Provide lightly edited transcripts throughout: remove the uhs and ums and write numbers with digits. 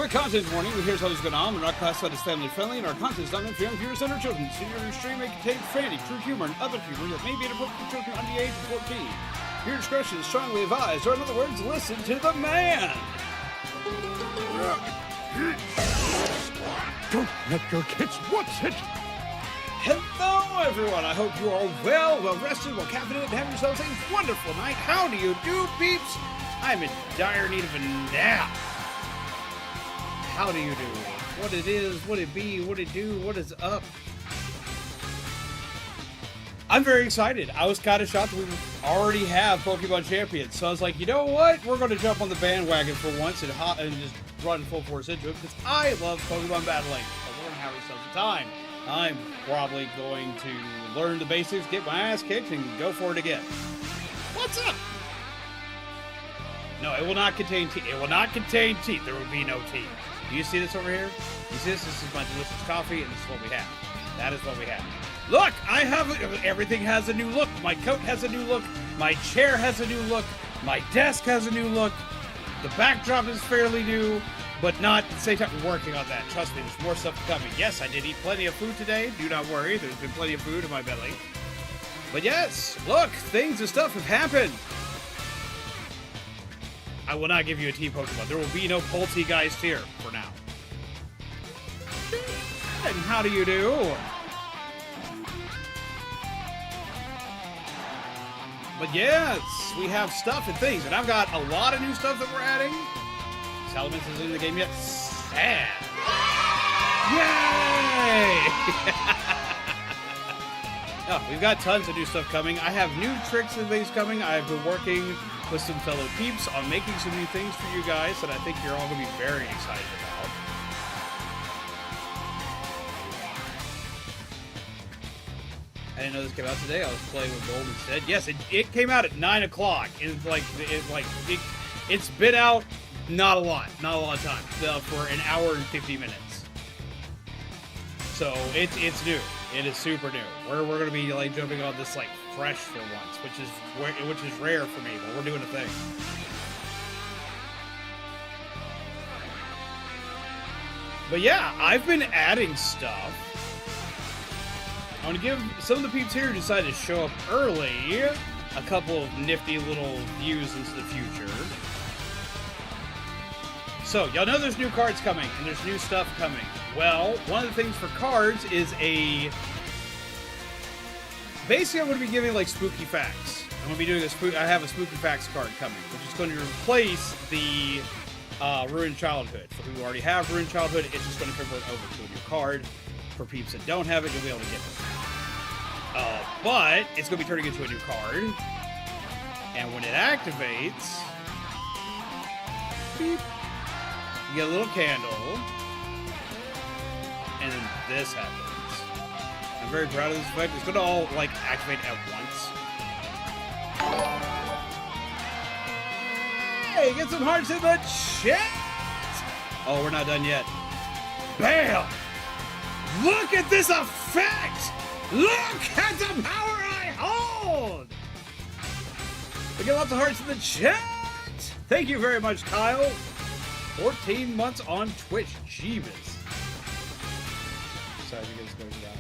Quick content warning, here's how this is going on. We're not classified as family friendly, and our content is not meant for young viewers and or children. Your stream may contain profanity, crude humor, and other humor that may be inappropriate for children under the age of 14. Your discretion is strongly advised, or in other words, listen to the man! Don't let your kids watch it! Hello, everyone! I hope you are well rested, well caffeinated, and having yourselves a wonderful night. How do you do, peeps? I'm in dire need of a nap. How do you do? What it is, what it be, what it do, what is up? I'm very excited. I was kind of shocked that we already have Pokémon Champions. So I was like, you know what? We're going to jump on the bandwagon for once and just run full force into it because I love Pokemon battling. So we're going to have ourselves a time. I'm probably going to learn the basics, get my ass kicked, and go for it again. What's up? No, it will not contain tea. It will not contain tea. There will be no tea. Do you see this over here? You see this? This is my delicious coffee, and this is what we have. That is what we have. Look, I have everything has a new look. My coat has a new look. My chair has a new look. My desk has a new look. The backdrop is fairly new, but not at the same time. We're working on that. Trust me, there's more stuff coming. Yes, I did eat plenty of food today. Do not worry. There's been plenty of food in my belly. But yes, look, things and stuff have happened. I will not give you a tea Pokemon. There will be no Poltegeist here for now. And how do you do? But yes, we have stuff and things, and I've got a lot of new stuff that we're adding. Salamence isn't in the game yet. Sad. Yay! No, we've got tons of new stuff coming. I have new tricks and things coming. I've been working with some fellow peeps on making some new things for you guys that I think you're all going to be very excited about. I didn't know this came out today. I was playing with Gold instead. Yes, it came out at 9 o'clock. It's been out not a lot of time for an hour and 50 minutes. So it's new. It is super new. We're going to be like jumping on this like fresh for once, which is rare for me, but we're doing a thing. But yeah, I've been adding stuff. I want to give some of the peeps here who decided to show up early a couple of nifty little views into the future. So, y'all know there's new cards coming, and there's new stuff coming. Well, one of the things for cards is basically, I'm going to be giving, like, spooky facts. I'm going to be doing I have a spooky facts card coming, which is going to replace the Ruined Childhood. For people who already have Ruined Childhood, it's just going to convert over to a new card. For peeps that don't have it, you'll be able to get it. But it's going to be turning into a new card. And when it activates, beep, you get a little candle. And then this happens. I'm very proud of this effect. It's going to all, like, activate at once. Hey, get some hearts in the chat! Oh, we're not done yet. Bam! Look at this effect! Look at the power I hold! We get lots of hearts in the chat! Thank you very much, Kyle. 14 months on Twitch. Jeebus. Sorry to get this going down.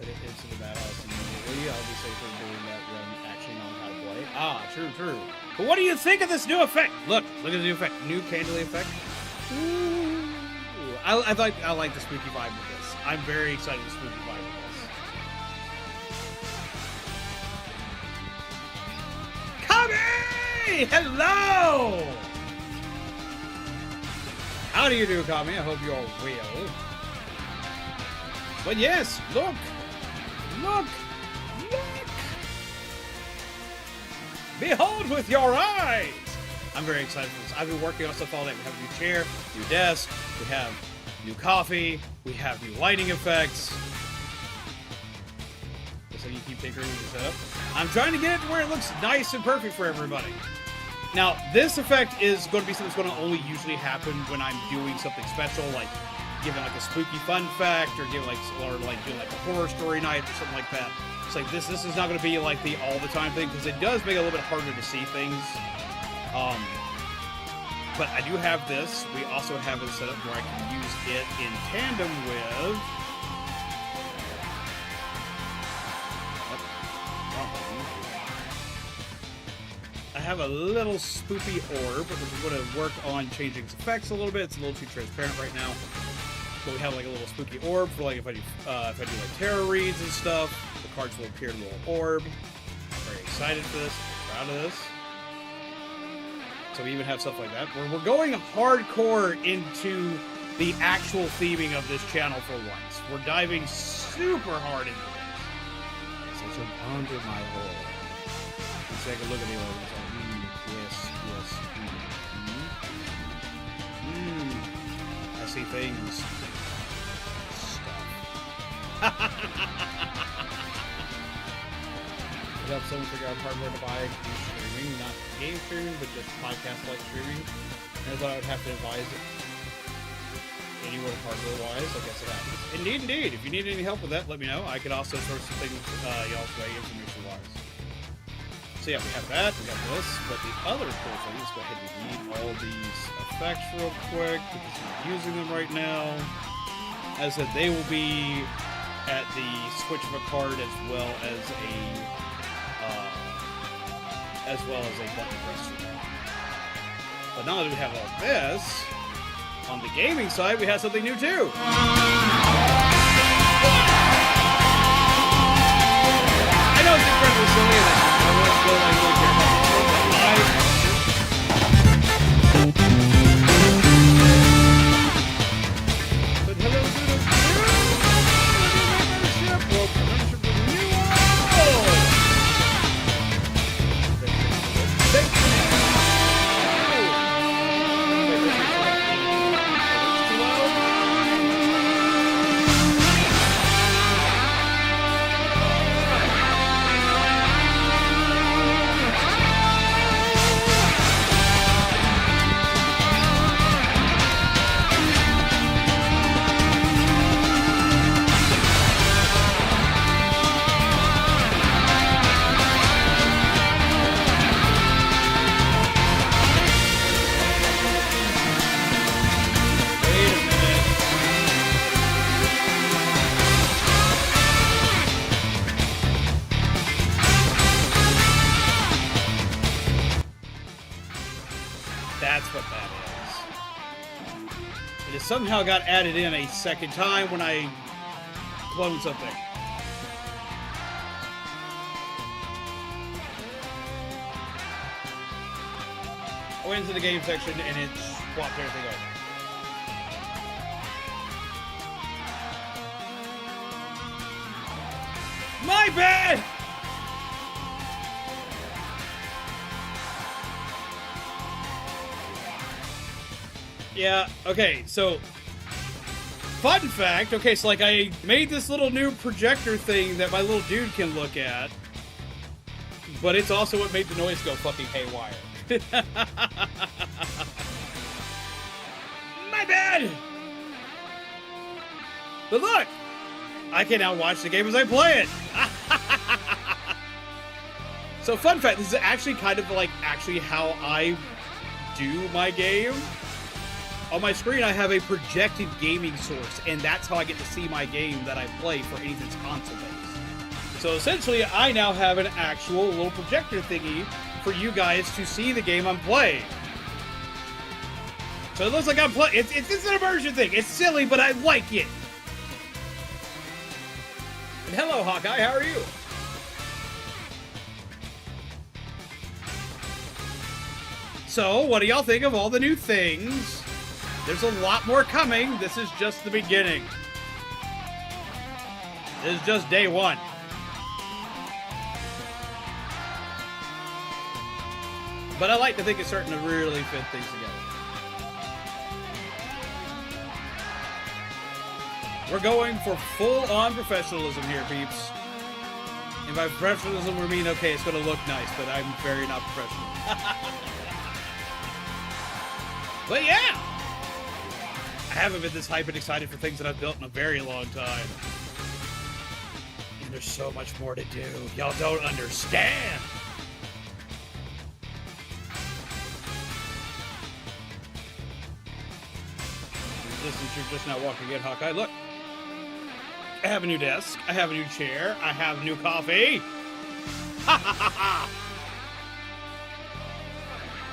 It's in the madhouse immediately. I'll be safer doing that when actually knowing how to play. Ah, true. But what do you think of this new effect? Look at the new effect. New candle effect. Ooh. I like the spooky vibe with this. I'm very excited with the spooky vibe with this. Kami! Hello! How do you do, Kami? I hope you're all well. But yes, look! Behold with your eyes! I'm very excited for this. I've been working on stuff all day. We have a new chair, new desk, we have new coffee, we have new lighting effects. So you keep tinkering with this up. I'm trying to get it to where it looks nice and perfect for everybody. Now, this effect is going to be something that's going to only usually happen when I'm doing something special, like giving like a spooky fun fact, or doing like a horror story night or something like that. It's like this is not going to be like the all the time thing, because it does make it a little bit harder to see things. But I do have this. We also have it set up where I can use it in tandem with... I have a little spoopy orb, which is going to work on changing its effects a little bit. It's a little too transparent right now. But we have like a little spooky orb for like if I do like tarot reads and stuff, the cards will appear in a little orb. I'm very excited for this. I'm proud of this. So we even have stuff like that. We're going hardcore into the actual theming of this channel for once. We're diving super hard into this. So jump onto my hole. Let's take a look at the orb. I see things. Stuff. To help someone figure out hardware to buy streaming, not game streaming, but just podcast-like streaming. I thought I would have to advise anyone hardware-wise. I guess it happens. Indeed. If you need any help with that, let me know. I could also throw some things y'all's way information-wise. So yeah, we have that, we got this, but the other cool thing, let's go ahead and read all these effects real quick, because I'm not using them right now. As I said, they will be at the switch of a card as well as a button press. But now that we have all this, on the gaming side, we have something new too. I know it's incredibly silly, and I won't go like look here, but hello to the membership. Welcome membership to the new world. That's what that is. It has somehow got added in a second time when I clone something. I went into the game section and it swapped everything over. My bad! Yeah, okay, so fun fact, okay, so like I made this little new projector thing that my little dude can look at, but it's also what made the noise go fucking haywire. My bad! But look, I can now watch the game as I play it. So fun fact, this is actually kind of like actually how I do my game. On my screen, I have a projected gaming source, and that's how I get to see my game that I play for anything that's console-based. So essentially, I now have an actual little projector thingy for you guys to see the game I'm playing. So it looks like I'm playing. It's an immersion thing. It's silly, but I like it. And hello, Hawkeye. How are you? So, what do y'all think of all the new things? There's a lot more coming. This is just the beginning. This is just day one. But I like to think it's starting to really fit things together. We're going for full-on professionalism here, peeps. And by professionalism, we mean, okay, it's going to look nice, but I'm very not professional. But yeah! I haven't been this hyped and excited for things that I've built in a very long time. And there's so much more to do. Y'all don't understand. Just since you're just now walking in, Hawkeye, look. I have a new desk. I have a new chair. I have new coffee. Ha ha ha ha!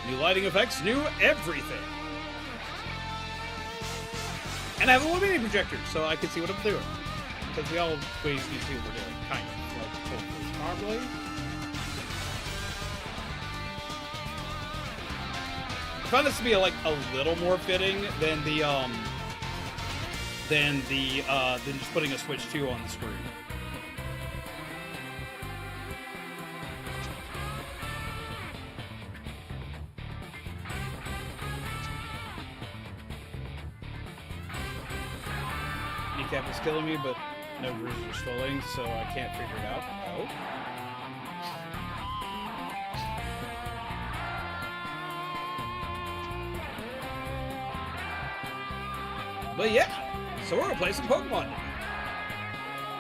New lighting effects, new everything. And I have a little mini projector, so I can see what I'm doing. Because we always need to see what we're doing, kind of. Like, hopefully, probably. I found this to be like a little more fitting than than just putting a Switch 2 on the screen. Kneecap is killing me, but no bruises or swelling, so I can't figure it out. Oh. But yeah, so we're gonna play some Pokemon now.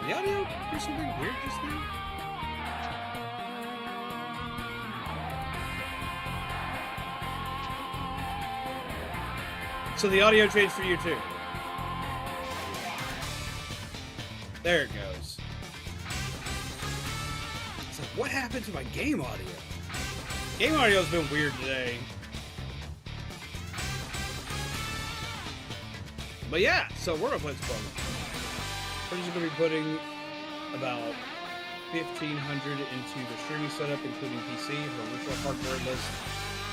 The audio do something weird just now? So the audio changed for you too. There it goes. It's like, what happened to my game audio? Game audio's been weird today. But yeah, so we're gonna play some Pokemon. We're just gonna be putting about 1,500 into the streaming setup, including PC. The virtual hardware list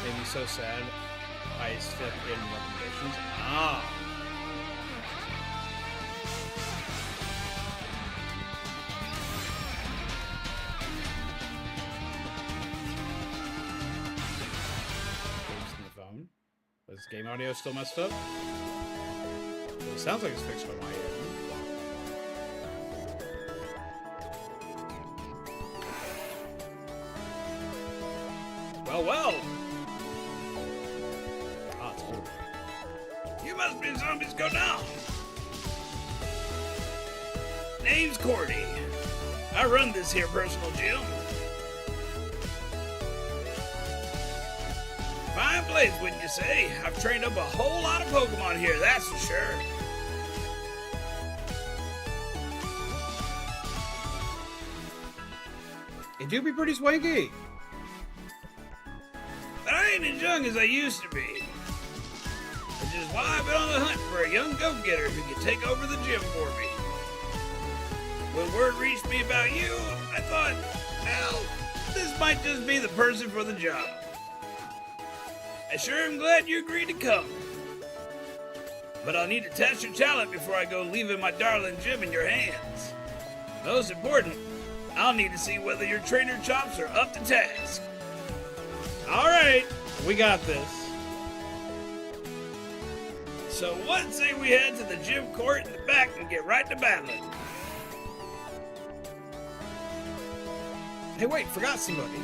made me so sad. I step in recommendations. Ah. The phone. Is game audio still messed up? It sounds like it's fixed by my end. Well. Ah, it's horrible. You must be zombies go down. Name's Cordy. I run this here personal gym. Fine place, wouldn't you say? I've trained up a whole lot of Pokemon here, that's for sure. It do be pretty swanky. But I ain't as young as I used to be. Which is why I've been on the hunt for a young go-getter who can take over the gym for me. When word reached me about you, I thought, well, this might just be the person for the job. I sure am glad you agreed to come. But I'll need to test your talent before I go leaving my darling gym in your hands. Most important, I'll need to see whether your trainer chops are up to task. Alright, we got this. So what say we head to the gym court in the back and get right to battling? Hey wait, forgot somebody.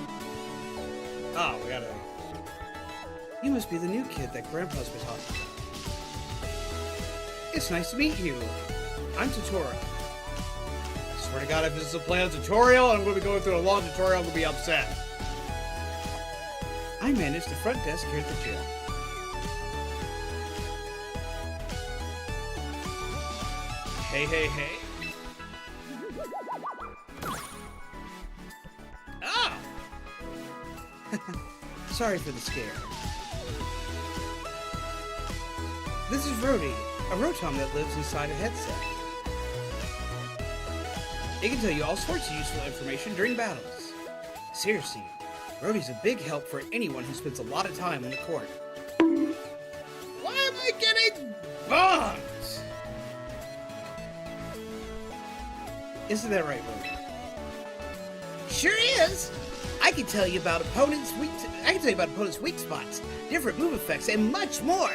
Oh, we gotta... You must be the new kid that Grandpa's been talking about. It's nice to meet you. I'm Tutora. I swear to God, if this is a planned tutorial, I'm going to be going through a long tutorial, I'm going to be upset. I manage the front desk here at the gym. Hey. Ah! Sorry for the scare. This is Rhodey, a Rotom that lives inside a headset. It can tell you all sorts of useful information during battles. Seriously, Rhodey's a big help for anyone who spends a lot of time on the court. Why am I getting bombed? Isn't that right, Rhodey? Sure is. I can tell you about opponents' weak spots, different move effects, and much more.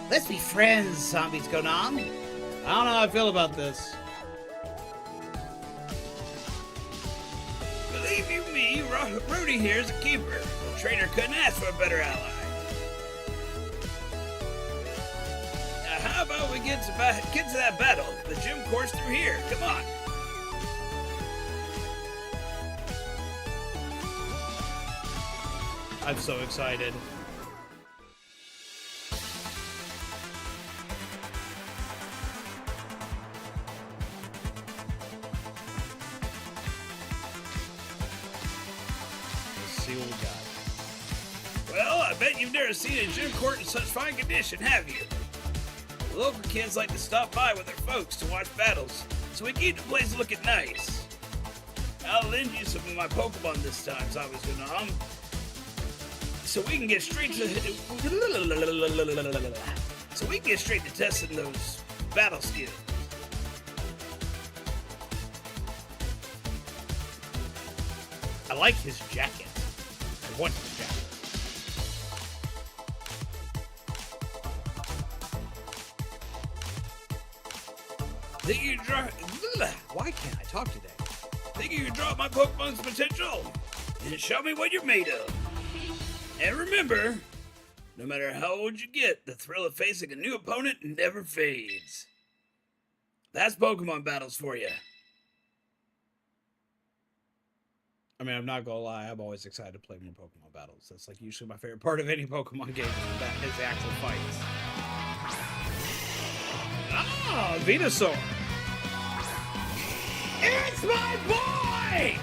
Let's be friends, zombies go on. I don't know how I feel about this. Believe you me, Rudy here is a keeper. The trainer couldn't ask for a better ally. Now, how about we get to that battle? The gym course through here. Come on. I'm so excited. Let's see what we got. Well, I bet you've never seen a gym court in such fine condition, have you? The local kids like to stop by with their folks to watch battles, so we keep the place looking nice. I'll lend you some of my Pokemon this time, Zabuzunom, so we can get straight to testing those battle skills. I like his jacket. I want his jacket. Think you can draw? Why can't I talk today? Think you can draw my Pokemon's potential and show me what you're made of. And remember, no matter how old you get, the thrill of facing a new opponent never fades. That's Pokemon battles for you. I mean, I'm not gonna lie, I'm always excited to play more Pokemon battles. That's like usually my favorite part of any Pokemon game is the actual fights. Ah, Venusaur! It's my boy!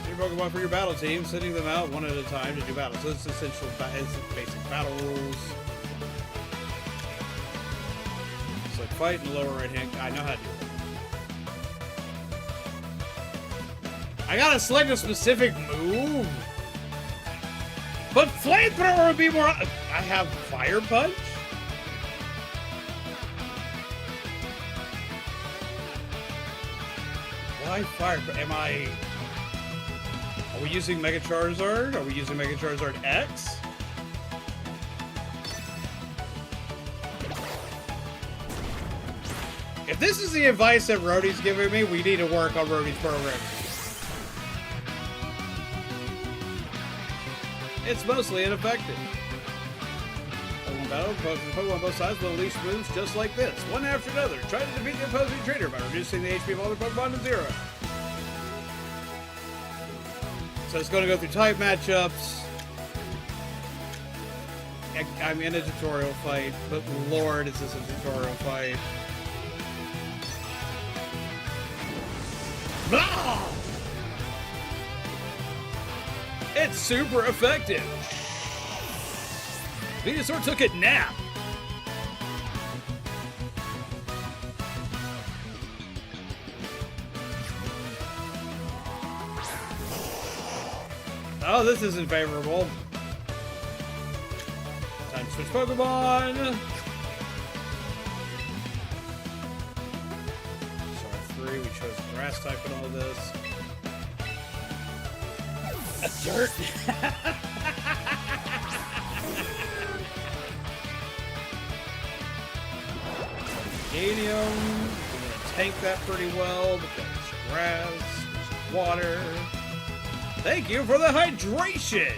Your Pokemon for your battle team, sending them out one at a time to do battles. So it's essential, it's basic battle rules. It's like fight in the lower right hand. I know how to do it. I gotta select a specific move. But Flamethrower would be more. I have Fire Punch? Why Fire Punch? Are we using Mega Charizard? Are we using Mega Charizard X? If this is the advice that Rhodey's giving me, we need to work on Rhodey's program. It's mostly ineffective. Pokemon battle, Pokemon on both sides will unleash moves just like this, one after another. Try to defeat the opposing trainer by reducing the HP of all the Pokemon to 0. So it's going to go through type matchups. I'm in a tutorial fight, but Lord, is this a tutorial fight? Blah! It's super effective. Venusaur took a nap. Oh, this isn't favorable. Time to switch Pokemon. Sorry, 3. We chose the grass type in all this. A dirt. Stadium. We're gonna tank that pretty well because it's grass, there's water. Thank you for the hydration.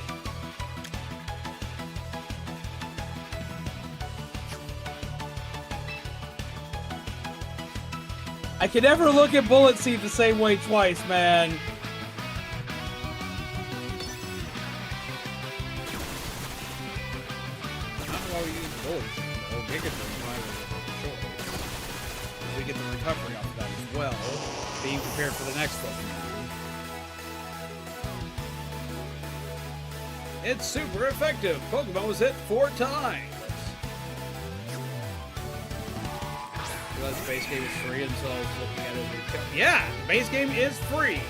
I can never look at Bullet Seed the same way twice, man. We get the recovery off of that as well, being prepared for the next Pokemon. It's super effective. Pokemon was hit 4 times. The base game is free until I was looking at it. Yeah, the base game is free.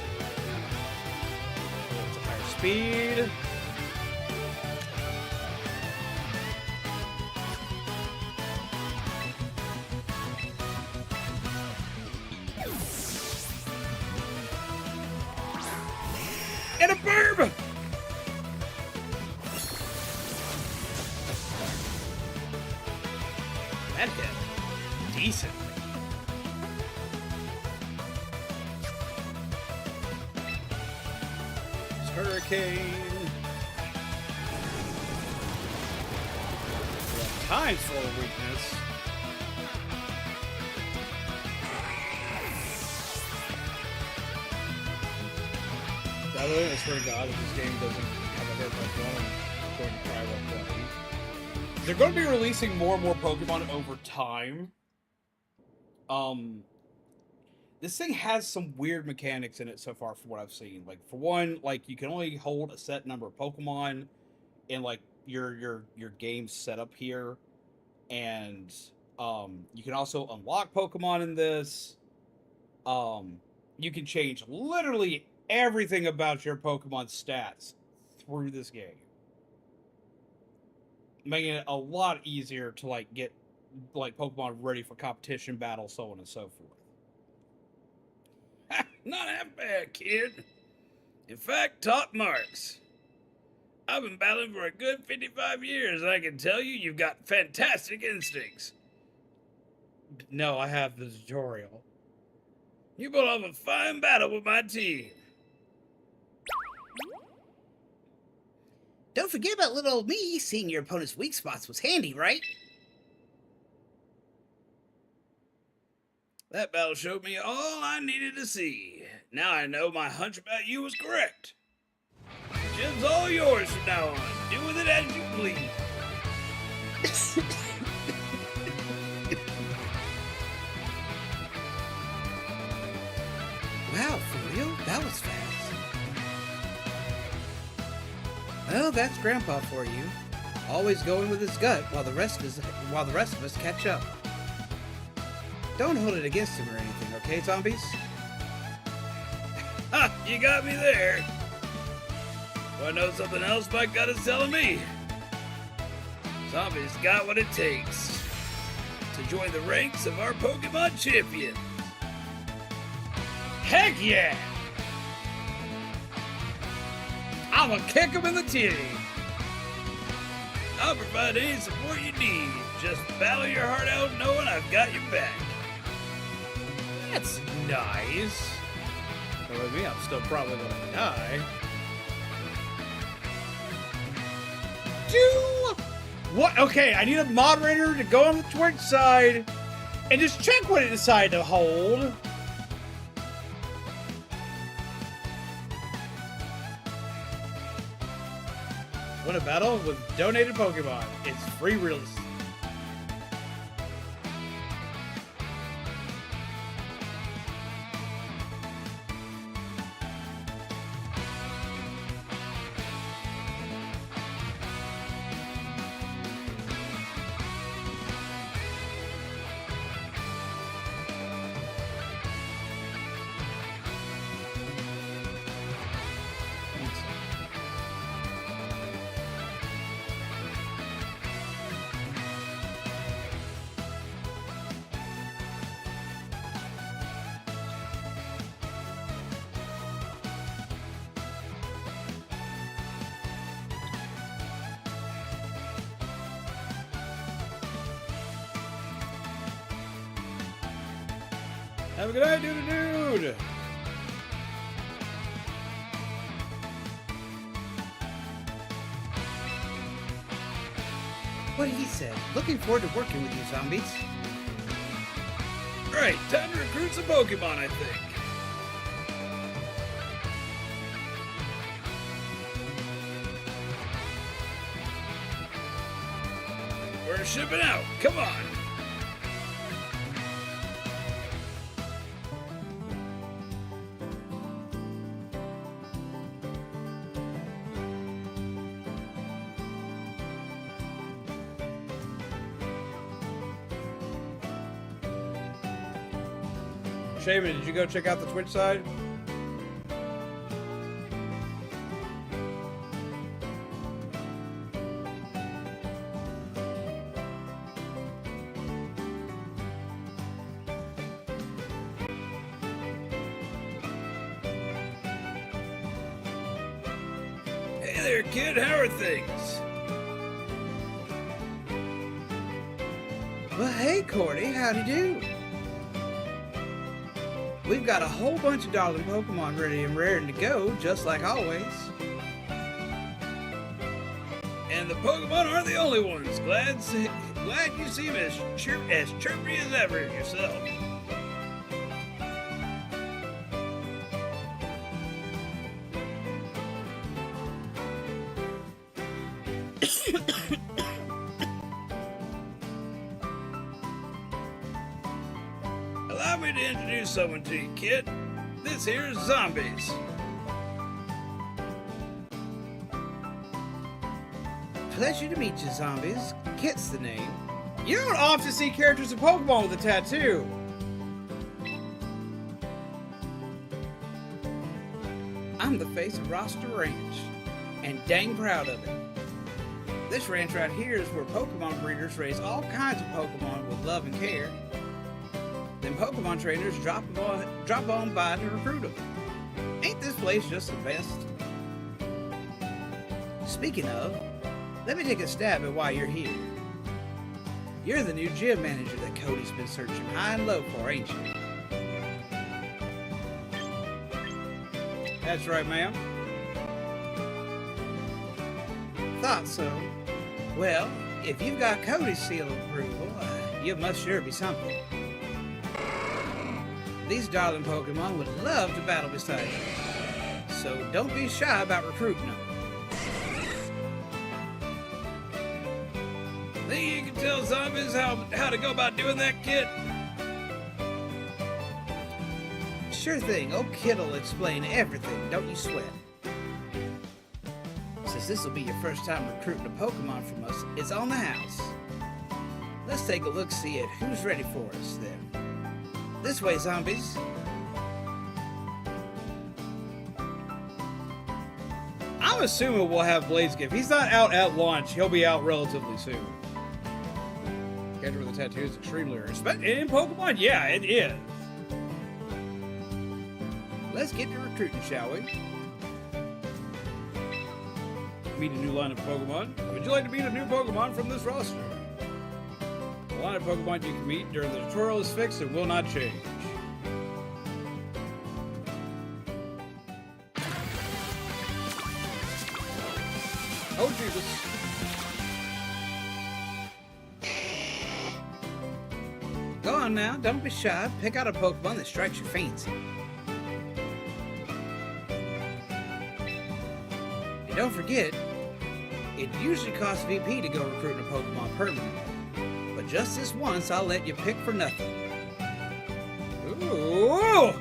It's a higher speed. And a burb! That hit decently. It's Hurricane. Time's full of weakness. By the way, I swear to God, if this game doesn't have a haircut one, I'm going to cry while playing. They're going to be releasing more and more Pokemon over time. This thing has some weird mechanics in it so far from what I've seen. Like, for one, like, you can only hold a set number of Pokemon in, like, your game setup here. And, you can also unlock Pokemon in this. You can change literally everything about your Pokemon stats through this game. Making it a lot easier to, like, get, like, Pokemon ready for competition, battle, so on and so forth. Not half bad, kid. In fact, top marks. I've been battling for a good 55 years, and I can tell you, you've got fantastic instincts. No, I have the tutorial. You pulled off a fine battle with my team. Don't forget about little old me. Seeing your opponent's weak spots was handy, right? That battle showed me all I needed to see. Now I know my hunch about you was correct. Gym's all yours from now on. Do with it as you please. Wow, for real? That was fast. Well, that's Grandpa for you. Always going with his gut while the rest of us catch up. Don't hold it against him or anything, okay, zombies? Ha! You got me there. Want to know something else my gut is telling me? Zombies got what it takes to join the ranks of our Pokémon Champions. Heck yeah! I'm gonna kick him in the titty. I'll provide any support you need. Just battle your heart out knowing I've got your back. That's nice. But with me, I'm still probably gonna die. What? Okay, I need a moderator to go on the Twitch side and just check what it decided to hold. Win a battle with donated Pokemon. It's free real estate. Have a good night, dude. What he said. Looking forward to working with you, zombies. Right, time to recruit some Pokemon, I think. We're shipping out. Come on. Shaman, did you go check out the Twitch side? Hey there, kid. How are things? Well, hey, Cordy. Howdy do? We've got a whole bunch of darling Pokemon ready and raring to go, just like always. And the Pokemon aren't the only ones. Glad you seem as chirpy as ever yourself. Allow me to introduce someone to you, kid. This here is Zombies. Pleasure to meet you, Zombies. Kit's the name. You don't often see characters in Pokemon with a tattoo. I'm the face of Roster Ranch, and dang proud of it. This ranch right here is where Pokemon breeders raise all kinds of Pokemon with love and care. Then Pokemon trainers drop on by to recruit them. Ain't this place just the best? Speaking of, let me take a stab at why you're here. You're the new gym manager that Cody's been searching high and low for, ain't you? That's right, ma'am. Thought so. Well, if you've got Cody's seal of approval, you must sure be something. These darling Pokemon would love to battle beside you, so don't be shy about recruiting them. Think you can tell Zombies how to go about doing that, kid? Sure thing, old Kid'll explain everything, don't you sweat. Since this will be your first time recruiting a Pokemon from us, it's on the house. Let's take a look-see at who's ready for us, then. This way, Zombies. I'm assuming we'll have Blaze Gift. He's not out at launch. He'll be out relatively soon. Character with a tattoo is extremely rare. In Pokemon, yeah, it is. Let's get to recruiting, shall we? Meet a new line of Pokemon. Would you like to meet a new Pokemon from this roster? The line of Pokemon you can meet during the tutorial is fixed and will not change. Oh, Jesus. Go on now, don't be shy. Pick out a Pokemon that strikes your fancy. And don't forget, it usually costs VP to go recruiting a Pokemon permanently. But just this once, I'll let you pick for nothing. Ooh!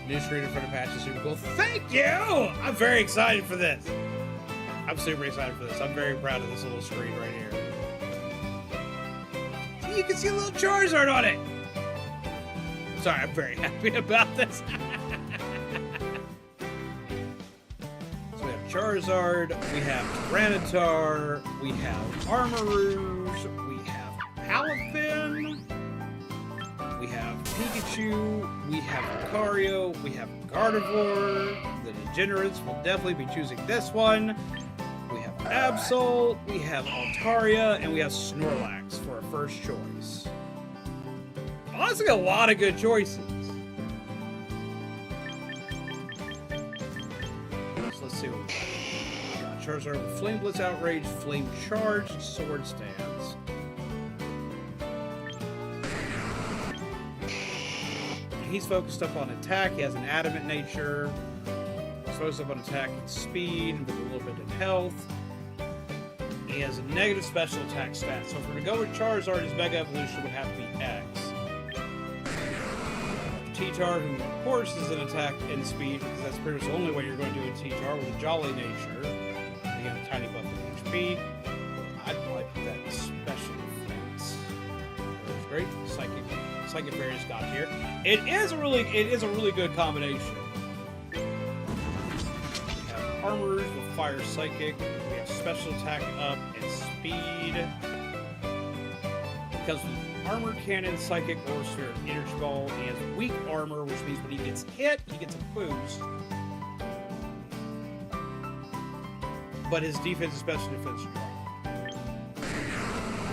New screen in front of patch is super cool. Thank you! I'm very excited for this. I'm super excited for this. I'm very proud of this little screen right here. You can see a little Charizard on it. Sorry, I'm very happy about this. So we have Charizard, we have Tyranitar, we have Armarouge, we have Palafin, we have Pikachu, we have Lucario, we have Gardevoir. The Degenerates will definitely be choosing this one. We have Absol, we have Altaria, and we have Snorlax for our first choice. Honestly, a lot of good choices. So let's see what we got. Charizard with Flame Blitz, Outrage, Flame Charge, Sword Stance. He's focused up on attack. He has an adamant nature. He's focused up on attack and speed with a little bit of health. He has a negative special attack stat. So if we're going to go with Charizard, his Mega Evolution would have to be X. T-Tar, who of course is an attack and speed, because that's pretty much the only way you're going to do a T-Tar with a Jolly Nature. You got a tiny buff in HP. I'd like that special defense. That's great. Psychic Fairy's got here. It is a really good combination. We have Armors with Fire Psychic. We have Special Attack up and Speed. Because with Armor Cannon, Psychic, Aura Sphere, and Energy Ball, he has weak armor, which means when he gets hit, he gets a boost. But his defense is special defense drop.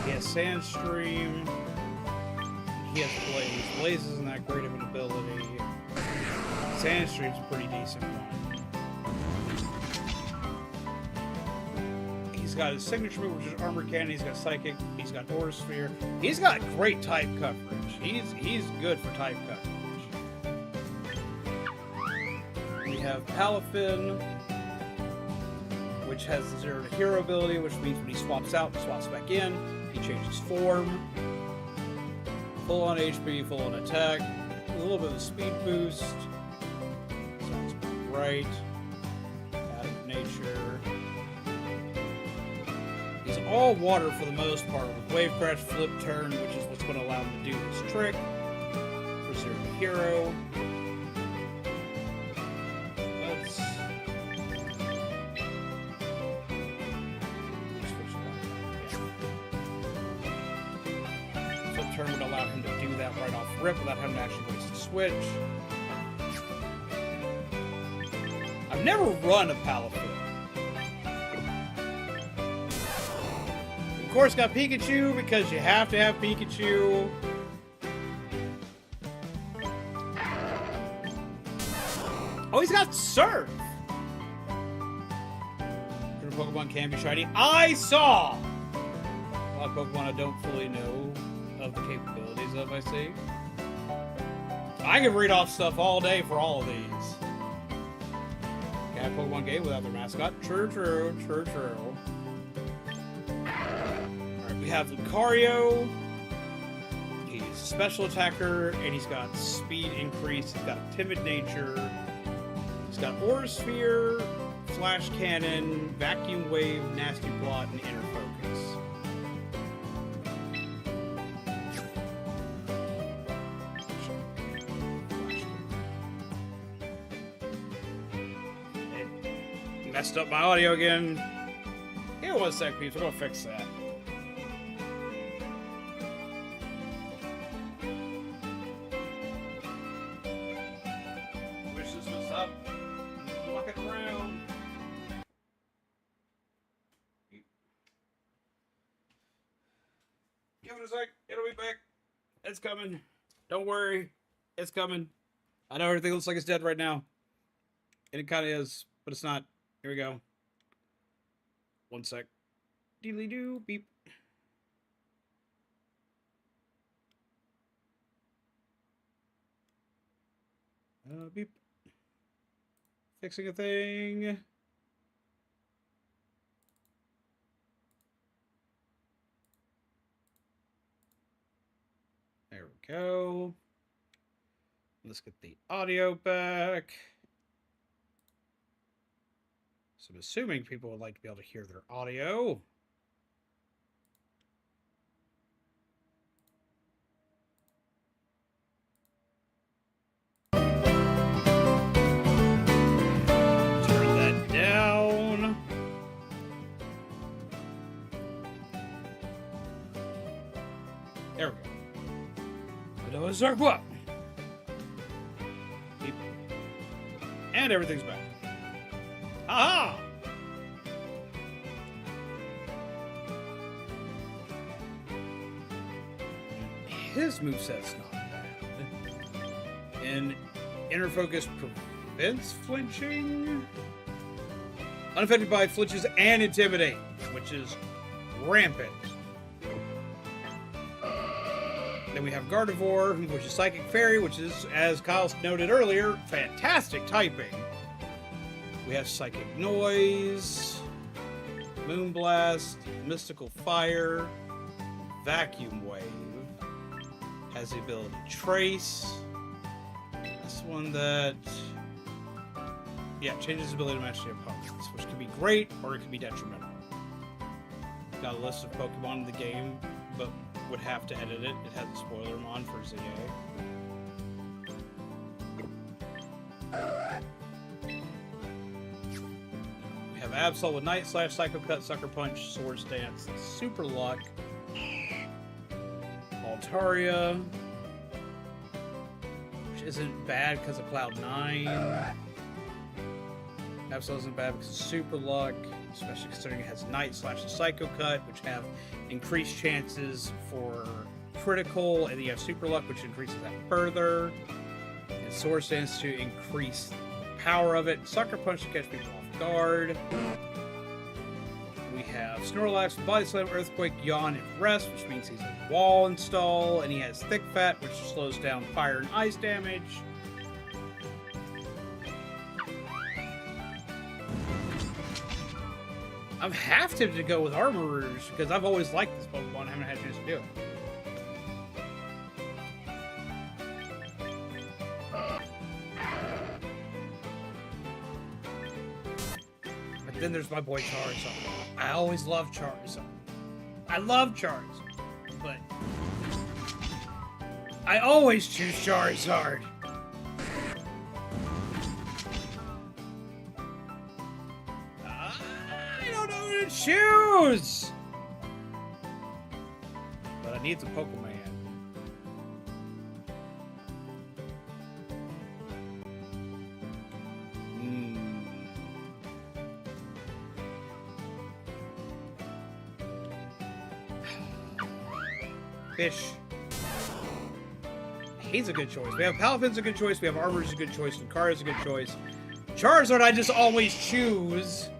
He has Sandstream. He has Blaze. Blaze isn't that great of an ability. Sandstream's a pretty decent one. He's got his signature move, which is Armor Cannon. He's got Psychic. He's got Aura Sphere. He's got great type coverage. He's good for type coverage. We have Palafin, which has the 0 to hero ability, which means when he swaps out and swaps back in, he changes form. Full on HP, full on attack, a little bit of a speed boost. Sounds right. Out of nature. He's all water for the most part, with Wave Crash, Flip Turn, which is what's going to allow him to do his trick. For 0 to hero. Let's switch that. Flip Turn would allow him to do that right off rip without having to actually waste a switch. I've never run a Palafin. Of course, got Pikachu because you have to have Pikachu. Oh, he's got Surf! Pokemon can be shiny. I saw! A lot of Pokemon I don't fully know of the capabilities of, I see. I could read off stuff all day for all of these. Can have a Pokemon game without their mascot. True, true, true, true. Alright, we have Lucario. He's a special attacker, and he's got speed increase. He's got a timid nature. He's got Aura Sphere, Flash Cannon, Vacuum Wave, Nasty Plot, and Inner Focus. It messed up my audio again. Here, 1 sec, peeps. We're gonna fix that. Wish this was up. Walking around. Give it a sec. It'll be back. It's coming. Don't worry. It's coming. I know everything looks like it's dead right now. And it kind of is, but it's not. Here we go. 1 sec. Deedly doo. Beep. Beep. Fixing a thing. There we go. Let's get the audio back. So I'm assuming people would like to be able to hear their audio. Turn that down. There we go. But let's start what? And everything's back. Aha! His moveset's not bad. And Inner Focus prevents flinching. Unaffected by flinches and intimidate, which is rampant. Then we have Gardevoir, which is Psychic Fairy, which is, as Kyle noted earlier, fantastic typing. We have Psychic Noise, Moonblast, Mystical Fire, Vacuum Wave, has the ability to Trace. That's one that, yeah, changes ability to match the opponents, which can be great or it can be detrimental. Got a list of Pokemon in the game, but would have to edit it. It has a spoiler mod for ZA. We have Absol with Night Slash, Psycho Cut, Sucker Punch, Swords Dance, Super Luck, Altaria, which isn't bad because of Cloud 9. Absol isn't bad because of Super Luck, especially considering it has Night Slash and Psycho Cut, which have increased chances for critical, and then you have Super Luck, which increases that further, and Sword Stance to increase the power of it, Sucker Punch to catch people off guard. We have Snorlax with Body Slam, Earthquake, Yawn, and Rest, which means he's a wall install, and he has Thick Fat, which slows down fire and ice damage. I'm half tempted to go with Armorers because I've always liked this Pokemon. I haven't had a chance to do it. But then there's my boy Charizard. I always loved Charizard. I love Charizard, but I always choose Charizard. I don't know who to choose. But I need some Pokemon. Fish. He's a good choice. We have Palaffin's a good choice. We have Armor's a good choice. Lucario's a good choice. Charizard, I just always choose.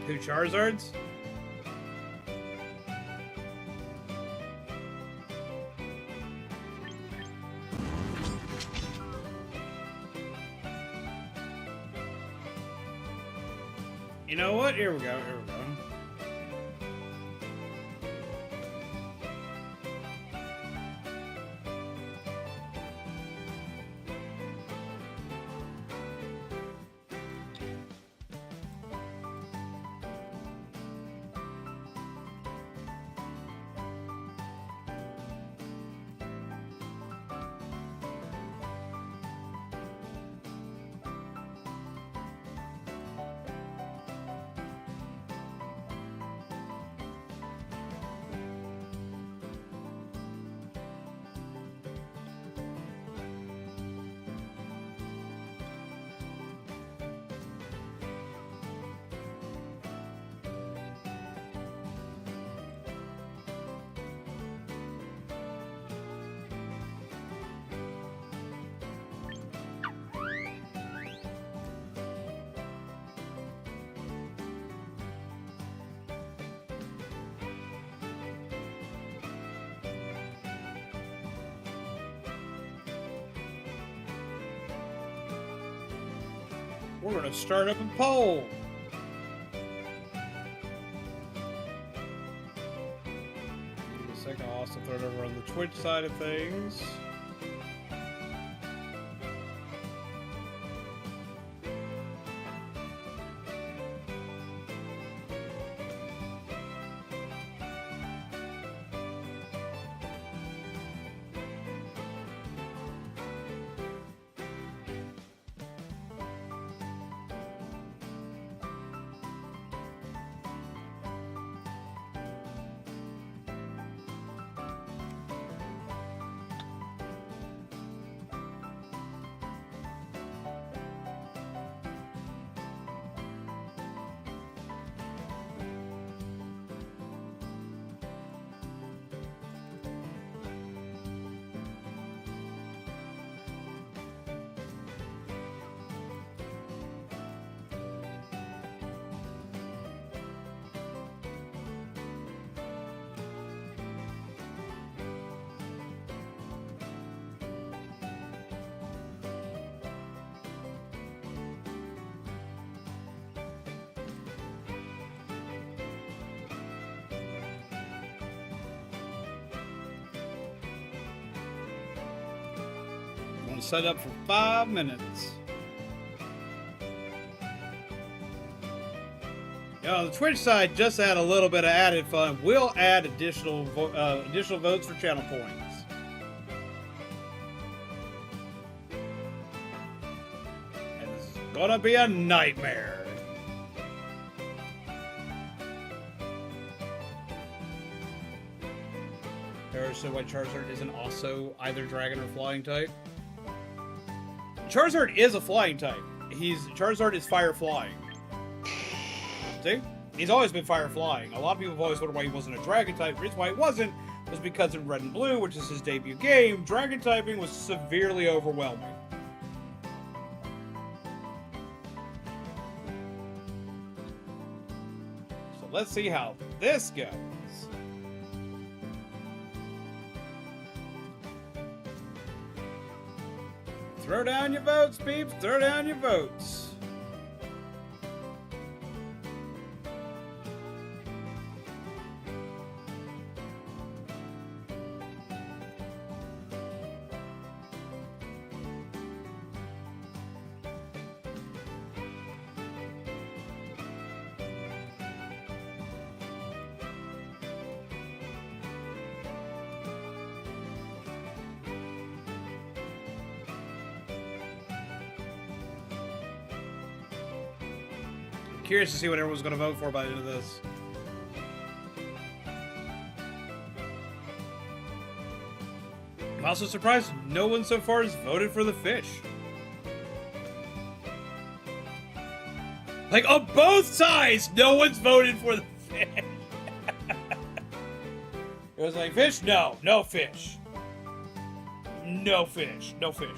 Two Charizards? You know what? Here we go. Here we go. We're gonna start up a poll. Give me a second, I'll also throw it over on the Twitch side of things. Set up for 5 minutes. You know, the Twitch side just add a little bit of added fun. We'll add additional votes for channel points. And this is gonna be a nightmare. So why Charizard isn't also either dragon or flying type? Charizard is a flying type. Charizard is fire flying. See? He's always been fire flying. A lot of people have always wondered why he wasn't a dragon type. The reason why he wasn't was because in Red and Blue, which is his debut game, dragon typing was severely overwhelming. So let's see how this goes. Throw down your votes, peeps. Throw down your votes. Curious to see what everyone's going to vote for by the end of this. I'm also surprised no one so far has voted for the fish. Like, on both sides, no one's voted for the fish. It was like, fish? No. No fish. No fish. No fish.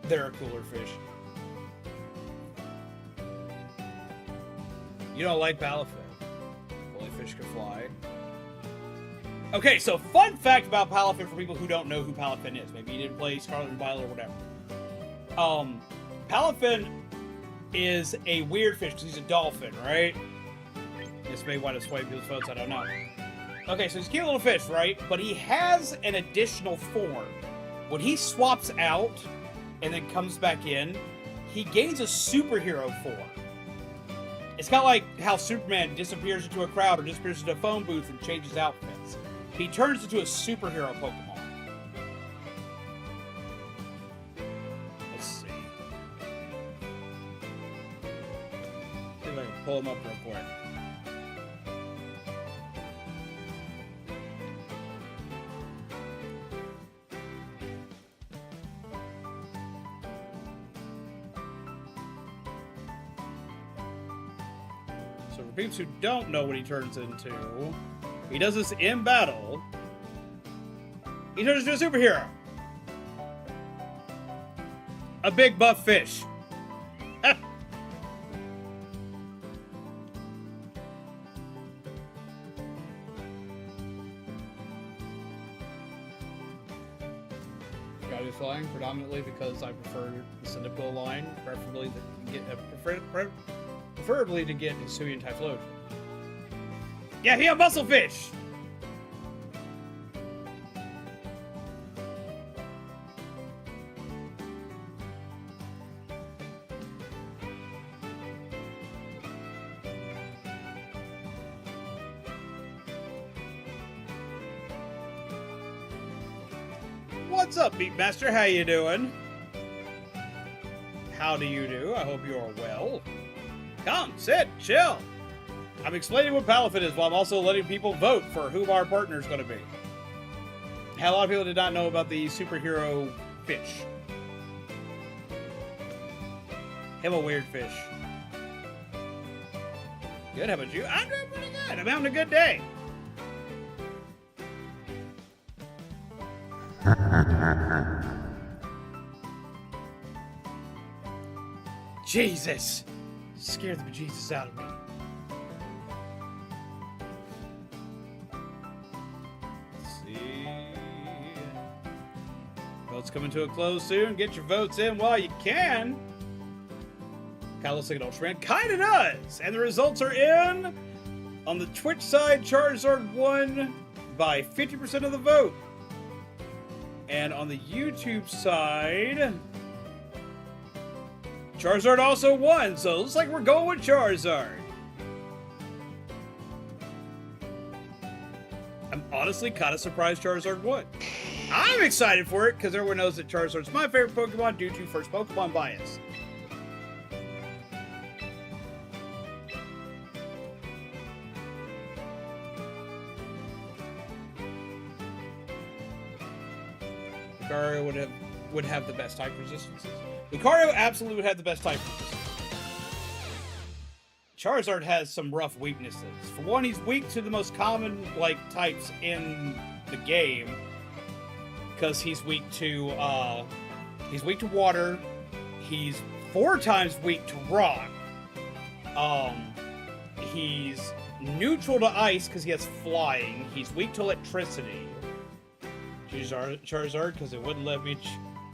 They're a cooler fish. You don't like palafin. Only fish can fly. Okay, so fun fact about palafin for people who don't know who palafin is. Maybe you didn't play Scarlet and Violet or whatever. Palafin is a weird fish because he's a dolphin, right? This may wind up swaying people's votes, I don't know. Okay, so he's a cute little fish, right? But he has an additional form. When he swaps out and then comes back in, he gains a superhero form. It's kind of like how Superman disappears into a crowd or disappears into a phone booth and changes outfits. He turns into a superhero Pokemon. Let's see. See if I can pull him up real quick. So for people who don't know what he turns into, he does this in battle. He turns into a superhero. A big buff fish. Guided flying predominantly because I prefer the Cyndaquil line, preferably to get Hisuian Typhlosion. Yeah, he a muscle fish! What's up, Beatmaster? How you doing? How do you do? I hope you're well. Come, sit, chill. I'm explaining what palafin is while I'm also letting people vote for who our partner is going to be. A lot of people did not know about the superhero fish. Him a weird fish. Good, how about you? I'm doing pretty good. I'm having a good day. Jesus! Scared the bejesus out of me. Let's see. Votes coming to a close soon. Get your votes in while you can. Kinda looks like an Ultraman. Kinda does! And the results are in. On the Twitch side, Charizard won by 50% of the vote. And on the YouTube side, Charizard also won, so it looks like we're going with Charizard. I'm honestly kind of surprised Charizard won. I'm excited for it, because everyone knows that Charizard's my favorite Pokemon due to first Pokemon bias. Lucario would have the best type resistances. Lucario absolutely would have the best type resistances. Charizard has some rough weaknesses. For one, he's weak to the most common types in the game, because he's weak to water. He's 4 times weak to rock. He's neutral to ice because he has flying. He's weak to electricity. Charizard because it wouldn't let me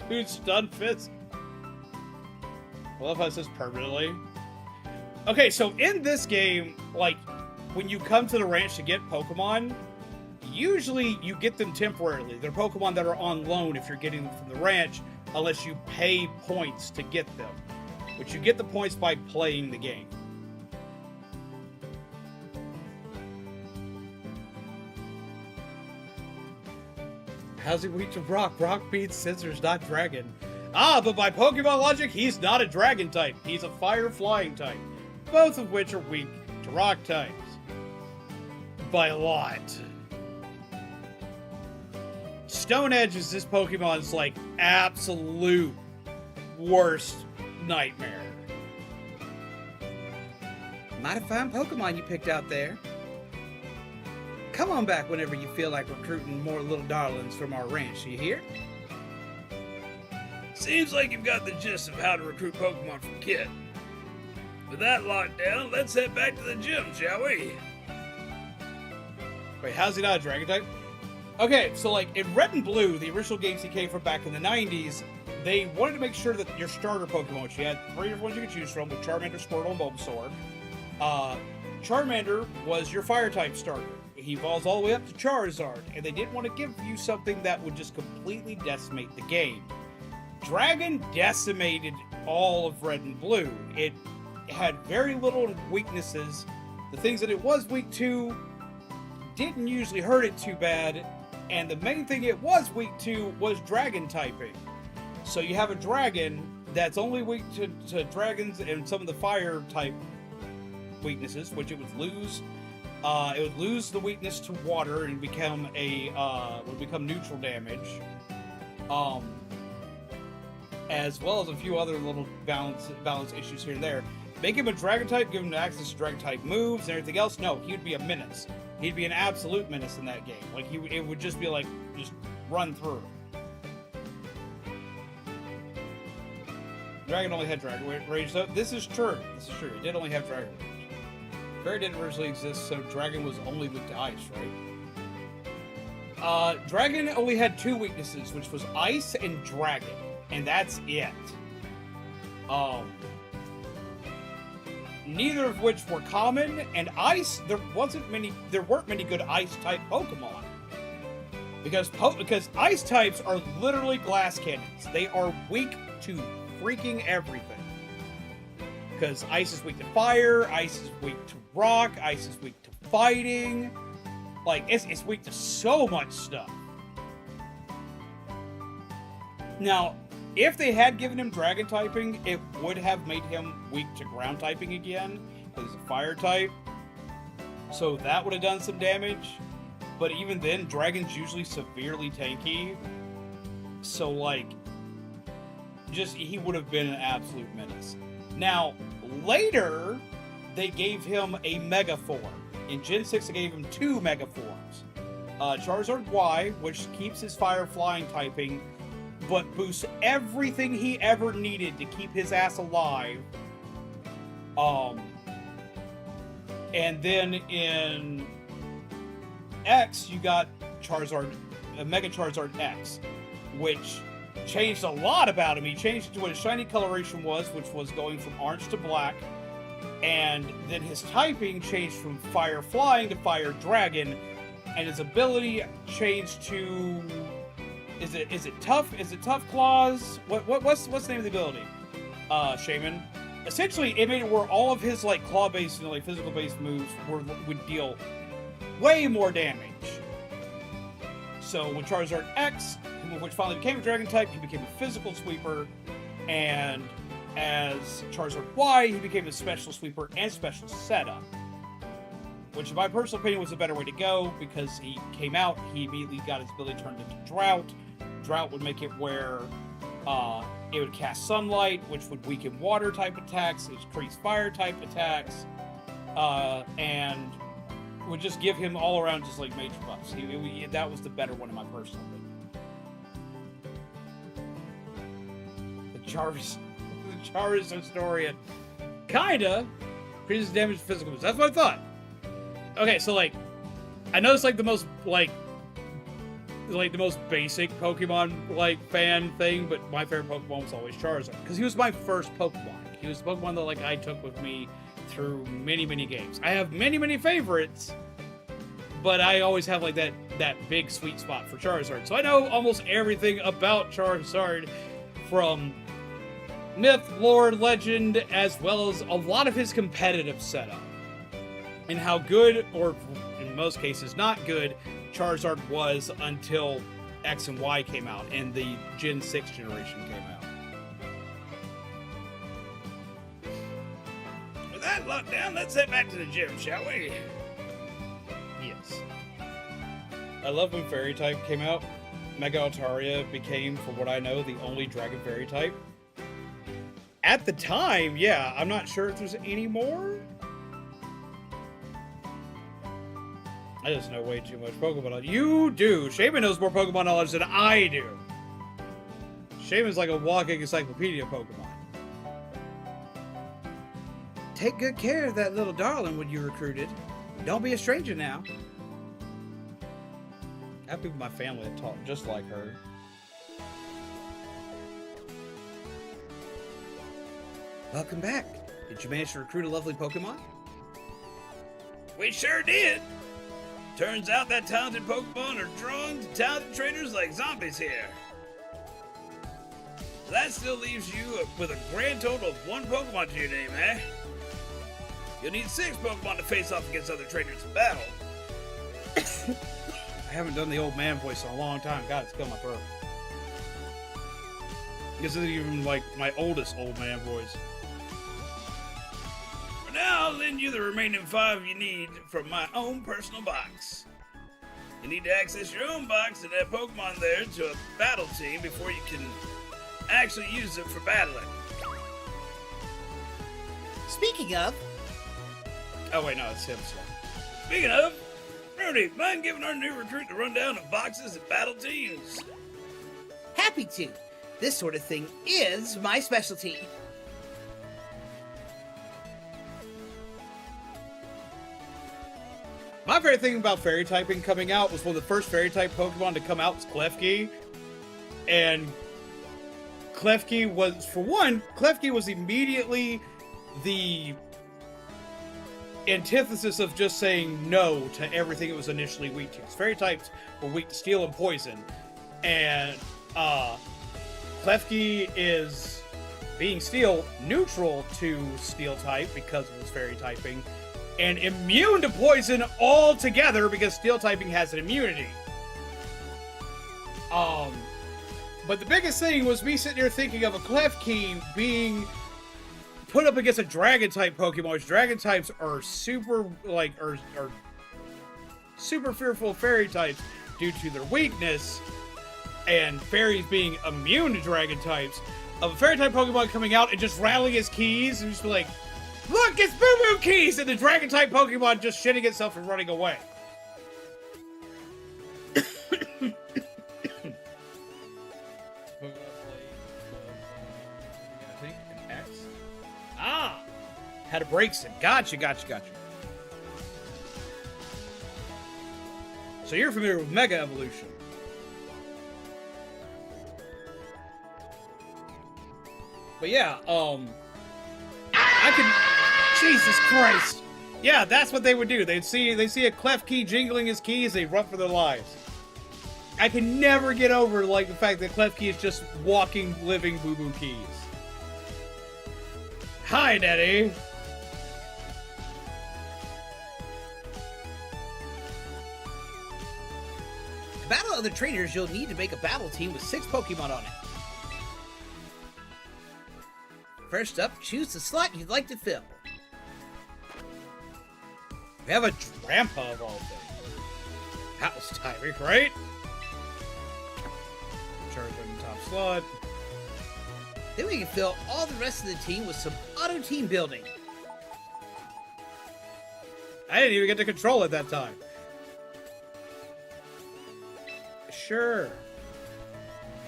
choose Stun Fist. I love how it says permanently. Okay, so in this game, when you come to the ranch to get Pokemon, usually you get them temporarily. They're Pokemon that are on loan if you're getting them from the ranch, unless you pay points to get them. But you get the points by playing the game. How's he weak to rock? Rock beats scissors, not dragon. Ah, but by Pokemon logic, he's not a dragon type. He's a fire flying type. Both of which are weak to rock types. By a lot. Stone Edge is this Pokemon's absolute worst nightmare. Mighty fine Pokemon you picked out there. Come on back whenever you feel like recruiting more little darlings from our ranch, you hear? Seems like you've got the gist of how to recruit Pokemon from Kit. With that locked down, let's head back to the gym, shall we? Wait, how's he not a dragon type? Okay, so in Red and Blue, the original games he came from back in the 90s, they wanted to make sure that your starter Pokemon, which you had 3 different ones you could choose from, with Charmander, Squirtle, and Bulbasaur. Charmander was your fire type starter. He evolves all the way up to Charizard, and they didn't want to give you something that would just completely decimate the game. Dragon decimated all of Red and Blue. It had very little weaknesses. The things that it was weak to didn't usually hurt it too bad, and the main thing it was weak to was dragon typing. So you have a dragon that's only weak to dragons and some of the fire type weaknesses, which it would lose. It would lose the weakness to water and become neutral damage. As well as a few other little balance issues here and there. Make him a dragon type, give him access to dragon type moves and everything else. No, he would be a menace. He'd be an absolute menace in that game. It would just be just run through. Dragon only had dragon rage, though. This is true. It did only have dragon rage. Fairy didn't originally exist, so dragon was only weak to ice, right? Dragon only had 2 weaknesses, which was ice and dragon, and that's it. Neither of which were common, and ice, there weren't many good ice type Pokemon. Because ice types are literally glass cannons. They are weak to freaking everything. Because ice is weak to fire, ice is weak to rock, ice is weak to fighting. It's weak to so much stuff. Now, if they had given him dragon typing, it would have made him weak to ground typing again, because he's a fire type. So that would have done some damage. But even then, dragon's usually severely tanky. So, he would have been an absolute menace. Now, later, they gave him a Mega Form. In Gen 6, they gave him 2 Mega Forms. Charizard Y, which keeps his Fire Flying typing, but boosts everything he ever needed to keep his ass alive. And then in X, you got Mega Charizard X, which changed a lot about him. He changed it to what his shiny coloration was, which was going from orange to black. And then his typing changed from Fire Flying to Fire Dragon, and his ability changed to is it Tough Claws? What's the name of the ability? Shaman. Essentially, it made it where all of his claw-based and physical-based moves would deal way more damage. So with Charizard X, which finally became a Dragon type, he became a physical sweeper, and as Charizard Y, he became a special sweeper and special setup. Which, in my personal opinion, was a better way to go, because he came out, he immediately got his ability turned into Drought, drought would make it where it would cast sunlight, which would weaken water type attacks, increase fire type attacks, and would just give him all around just like major buffs. That was the better one in my personal opinion. The Charizard historian kinda increases damage to physical moves. That's what I thought. Okay, so like I know it's like the most the most basic Pokemon like fan thing, but my favorite Pokemon was always Charizard because he was my first Pokemon. He was the Pokemon that like I took with me through many games. I have many favorites, but I always have like that big sweet spot for Charizard. So I know almost everything about Charizard from myth, lore, legend, as well as a lot of his competitive setup and how good, or in most cases not good, Charizard was until X and Y came out and the Gen 6 generation came out. With that lockdown, let's head back to the gym, shall we? Yes. I love when Fairy type came out. Mega Altaria became, for what I know, the only Dragon Fairy type. At the time, yeah, I'm not sure if there's any more. I just know way too much Pokemon knowledge. You do! Shaman knows more Pokemon knowledge than I do. Shaman's like a walking encyclopedia Pokemon. Take good care of that little darling when you recruited. Don't be a stranger now. I have people in my family that talk just like her. Welcome back. Did you manage to recruit a lovely Pokemon? We sure did. Turns out that talented Pokemon are drawn to talented trainers like zombies here. That still leaves you with a grand total of 1 Pokemon to your name, eh? You'll need 6 Pokemon to face off against other trainers in battle. I haven't done the old man voice in a long time. God, it's killing my throat. This isn't even like my oldest old man voice. For now, I'll lend you the remaining 5 you need from my own personal box. You need to access your own box and add Pokemon there to a battle team before you can actually use it for battling. Speaking of, Oh wait, no, it's him. So. Speaking of, Rudy, mind giving our new recruit the rundown of boxes and battle teams? happy to. This sort of thing is my specialty. My favorite thing about fairy typing coming out was one of the first fairy type Pokemon to come out was Klefki. And Klefki was, for one, Klefki was immediately the antithesis of just saying no to everything it was initially weak to. Fairy types were weak to steel and poison. And Klefki is, being steel, neutral to steel type because of his fairy typing. And immune to poison altogether because steel typing has an immunity. But the biggest thing was me sitting here thinking of a Klefki being put up against a dragon type Pokemon, which dragon types are super, are super fearful of fairy types due to their weakness, and fairies being immune to dragon types. Of a fairy type Pokemon coming out and just rattling his keys and just be like, look, it's Boo Boo Keys! And the dragon type Pokemon just shitting itself and running away. Had a break sim. Gotcha. So you're familiar with Mega Evolution. But yeah, I could, Jesus Christ. Yeah, that's what they would do. They see a Klefki jingling his keys, they run for their lives. I can never get over the fact that Klefki is just walking, living Boo Boo Keys. Hi, Daddy. To battle other trainers, you'll need to make a battle team with 6 Pokemon on it. First up, choose the slot you'd like to fill. We have a Drampa of all things. House typing, right? Sure. slot. Then we can fill all the rest of the team with some auto team building. I didn't even get to control it that time. Sure.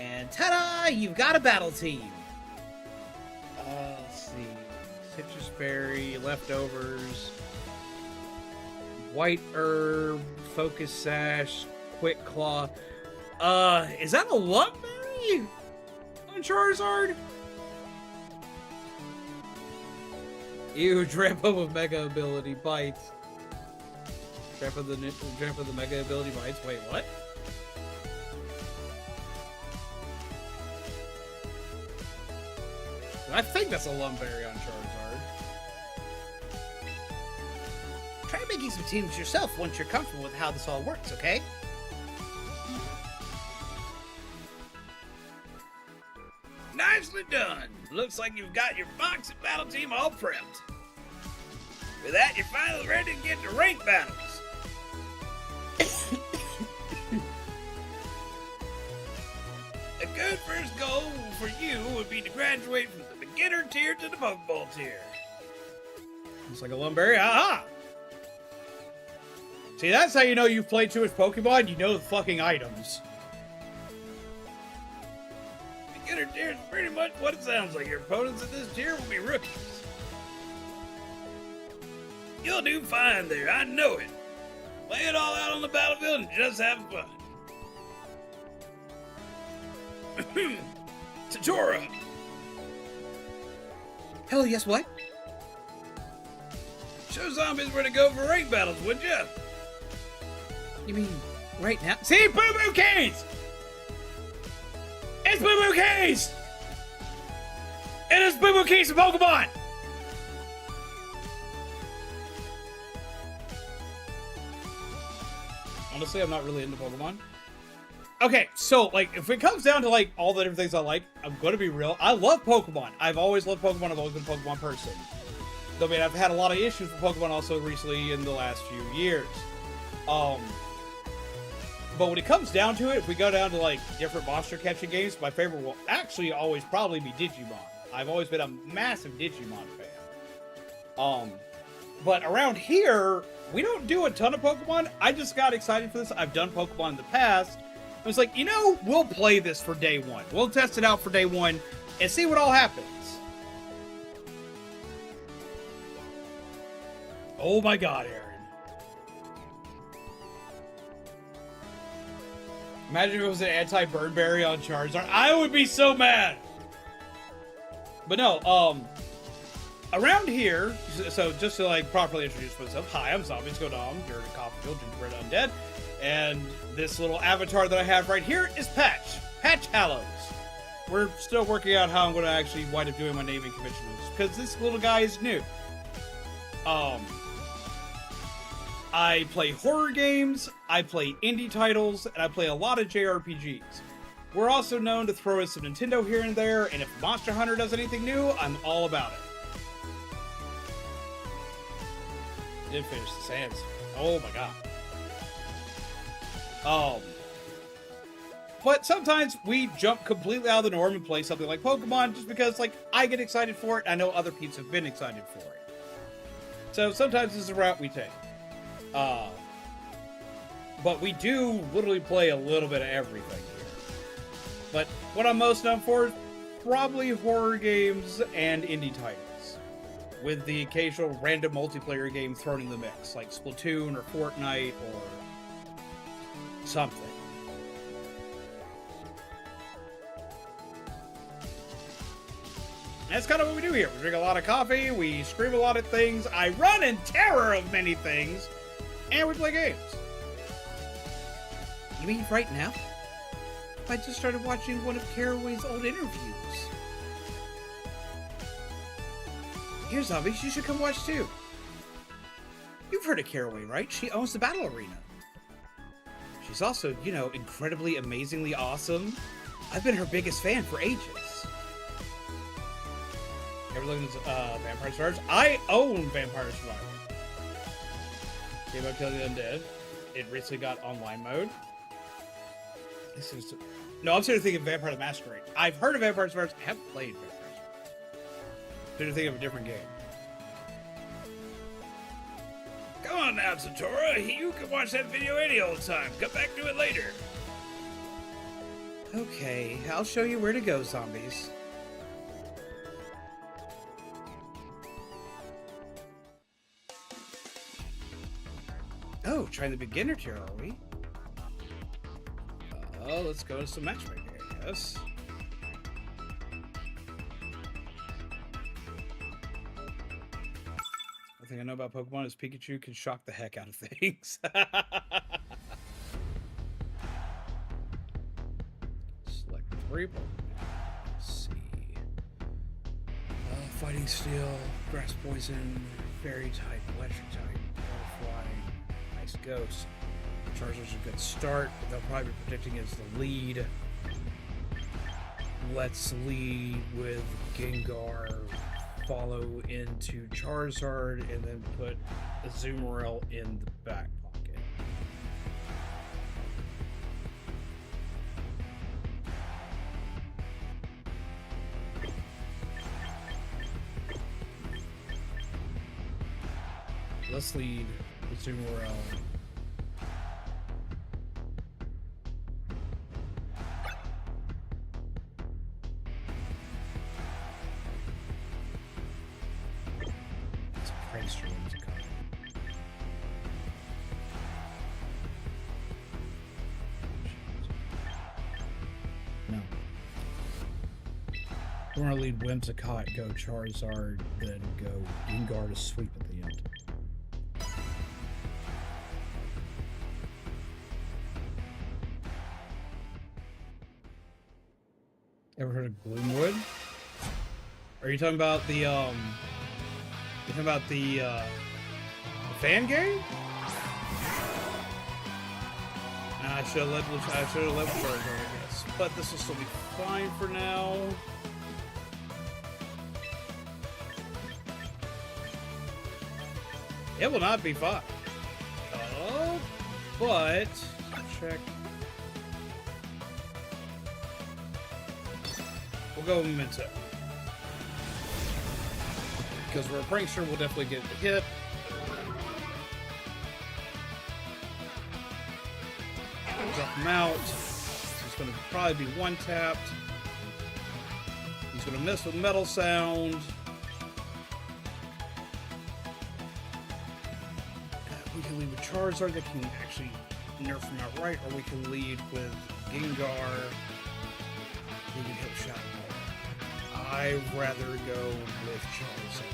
And ta-da! You've got a battle team. Let's see. Citrus berry, leftovers, white herb, focus sash, quick claw. Is that a lump berry on Charizard? Ew, Drampa with mega ability bites. Drampa the mega ability bites. Wait, what? I think that's a lumberry on Charizard. Try making some teams yourself once you're comfortable with how this all works, okay? Nicely done. Looks like you've got your box and battle team all prepped. With that, you're finally ready to get to rank battles. A good first goal for you would be to graduate from the beginner tier to the Pokeball tier. Looks like a lumberry. Aha! See, that's how you know you've played too much Pokemon. You know the fucking items. Beginner tier is pretty much what it sounds like. Your opponents at this tier will be rookies. You'll do fine there, I know it. Lay it all out on the battlefield and just have fun. Tatora! Hello, yes, what? Show zombies where to go for rank battles, would ya? You mean right now? See, Boo Boo Keys! It's Boo Boo Keys! It is Boo Boo Keys of Pokemon! Honestly, I'm not really into Pokemon. Okay, so, like, if it comes down to, like, all the different things I like, I'm gonna be real. I love Pokemon. I've always loved Pokemon. I've always been a Pokemon person. Though, I mean, I've had a lot of issues with Pokemon also recently in the last few years. But when it comes down to it, if we go down to, like, different monster catching games, my favorite will actually always probably be Digimon. I've always been a massive Digimon fan. But around here, we don't do a ton of Pokemon. I just got excited for this. I've done Pokemon in the past. I was like, you know, we'll play this for day one. We'll test it out for day one and see what all happens. Oh my god, Aaron. Imagine if it was an anti-burn berry on Charizard. I would be so mad. But no, around here, so just to like properly introduce myself, hi, I'm Zombies Godam, you're in Copperfield, Gingerbread Undead, and this little avatar that I have right here is Patch Hallows. We're still working out how I'm going to actually wind up doing my naming conventions, because this little guy is new. I play horror games, I play indie titles, and I play a lot of JRPGs. We're also known to throw in some Nintendo here and there, and if Monster Hunter does anything new, I'm all about it. Did finish the sands. Oh my god. But sometimes we jump completely out of the norm and play something like Pokemon just because, like, I get excited for it, and I know other people have been excited for it. So sometimes this is a route we take. But we do literally play a little bit of everything here. But what I'm most known for is probably horror games and indie titles, with the occasional random multiplayer game thrown in the mix, like Splatoon or Fortnite or something. That's kind of what we do here. We drink a lot of coffee, we scream a lot of things, I run in terror of many things, and we play games. You mean right now? I just started watching one of Caraway's old interviews. Here, Zombies, you should come watch too. You've heard of Caraway, right? She owns the Battle Arena. She's also, you know, incredibly, amazingly awesome. I've been her biggest fan for ages. Ever looked at Vampire Survivors? I own Vampire Survivors. Game about killing the undead. It recently got online mode. This is... No, I'm sitting thinking of Vampire the Masquerade. I've heard of Vampire the Masquerade. I haven't played Vampire the Masquerade. Sitting thinking of a different game. Come on now, Satora. You can watch that video any old time. Come back to it later. Okay, I'll show you where to go, zombies. Oh, trying the beginner tier, are we? Oh, let's go to some matchmaking, I guess. The thing I know about Pokemon is Pikachu can shock the heck out of things. Select 3 Pokemon. Let's see. Fighting Steel, Grass Poison, Fairy type, Electric type, Butterfly, Ice Ghost. Charizard's a good start, but they'll probably be predicting as the lead. Let's lead with Gengar, follow into Charizard, and then put Azumarill in the back pocket. Let's lead Azumarill. No. We're gonna lead Whimsicott, go Charizard, then go Gengar to sweep at the end. Ever heard of Gloomwood? Are you talking about the fan game? I should have left Charizard, I guess. But this will still be fine for now. It will not be fine. But check. We'll go Memento. Because we're a prankster, we'll definitely get the hit. Drop him out. He's going to probably be one-tapped. He's going to miss with Metal Sound. We can lead with Charizard that can actually nerf him outright, or we can lead with Gengar. We can hit Shadow Ball. I'd rather go with Charizard.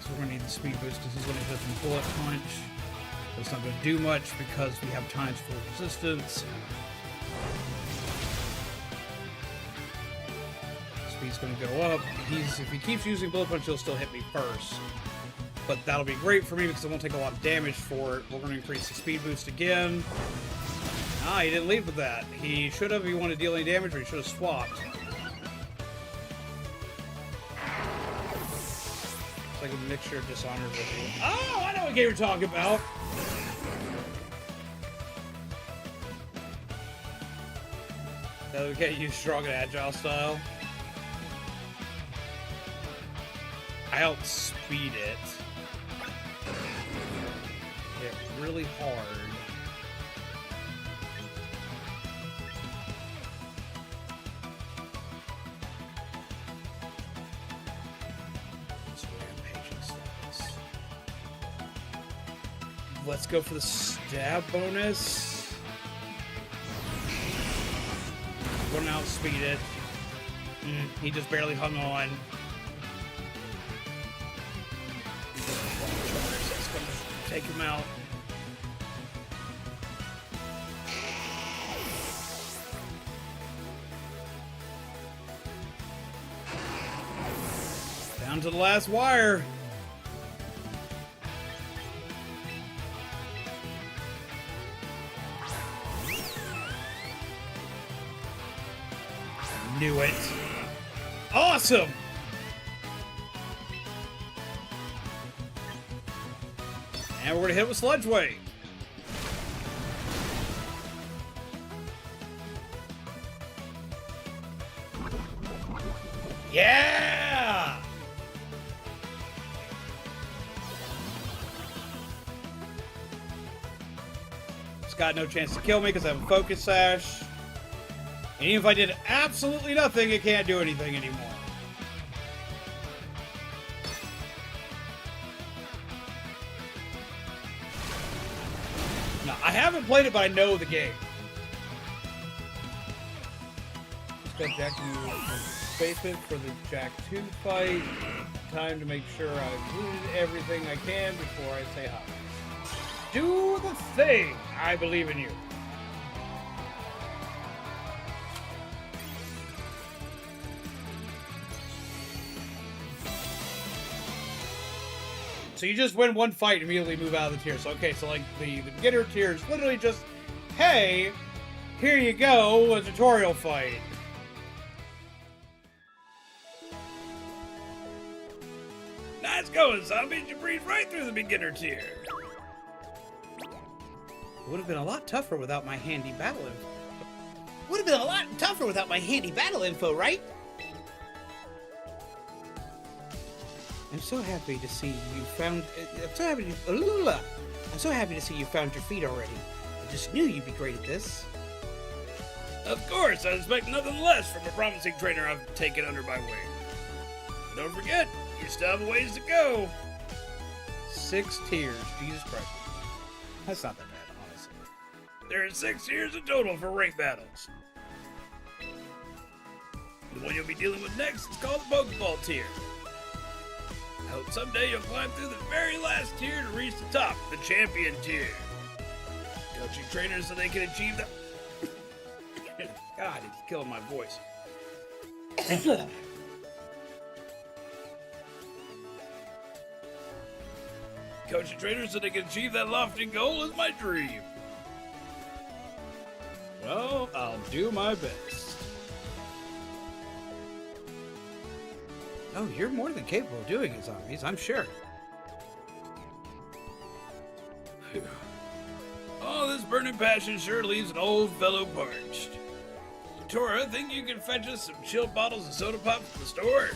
We're going to need the speed boost because he's going to hit some Bullet Punch. It's not going to do much because we have times for resistance. Speed's going to go up. If he keeps using Bullet Punch, he'll still hit me first. But that'll be great for me because I won't take a lot of damage for it. We're going to increase the speed boost again. Ah, he didn't lead with that. He should have if he wanted to deal any damage, or he should have swapped. Like a mixture of Dishonored with... Oh, I know what game you're talking about! That we can't use strong and agile style. I outspeed it. Hit really hard. Let's go for the stab bonus. Wouldn't outspeed it. He just barely hung on. That's going to take him out. Down to the last wire. knew it. Awesome! And we're gonna hit with Sludge Wave. Yeah! It's got no chance to kill me because I have a Focus Sash. And even if I did absolutely nothing, it can't do anything anymore. No, I haven't played it, but I know the game. Just got Jack to the basement for the Jack 2 fight. Time to make sure I've looted everything I can before I say hi. Do the thing! I believe in you. So you just win one fight and immediately move out of the tier. So okay, so like the beginner tier is literally just, hey, here you go, a tutorial fight. Nice going, zombies. You breathe right through the beginner tier. It would have been a lot tougher without my handy battle info. Would have been a lot tougher without my handy battle info, right? I'm so happy to see you found. I'm so happy to see you found your feet already. I just knew you'd be great at this. Of course, I expect nothing less from a promising trainer I've taken under my wing. Don't forget, you still have a ways to go. 6 tiers, Jesus Christ. That's not that bad, honestly. There are 6 tiers in total for rank battles. The one you'll be dealing with next is called the Pokeball tier. I hope someday you'll climb through the very last tier to reach the top, the Champion tier. Coaching trainers so they can achieve the... God, it's killing my voice. Coaching trainers so they can achieve that lofty goal is my dream. Well, I'll do my best. Oh, you're more than capable of doing it, zombies, I'm sure. Oh, this burning passion sure leaves an old fellow parched. Tora, think you can fetch us some chilled bottles of soda pop from the store?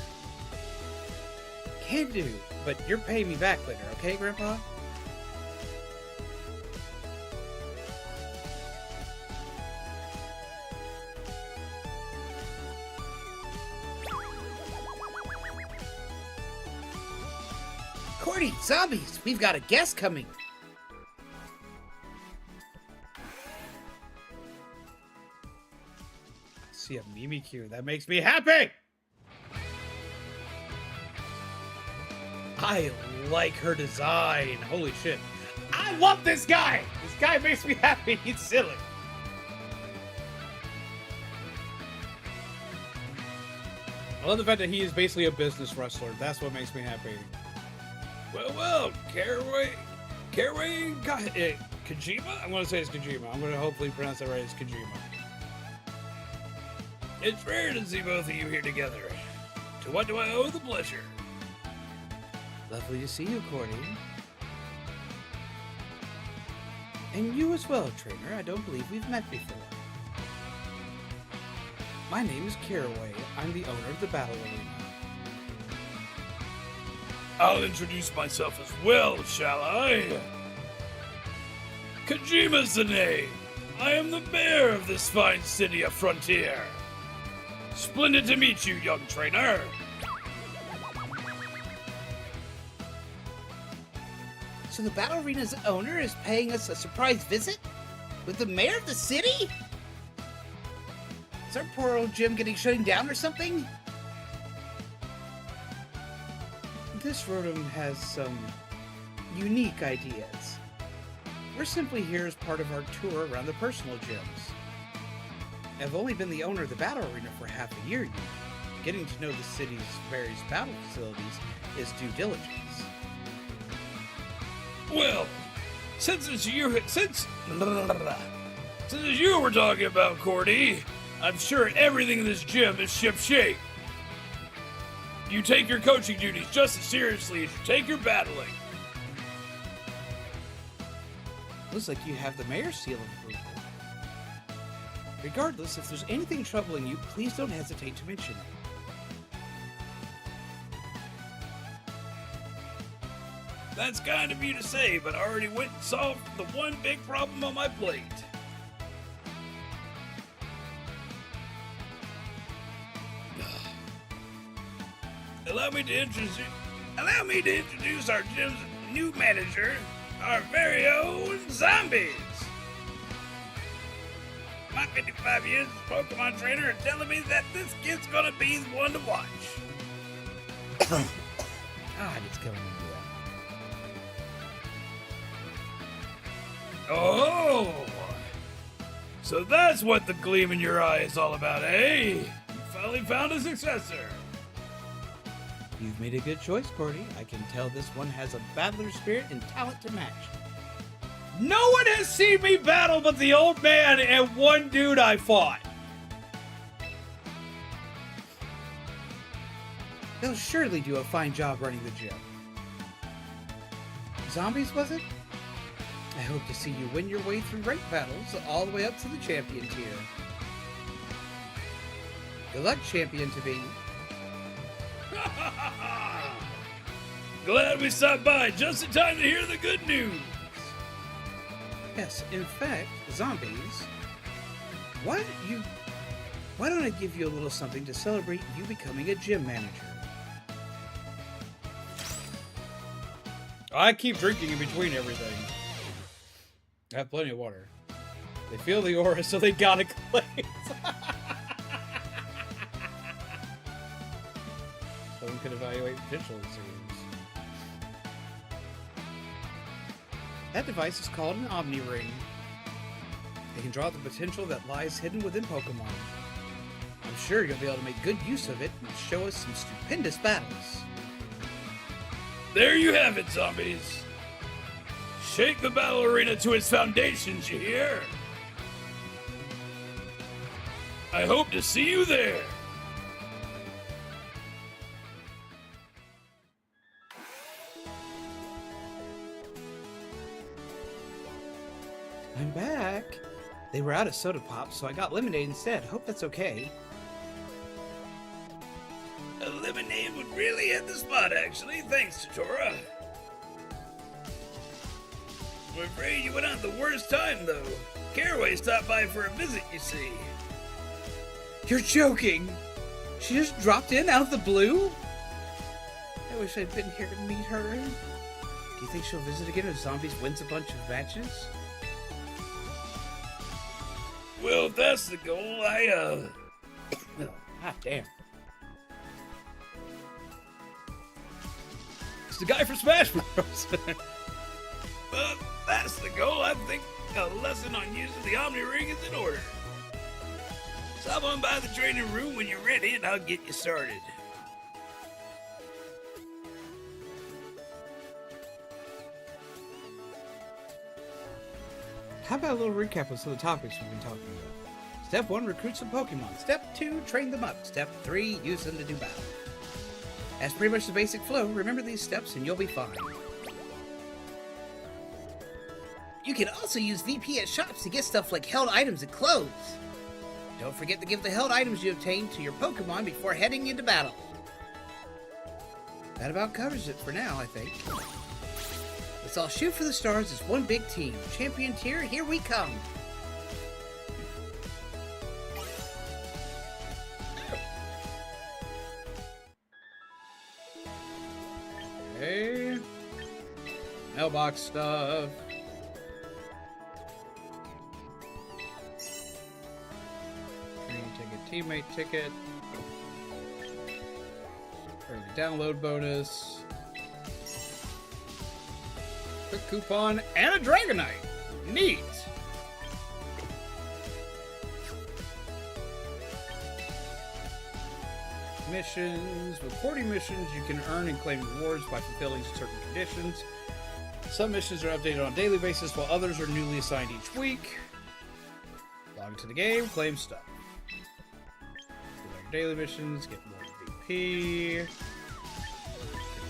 Can do, but you're paying me back later, okay, Grandpa? Cordy, zombies, we've got a guest coming. See a Mimikyu, that makes me happy! I like her design. Holy shit. I love this guy! This guy makes me happy. He's silly. I love the fact that he is basically a business wrestler. That's what makes me happy. Well, Kojima? I'm going to say it's Kojima. I'm going to hopefully pronounce that right. It's Kojima. It's rare to see both of you here together. To what do I owe the pleasure? Lovely to see you, Cordy. And you as well, trainer. I don't believe we've met before. My name is Caraway. I'm the owner of the Battle Arena. I'll introduce myself as well, shall I? Kojima's the name. I am the mayor of this fine city of Frontier. Splendid to meet you, young trainer. So the Battle Arena's owner is paying us a surprise visit? With the mayor of the city? Is our poor old gym getting shutting down or something? This Rotom has some unique ideas. We're simply here as part of our tour around the personal gyms. I've only been the owner of the Battle Arena for half a year yet. Getting to know the city's various battle facilities is due diligence. Well, since it's you we're talking about, Cordy, I'm sure everything in this gym is shipshape. You take your coaching duties just as seriously as you take your battling. Looks like you have the mayor's seal of approval. Regardless, if there's anything troubling you, please don't hesitate to mention it. That's kind of you to say, but I already went and solved the one big problem on my plate. Allow me to introduce our gym's new manager, our very own Zombies. My 55 years as a Pokemon trainer are telling me that this kid's gonna be the one to watch. God, it's coming into that. Oh! So that's what the gleam in your eye is all about, eh? You finally found a successor. You've made a good choice, Cordy. I can tell this one has a battler spirit and talent to match. No one has seen me battle but the old man and one dude I fought. They'll surely do a fine job running the gym. Zombies, was it? I hope to see you win your way through ranked battles all the way up to the champion tier. Good luck, champion to be. Glad we stopped by just in time to hear the good news. Yes, in fact, Zombies, why don't I give you a little something to celebrate you becoming a gym manager? I keep drinking in between everything. I have plenty of water. They feel the aura, so they gotta cleanse. Someone could evaluate potential, it seems. That device is called an Omni Ring. It can draw the potential that lies hidden within Pokemon. I'm sure you'll be able to make good use of it and show us some stupendous battles. There you have it, Zombies. Shake the battle arena to its foundations, you hear? I hope to see you there. I'm back. They were out of soda pop, so I got lemonade instead. Hope that's okay. A lemonade would really hit the spot, actually. Thanks, Tora. I'm afraid you went out the worst time, though. Caraway stopped by for a visit, you see. You're joking! She just dropped in out of the blue? I wish I'd been here to meet her. Do you think she'll visit again if Zombies wins a bunch of matches? Well, if that's the goal, Ah, damn. It's the guy from Smash Bros. But that's the goal. I think a lesson on using the Omni Ring is in order. Stop on by the training room when you're ready, and I'll get you started. How about a little recap of some of the topics we've been talking about? Step 1, recruit some Pokemon. Step 2, train them up. Step 3, use them to do battle. That's pretty much the basic flow. Remember these steps and you'll be fine. You can also use VP at shops to get stuff like held items and clothes. Don't forget to give the held items you obtained to your Pokemon before heading into battle. That about covers it for now, I think. Let's all shoot for the stars as one big team. Champion tier, here we come. Okay. Mailbox stuff. Training ticket, teammate ticket. Early download bonus. Quick coupon and a Dragonite. Neat. Missions. With 40 missions, you can earn and claim rewards by fulfilling certain conditions. Some missions are updated on a daily basis, while others are newly assigned each week. Log into the game, claim stuff. daily missions, get more VP.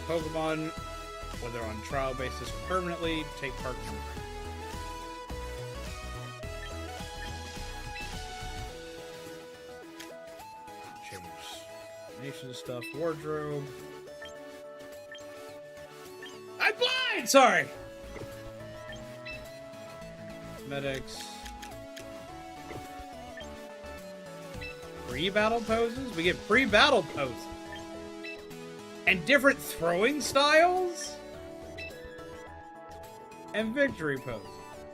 Pokemon, whether on trial basis or permanently, take part in the nation stuff, wardrobe. I'm blind! Sorry! Medics. Pre-battle poses? We get pre-battle poses. And different throwing styles? And victory poses.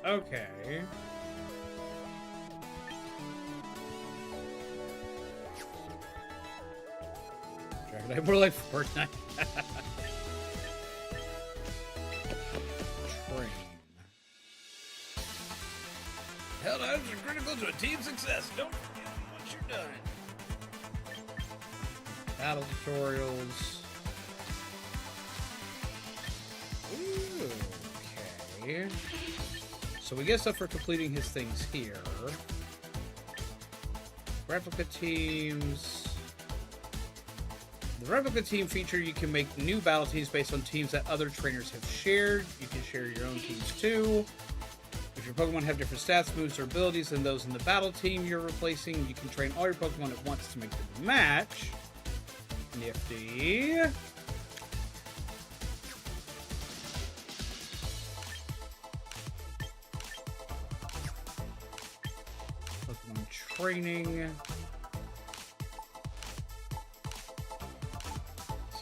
Okay. Dragonite more like Fortnite. Train. Hell, items are critical to a team's success. Don't forget them once you're done. Battle tutorials. Ooh, okay. So we get stuff for completing his things here. Replica teams. The replica team feature, you can make new battle teams based on teams that other trainers have shared. You can share your own teams too. If your Pokemon have different stats, moves, or abilities than those in the battle team you're replacing, you can train all your Pokemon at once to make them match. Nifty. Pokemon training.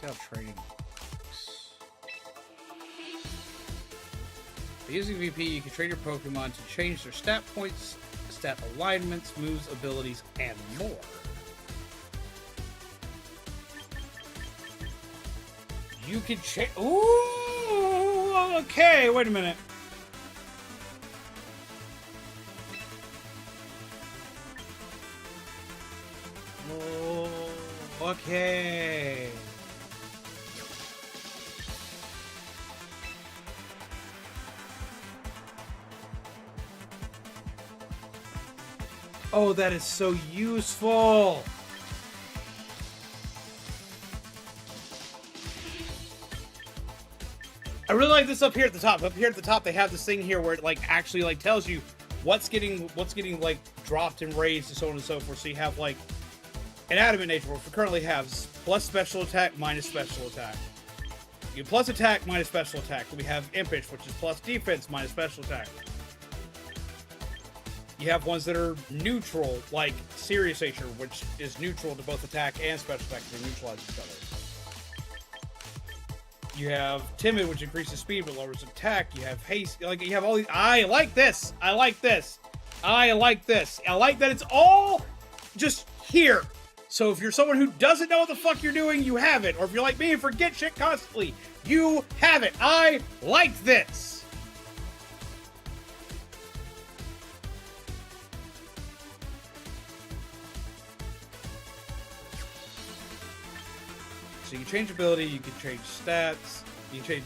See how training works. By using VP, you can train your Pokemon to change their stat points, stat alignments, moves, abilities, and more. You can change. Ooh, okay. Wait a minute. Oh, okay. Oh, that is so useful. I really like this up here at the top. Up here at the top, they have this thing here where it like actually like tells you what's getting like dropped and raised and so on and so forth. So you have like an adamant nature wolf currently has plus special attack minus special attack. You plus attack minus special attack. We have impish, which is plus defense minus special attack. You have ones that are neutral, like Serious Nature, which is neutral to both attack and special attack. They neutralize each other. You have Timid, which increases speed but lowers attack. You have Haste. Like, you have all these. I like this. I like this. I like this. I like that it's all just here. So if you're someone who doesn't know what the fuck you're doing, you have it. Or if you're like me and forget shit constantly, you have it. I like this. So you can change ability, you can change stats, you can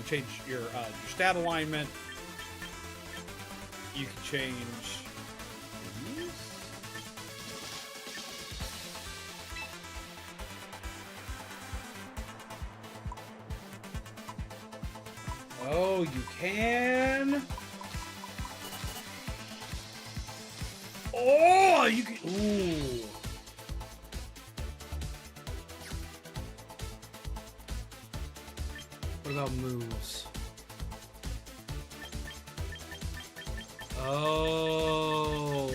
change your stat alignment. You can change these. Oh, you can. Oh, you can. Ooh. What about moves? Oh.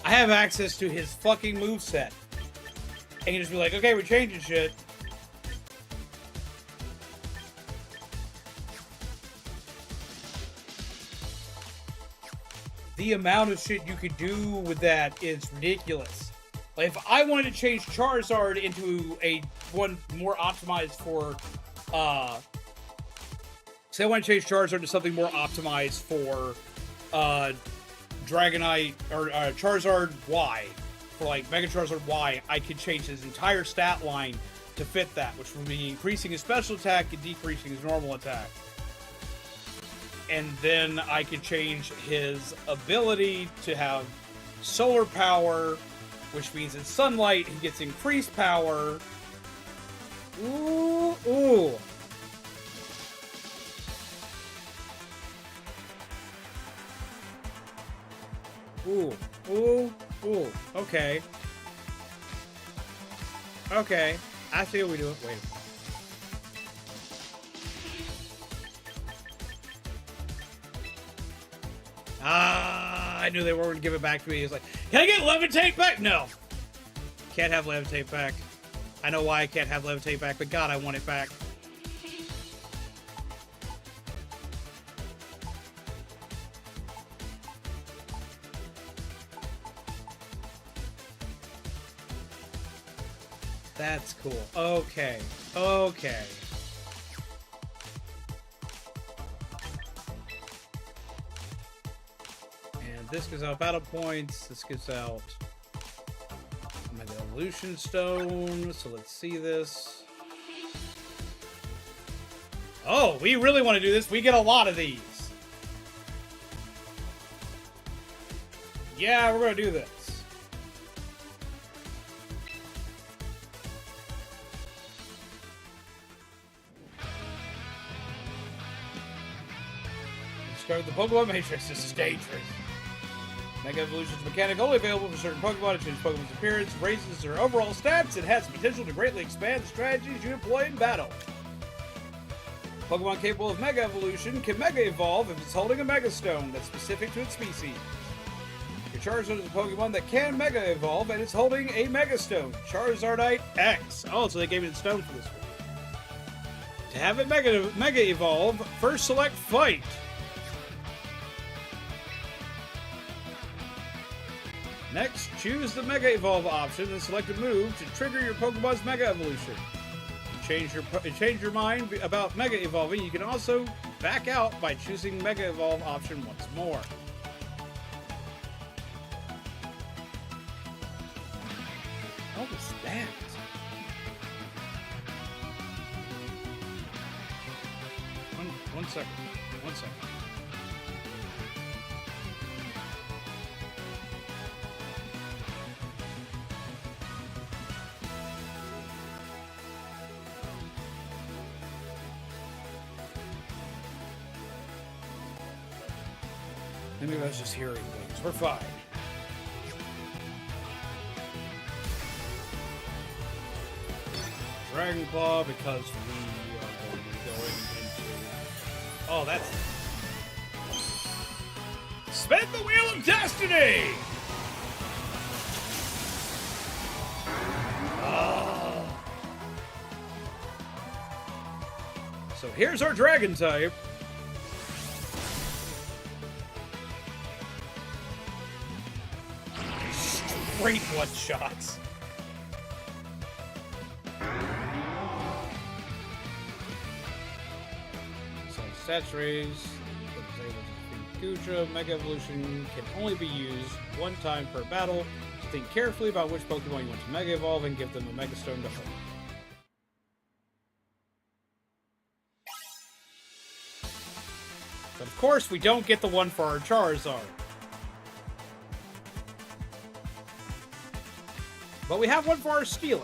I have access to his fucking moveset. And you just be like, okay, we're changing shit. The amount of shit you could do with that is ridiculous. Like, if I wanted to change Charizard into a one more optimized for, say I want to change Charizard to something more optimized for, Dragonite, or Charizard Y, for like Mega Charizard Y, I could change his entire stat line to fit that, which would be increasing his special attack and decreasing his normal attack. and then I could change his ability to have solar power, which means in sunlight he gets increased power. Ooh, ooh. Ooh, ooh, ooh. Okay. Okay. I see what we do. Wait. I knew they weren't going to give it back to me. He's like, can I get levitate back? No. Can't have levitate back. I know why I can't have levitate back, but God, I want it back. That's cool. Okay. Okay. And this gives out battle points. This gives out Mega Evolution Stone. So let's see this. Oh, we really want to do this. We get a lot of these. Yeah, we're going to do this. Discard the Pokemon Matrix. This is dangerous. Mega Evolution's mechanic only available for certain Pokemon. It changes Pokemon's appearance, raises their overall stats, and has the potential to greatly expand the strategies you employ in battle. Pokemon capable of Mega Evolution can Mega Evolve if it's holding a Mega Stone that's specific to its species. Your Charizard is a Pokemon that can Mega Evolve and it's holding a Mega Stone. Charizardite X. Oh, so they gave me the stone for this one. To have it Mega Evolve, first select Fight. Next, choose the Mega Evolve option and select a move to trigger your Pokemon's Mega Evolution. Change your mind about Mega Evolving. You can also back out by choosing Mega Evolve option once more. What was that? One second. One second. Maybe I was just hearing things. We're fine. Dragon Claw, because we are going to be going into... Oh, that's... Spin the Wheel of Destiny! Oh. So here's our Dragon type. Great one shots. So stats raise. Guja Mega Evolution can only be used one time per battle. So think carefully about which Pokemon you want to Mega Evolve and give them a Mega Stone to hold. But of course, we don't get the one for our Charizard. But we have one for our Steelix.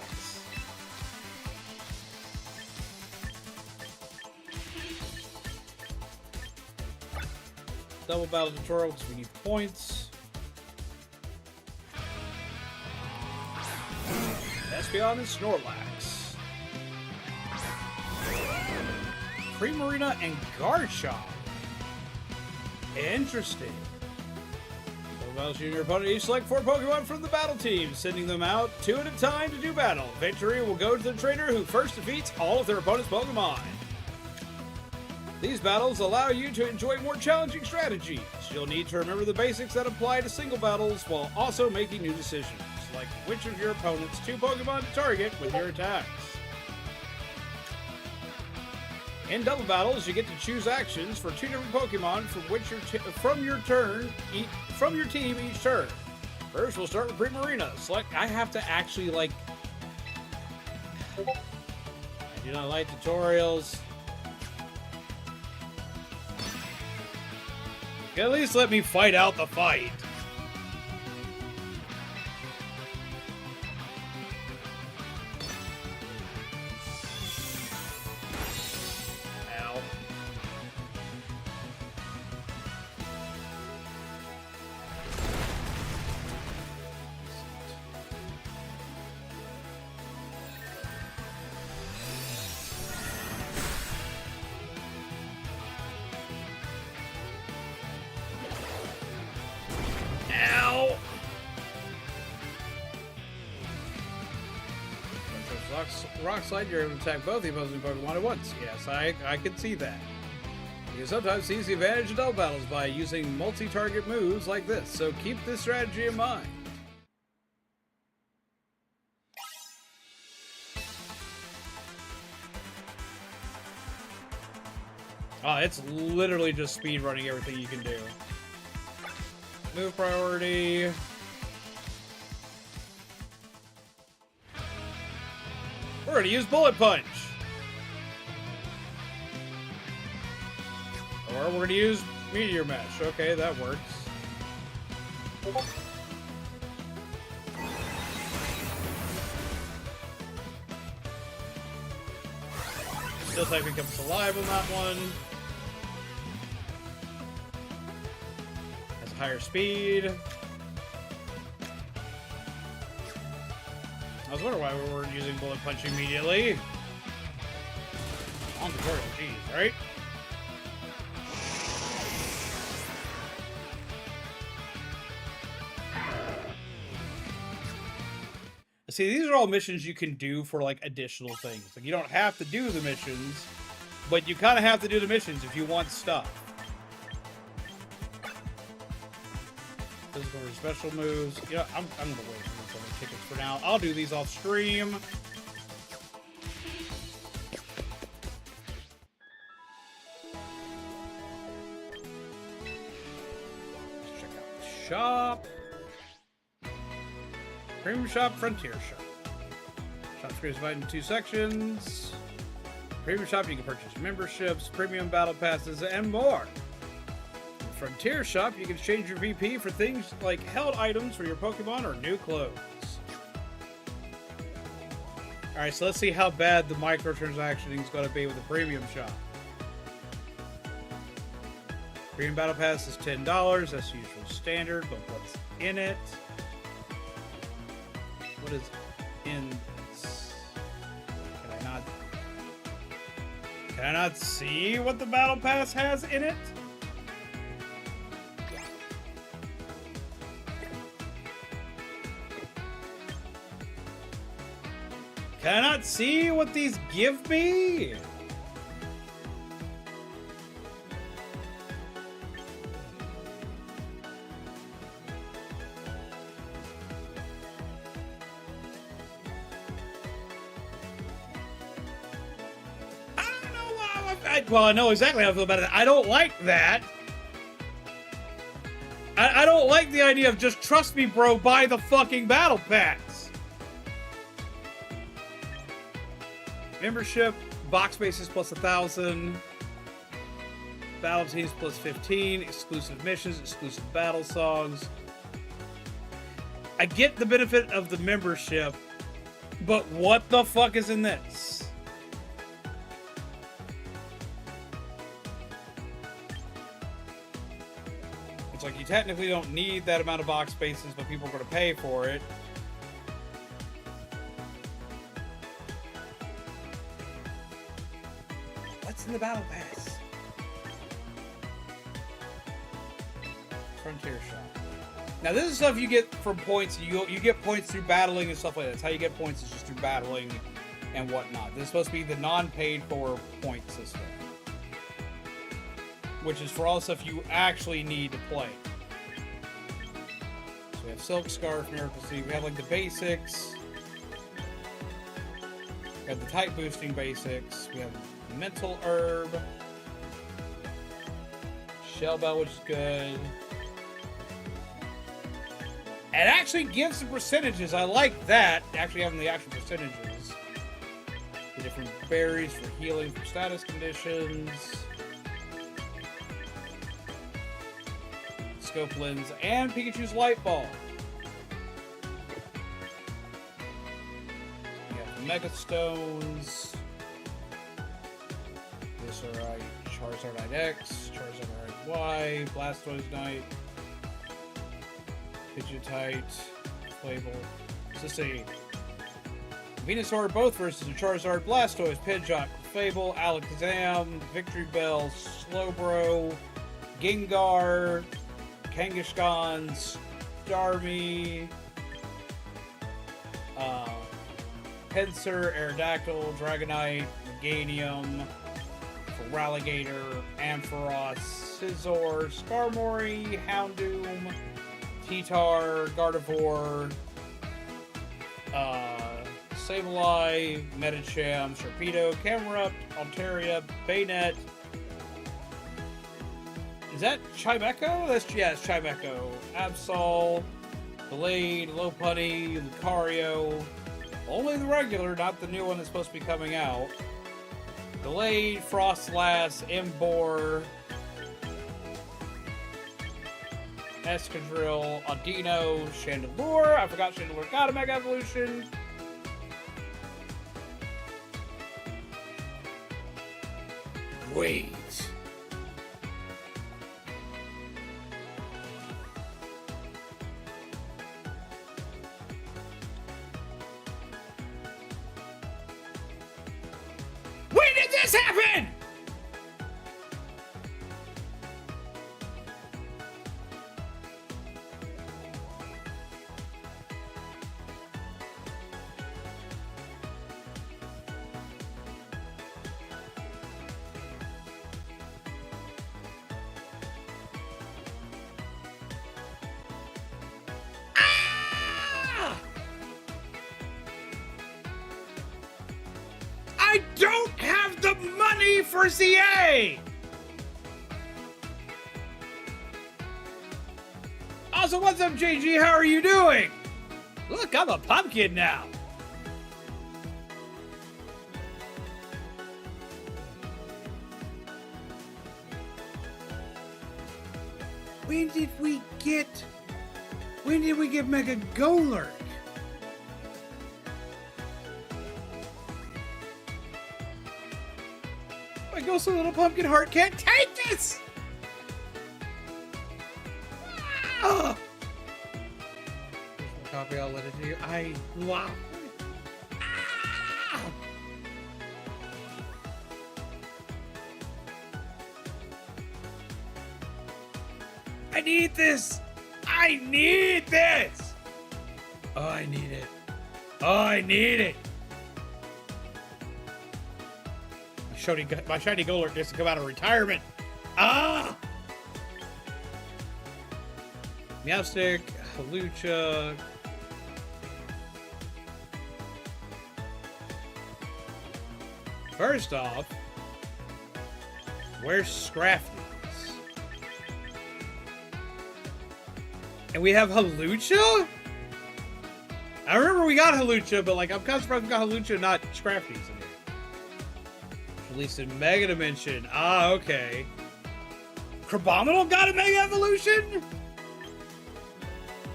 Double battle tutorial because we need points. Espeon and Snorlax. Primarina and Garchomp. Interesting. Battles you and your opponent each select 4 Pokemon from the battle team, sending them out 2 at a time to do battle. Victory will go to the trainer who first defeats all of their opponent's Pokemon. These battles allow you to enjoy more challenging strategies. You'll need to remember the basics that apply to single battles while also making new decisions, like which of your opponent's 2 Pokemon to target with your attacks. In double battles, you get to choose actions for 2 different Pokemon from your team each turn. First, we'll start with Primarina. Select. I have to actually like. I do not like tutorials. At least let me fight out the fight. Ow. Ow! Rock Slide, you're able to attack both the opposing Pokemon at once. Yes, I can see that. You can sometimes seize the advantage of double battles by using multi-target moves like this, so keep this strategy in mind. Oh, it's literally just speed running everything you can do. Move priority. We're gonna use Bullet Punch. Or we're gonna use Meteor Mesh. Okay, that works. Still type becomes alive on that one. Has a higher speed. I was wondering why we weren't using Bullet Punch immediately. On tutorial, geez, right? See, these are all missions you can do for, like, additional things. Like, you don't have to do the missions, but you kind of have to do the missions if you want stuff. Physical or special moves. You know, I'm gonna wait for some tickets for now. I'll do these off stream. Let's check out the shop. Premium Shop, Frontier Shop. Shop screen is divided into two sections. Premium Shop, you can purchase memberships, premium battle passes, and more. In Frontier Shop, you can exchange your VP for things like held items for your Pokemon or new clothes. Alright, so let's see how bad the microtransaction is going to be with the Premium Shop. Premium Battle Pass is $10. That's usual standard, but what's in it? What is in? Can I not see what the Battle Pass has in it? Can I not see what these give me? Well, I know exactly how I feel about it. I don't like that. I don't like the idea of just trust me, bro, buy the fucking battle pass. Membership, box spaces plus 1,000. Battle teams plus 15. Exclusive missions, exclusive battle songs. I get the benefit of the membership, but what the fuck is in this? It's like you technically don't need that amount of box spaces, but people are going to pay for it. What's in the battle pass? Frontier Shop. Now this is stuff you get from points. You get points through battling and stuff like that. That's how you get points, is just through battling and whatnot. This is supposed to be the non-paid for point system, which is for all the stuff you actually need to play. So we have Silk Scarf, Miracle Seed, we have like the basics. We have the type boosting basics. We have Mental Herb. Shell Bell, which is good. It actually gives the percentages. I like that. Actually having the actual percentages. The different berries for healing for status conditions. telescope lens, and Pikachu's light ball. We have Mega Stones. This alright, Charizard X, Charizard Y, Blastoise Knight, Pidgeotite, Fable. Is this a Venusaur both versus a Charizard, Blastoise, Pidgeot, Fable, Alakazam, Victory Bell, Slowbro, Gengar, Kangaskhan, Starmie, Pinsir, Aerodactyl, Dragonite, Meganium, Feraligatr, Ampharos, Scizor, Skarmory, Houndoom, T-Tar, Gardevoir, Sableye, Medicham, Sharpedo, Camerupt, Altaria, Bayonet. Is that Chimecho? It's Chimecho. Absol, Blade, Lopunny, Lucario. Only the regular, not the new one that's supposed to be coming out. Glade, Frostlass, Emboar, Escadrille, Audino, Chandelure. I forgot Chandelure got a Mega Evolution. Wait. When did this happen? I don't have the money for CA! Also, what's up, JG? How are you doing? Look, I'm a pumpkin now. When did we get Mega Golurk? My ghostly little pumpkin heart can't take this! Ah! Here's my copy, I'll let it to you. Wow. Ah! I need this! I need this! Oh, I need it. Oh, I need it! My shiny Golurk gets to come out of retirement. Ah! Meowstic, Hawlucha. First off, where's Scrafties? And we have Hawlucha? I remember we got Hawlucha, but like I'm kind of surprised we got Hawlucha, not Scrafties in here. Released in Mega Dimension. Ah, okay. Crabominal got a Mega Evolution?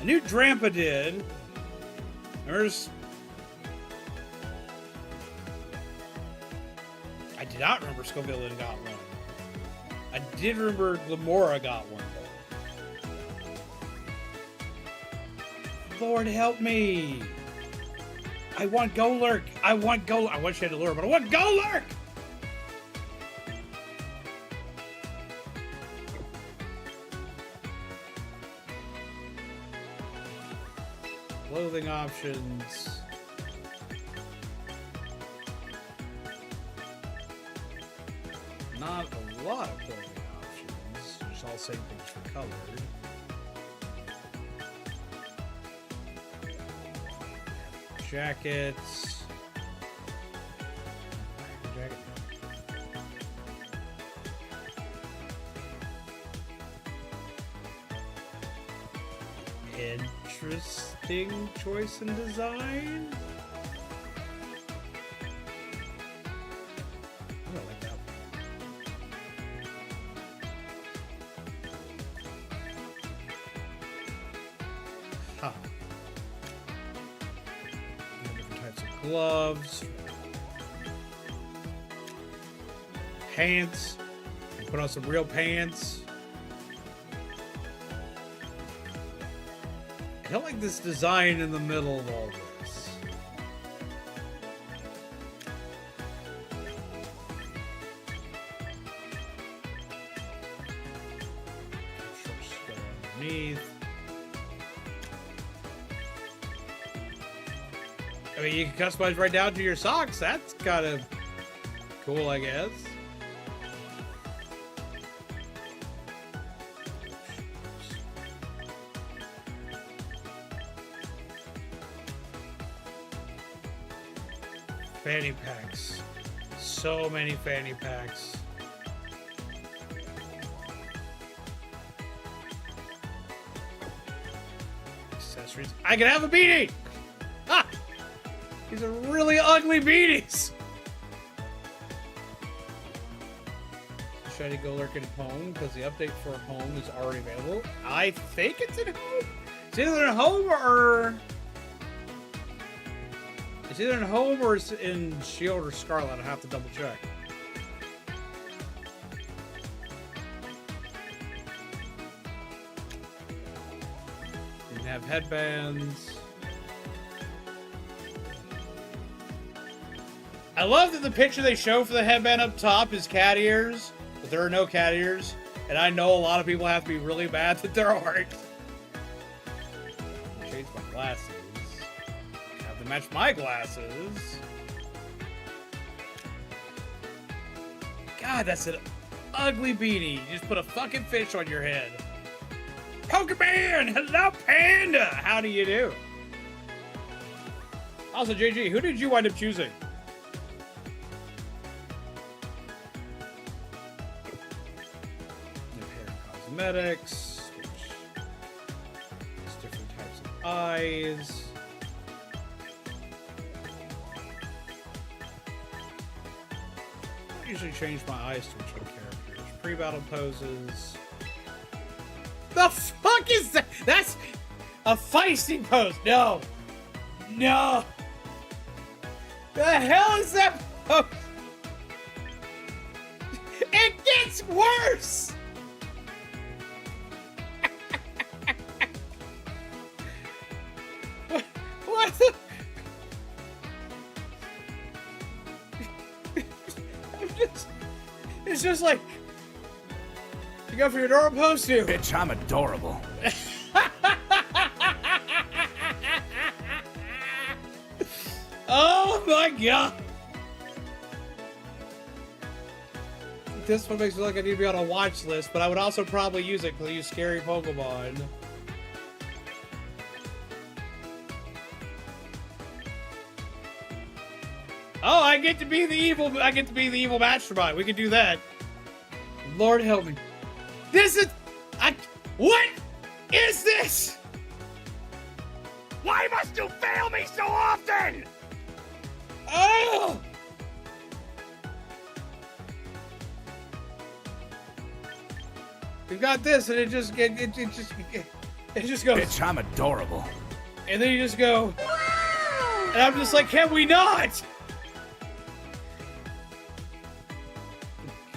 I knew Drampa did. There's... I did not remember Scovillain got one. I did remember Glamora got one, though. Lord help me! I want Golurk! I want Chandelure, but I want Golurk! Clothing options. Not a lot of clothing options. Just all same things for colored. Jackets. Jacket. Interesting choice in design. I don't like that one. gloves, pants, put on some real pants. I don't like this design in the middle of all this. Underneath. I mean, you can customize right down to your socks. That's kind of cool, I guess. Fanny packs. So many fanny packs. Accessories. I can have a beanie! Ah! These are really ugly beanies! Should I go lurking at home? Because the update for home is already available. I think it's at home. It's either at home or... It's either in home or it's in Shield or Scarlet. I have to double check. We have headbands. I love that the picture they show for the headband up top is cat ears, but there are no cat ears. And I know a lot of people have to be really mad that there aren't. Change my glasses. To match my glasses. God, that's an ugly beanie. You just put a fucking fish on your head. Pokemon! Hello, Panda! How do you do? Also, JG, who did you wind up choosing? Hair and cosmetics. There's different types of eyes. I usually change my eyes to which characters. Pre-battle poses. The fuck is that? That's a feisty pose. No. No. The hell is that pose? It gets worse. What the? It's just like you go for your normal pose too. Bitch, I'm adorable. Oh my god! This one makes me look like I need to be on a watch list, but I would also probably use it because I use scary Pokemon. Oh, I get to be the evil mastermind. We can do that. Lord help me. This is... What is this? Why must you fail me so often? Oh! We've got this, and it just goes... Bitch, I'm adorable. And then you just go... And I'm just like, can we not?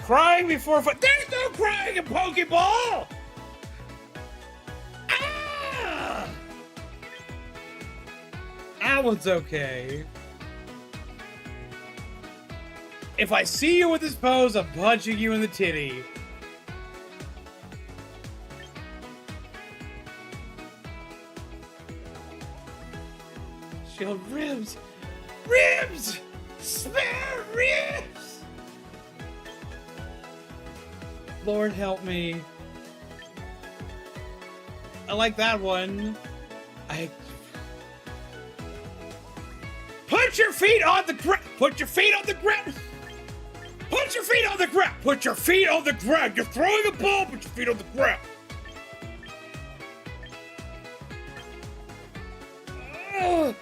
Crying before fight. There's no crying in Pokeball! Ah! That one's okay. If I see you with this pose, I'm punching you in the titty. Shield ribs! Ribs! Spare ribs! Lord help me. I like that one. Put your feet on the ground! Put your feet on the ground! Put your feet on the ground! Put your feet on the ground! You're throwing a ball, put your feet on the ground! Ugh.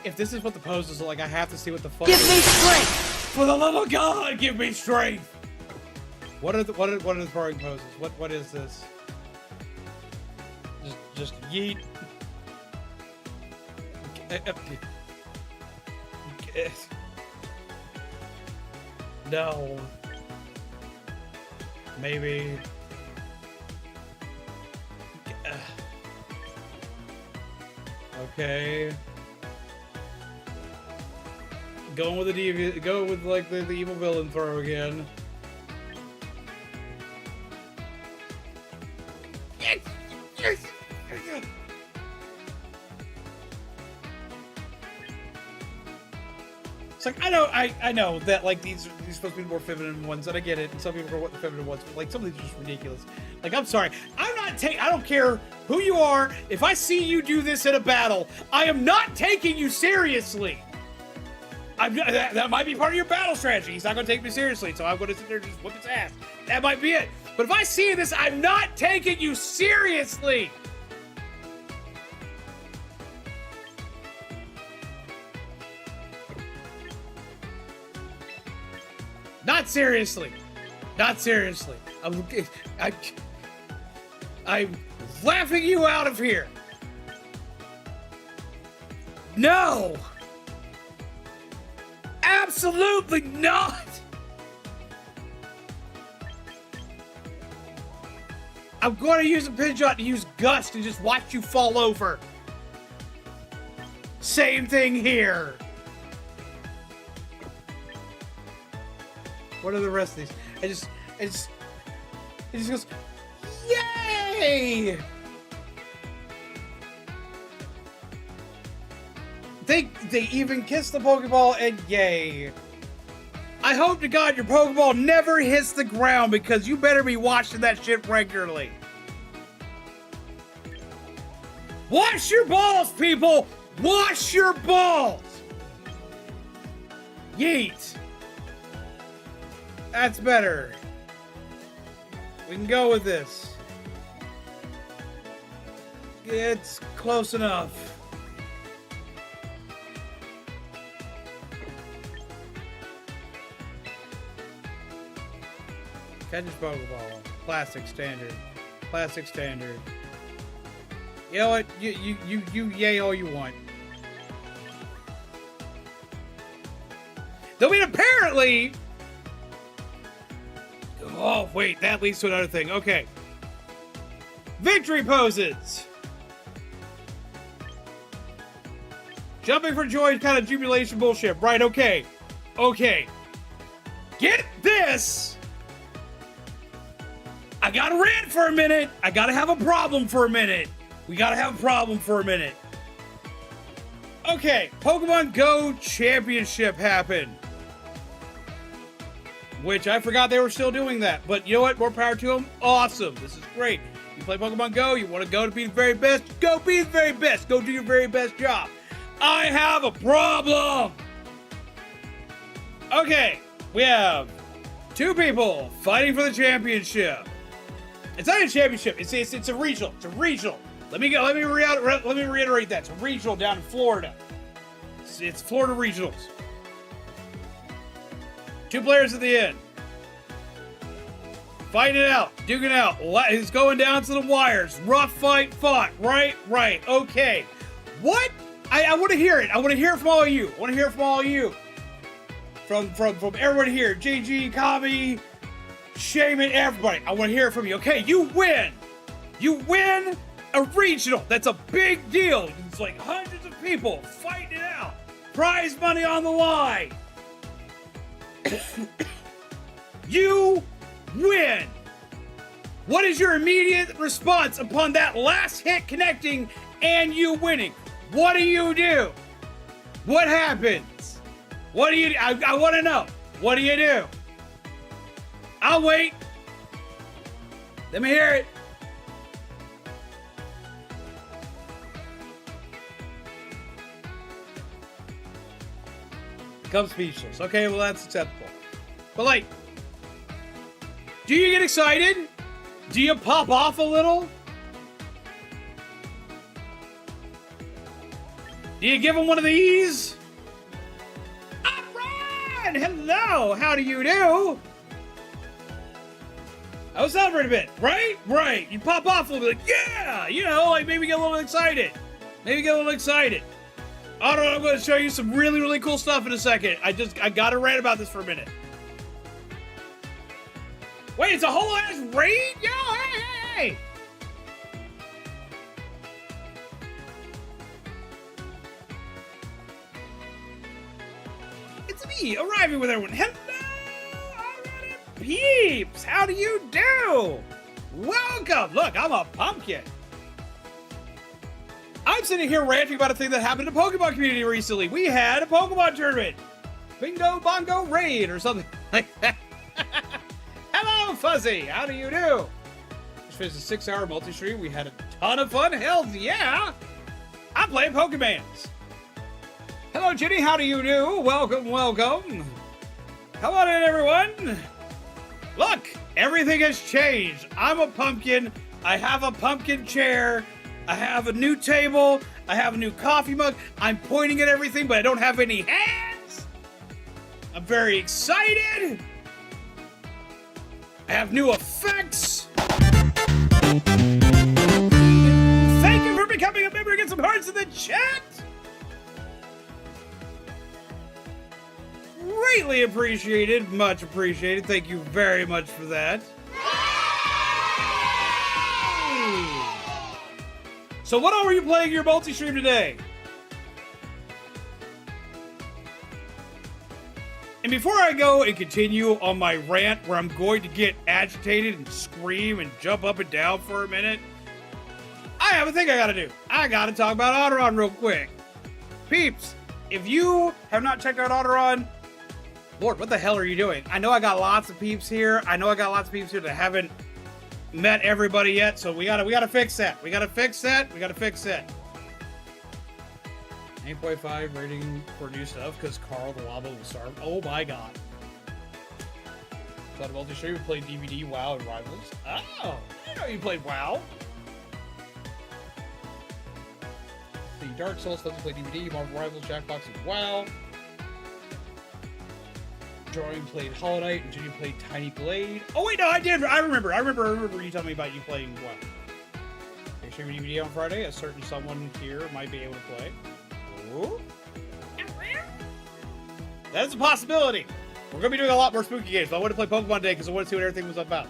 If this is what the poses are like, I have to see what the fuck. Give me strength! For the love of God, give me strength! What are the throwing poses? What is this? Just yeet. No. Maybe. Okay. Going with like the evil villain throw again. It's like I know that like these are supposed to be more feminine ones, and I get it, and some people want the feminine ones, but like some of these are just ridiculous. Like, I'm sorry, I don't care who you are. If I see you do this in a battle, I am not taking you seriously. That might be part of your battle strategy. He's not going to take me seriously, so I'm going to sit there and just whip his ass. That might be it. But if I see this, I'm not taking you seriously. Not seriously. Not seriously. I'm laughing you out of here. No. Absolutely not! I'm going to use a Pidgeot to use Gust and just watch you fall over. Same thing here. What are the rest of these? It just goes, yay! They even kiss the Pokeball, and yay. I hope to God your Pokeball never hits the ground, because you better be watching that shit regularly. Wash your balls, people! Wash your balls! Yeet. That's better. We can go with this. It's close enough. Catch his Pokeball. Classic standard. Classic standard. You know what? You yay all you want. Though, I mean, apparently... Oh, wait. That leads to another thing. Okay. Victory poses! Jumping for joy kind of jubilation bullshit. Right, okay. Okay. Get this! I gotta rant for a minute. I gotta have a problem for a minute. We gotta have a problem for a minute. Okay, Pokemon Go Championship happened. Which I forgot they were still doing that. But you know what? More power to them. Awesome. This is great. You play Pokemon Go, you want to go to be the very best, go be the very best. Go do your very best job. I have a problem. Okay, we have two people fighting for the championship. It's not a championship. It's a regional. It's a regional. Let me reiterate that. It's a regional down in Florida. It's Florida regionals. Two players at the end. Fighting it out. Duking it out. It's going down to the wires. Rough fight fought. Right. Okay. What? I want to hear it. I want to hear it from all of you. I want to hear it from all of you. From everyone here. JG, Kami, Shaman, everybody. I want to hear it from you. Okay, you win. You win a regional. That's a big deal. It's like hundreds of people fighting it out. Prize money on the line. You win. What is your immediate response upon that last hit connecting and you winning? What do you do? What happens? What do you do? I want to know. What do you do? I'll wait. Let me hear it. Become speechless. Okay, well, that's acceptable. But, like, do you get excited? Do you pop off a little? Do you give them one of these? Aderan! Hello! How do you do? I was celebrating a bit, right? Right. You pop off a little bit, like, yeah! You know, like, maybe get a little excited. Maybe get a little excited. Aderan, I'm going to show you some really, really cool stuff in a second. I got to rant about this for a minute. Wait, it's a whole ass raid? Yo, hey! It's me, arriving with everyone. Hello, alright, peeps! How do you do? Welcome! Look, I'm a pumpkin. I'm sitting here ranting about a thing that happened in the Pokemon community recently. We had a Pokemon tournament. Bingo Bongo Raid or something like that. Hello, Fuzzy! How do you do? Just finished a 6-hour multi-stream. We had a ton of fun. Hell yeah! I'm playing Pokemans. Hello, Ginny. How do you do? Welcome, welcome. Hello, everyone. Look, everything has changed. I'm a pumpkin. I have a pumpkin chair. I have a new table. I have a new coffee mug. I'm pointing at everything, but I don't have any hands. I'm very excited. I have new effects. Thank you for becoming a member. Get some hearts in the chat. Greatly appreciated. Much appreciated. Thank you very much for that. So what all were you playing in your multi-stream today? And before I go and continue on my rant where I'm going to get agitated and scream and jump up and down for a minute, I have a thing I gotta do. I gotta talk about Aderan real quick. Peeps, if you have not checked out Aderan, Lord, what the hell are you doing? I know I got lots of peeps here. I know I got lots of peeps here that haven't met everybody yet, so we gotta fix that. We gotta fix that. 8.5 rating for new stuff because Carl the Lava was starved. Oh my god. So on multi-stream, we played DVD, WoW, and Rivals. Oh, I know you played WoW. The Dark Souls stuff to play DVD, Marvel Rivals, Jackbox, and WoW. Drawing played Hollow Knight, and Junior played Tiny Blade. Oh wait, no, I did. I remember you telling me about you playing WoW. Okay, streaming DVD on Friday. A certain someone here might be able to play. Ooh. That's a possibility. We're going to be doing a lot more spooky games, but I wanted to play Pokemon today because I wanted to see what everything was about.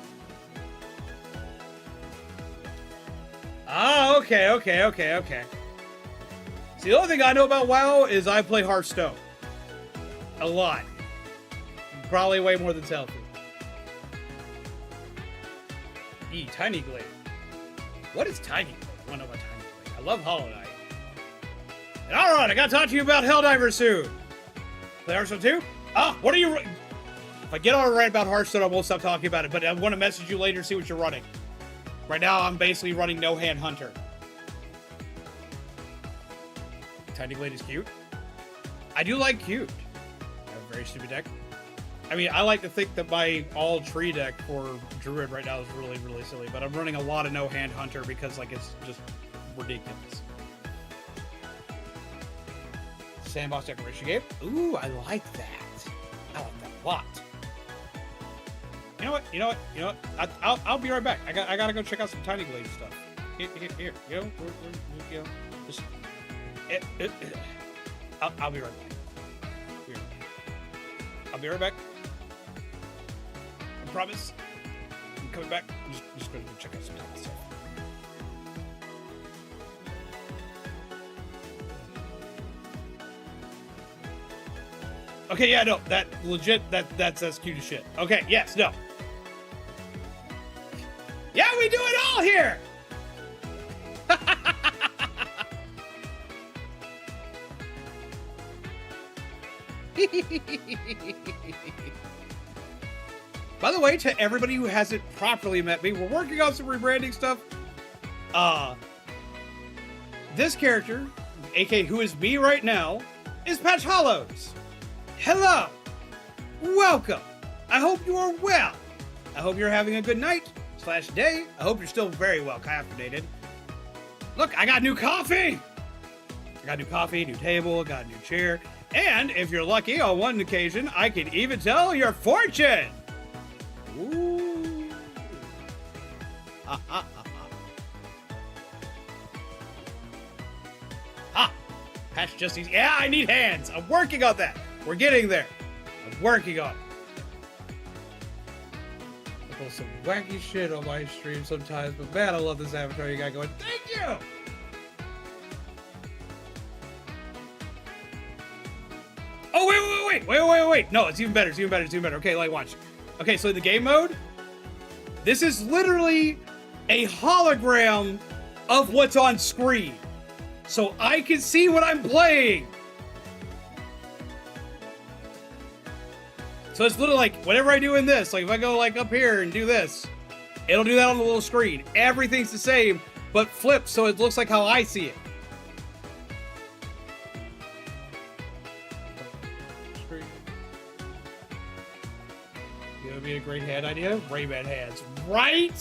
Ah, okay. See, the only thing I know about WoW is I play Hearthstone. A lot. Probably way more than Selfie. Tiny Glade. What is Tiny Glade? I want to know about Tiny Glade. I love Hollow Knight. And alright, I gotta talk to you about Helldivers soon. Play Hearthstone 2? Ah, what are you... If I get on a rant about Hearthstone, I won't stop talking about it, but I want to message you later to see what you're running. Right now, I'm basically running No Hand Hunter. Tiny Glade is cute. I do like cute. I have a very stupid deck. I mean, I like to think that my all-tree deck for Druid right now is really, really silly, but I'm running a lot of No Hand Hunter because, like, it's just ridiculous. Sandbox decoration game. Ooh, I like that. I like that a lot. You know what? I'll be right back. I gotta go check out some Tiny Glade stuff. Here. You know, just. I'll be right back. I'll be right back. I promise. I'm coming back. I'm just gonna go check out some Tiny stuff. Okay, yeah, no, that legit, that's cute as shit. Okay, yes, no. Yeah, we do it all here! By the way, to everybody who hasn't properly met me, we're working on some rebranding stuff. This character, aka who is me right now, is Patch Hollows. Hello! Welcome! I hope you are well. I hope you're having a good night/day. I hope you're still very well caffeinated. Look, I got new coffee! New table, got a new chair. And if you're lucky, on one occasion, I can even tell your fortune! Ooh. Patch just easy. Yeah, I need hands. I'm working on that. We're getting there. I'm working on it. I pull some wacky shit on my stream sometimes, but man, I love this avatar you got going. Thank you! Oh, wait. No, it's even better. Okay, like, watch. Okay, so in the game mode, this is literally a hologram of what's on screen. So I can see what I'm playing. So it's literally like, whatever I do in this, like if I go like up here and do this, it'll do that on the little screen. Everything's the same, but flipped so it looks like how I see it. It would be a great hand idea. Rayman hands, right?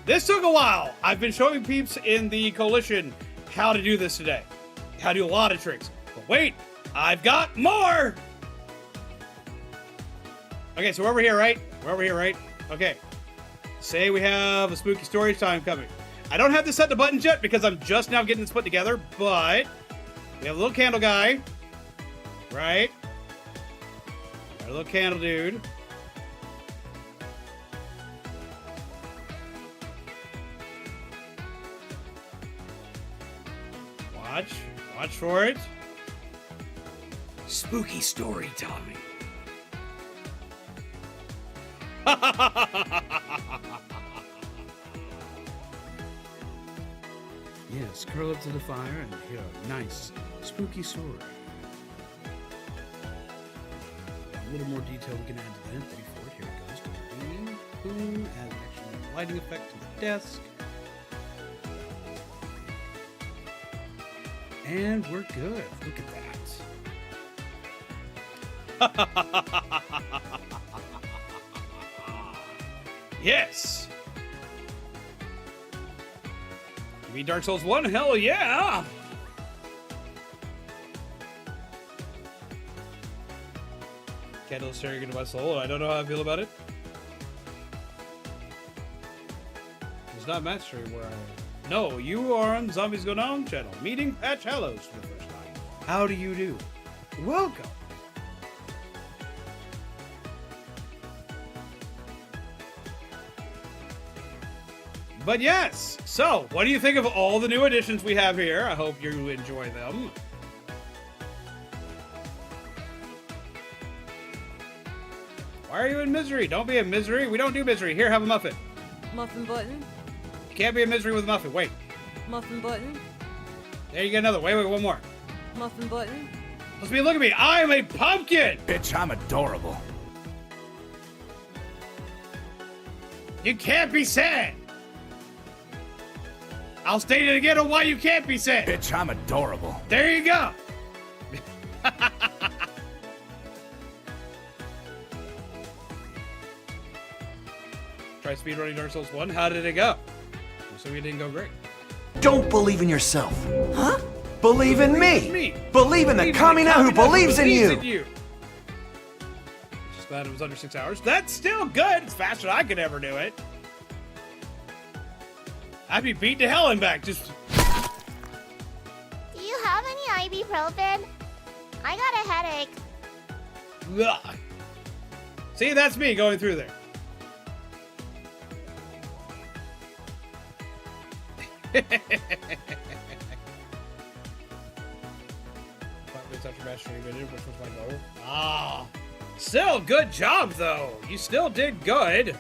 This took a while. I've been showing peeps in the coalition how to do this today. How to do a lot of tricks. But wait, I've got more! Okay, so we're over here, right? Okay. Say we have a spooky story time coming. I don't have to set the buttons yet because I'm just now getting this put together, but we have a little candle guy, right? Our little candle dude. Watch for it. Spooky story time. Yes, curl up to the fire and hear a nice, spooky story. A little more detail we can add to that before it. Here it goes. Boom, boom. Add actually a lighting effect to the desk. And we're good. Look at that. Yes! You mean Dark Souls 1? Hell yeah! Candle staring into my soul, and I don't know how I feel about it. It's not match stream where I... No, you are on Zombies Go Down channel, meeting Patch Hallows for the first time. How do you do? Welcome! But yes, so what do you think of all the new additions we have here? I hope you enjoy them. Why are you in misery? Don't be in misery. We don't do misery. Here, have a muffin. Muffin button. You can't be in misery with a muffin. Wait. Muffin button. There you get another. Wait, one more. Muffin button. Let's be. Look at me. I am a pumpkin. Bitch, I'm adorable. You can't be sad. I'll state it again on why you can't be sad. Bitch, I'm adorable. There you go. Try speedrunning Dark Souls 1. How did it go? So it didn't go great. Don't believe in yourself. Huh? Believe in me. Believe in the Kamina who believes in you. Just glad it was under 6 hours. That's still good. It's faster than I could ever do it. I'd be beat to hell and back. Just. Do you have any ibuprofen? I got a headache. Ugh. See, that's me going through there. After mastery, which was my goal. Ah, still good job though. You still did good.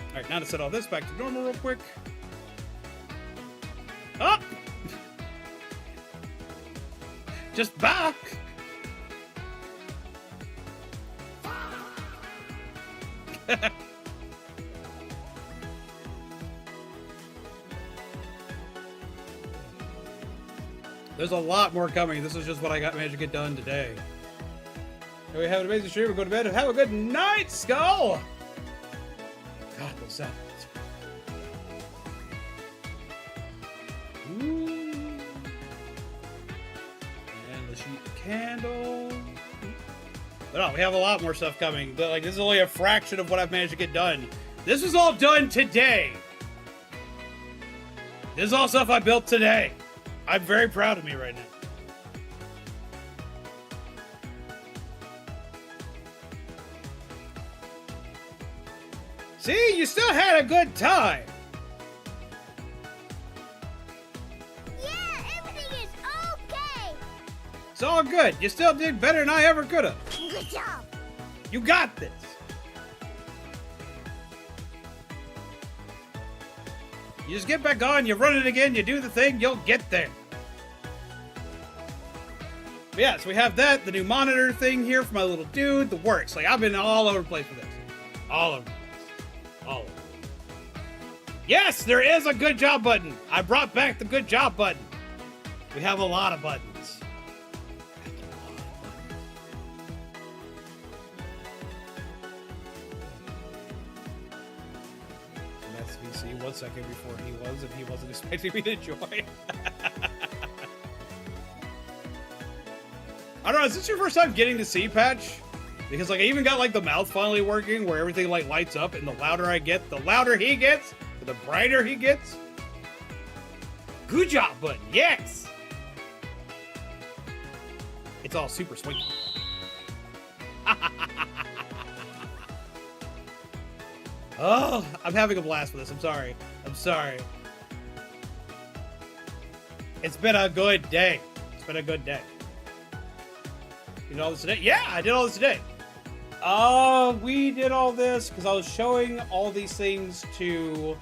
All right, now to set all this back to normal real quick. Up. Just back. There's a lot more coming. This is just what I managed to get done today. So we have an amazing stream. We're going to bed. Have a good night, Skull. God, those sounds. Ooh. And the sheet candle. But no, we have a lot more stuff coming. But like, this is only a fraction of what I've managed to get done. This was all done today. This is all stuff I built today. I'm very proud of me right now. See, you still had a good time. Yeah, everything is okay. It's all good. You still did better than I ever could have. Good job. You got this. You just get back on, you run it again, you do the thing, you'll get there. But yeah, so we have that, the new monitor thing here for my little dude, the works. Like, I've been all over the place with this. All over the place. All over. Yes, there is a good job button. I brought back the good job button. We have a lot of buttons. See 1 second before he was, and he wasn't expecting me to join. I don't know, is this your first time getting the C patch? Because like I even got like the mouth finally working where everything like lights up, and the louder I get, the louder he gets, the brighter he gets. Good job, button, yes! It's all super swanky. Oh, I'm having a blast with this. I'm sorry. I'm sorry. It's been a good day. It's been a good day. You did all this today? Yeah, I did all this today. We did all this because I was showing all these things to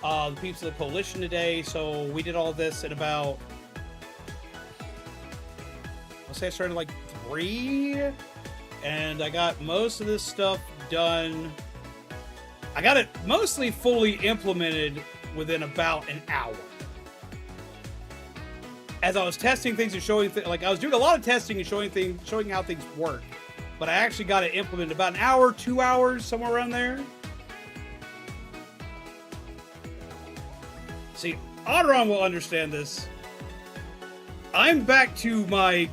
the peeps of the coalition today. So we did all this in about, I'll say I started like 3, and I got most of this stuff done. I got it mostly fully implemented within about an hour. As I was testing things and showing, like I was doing a lot of testing and showing how things work, but I actually got it implemented about an hour, 2 hours, somewhere around there. See, Aderan will understand this. I'm back to my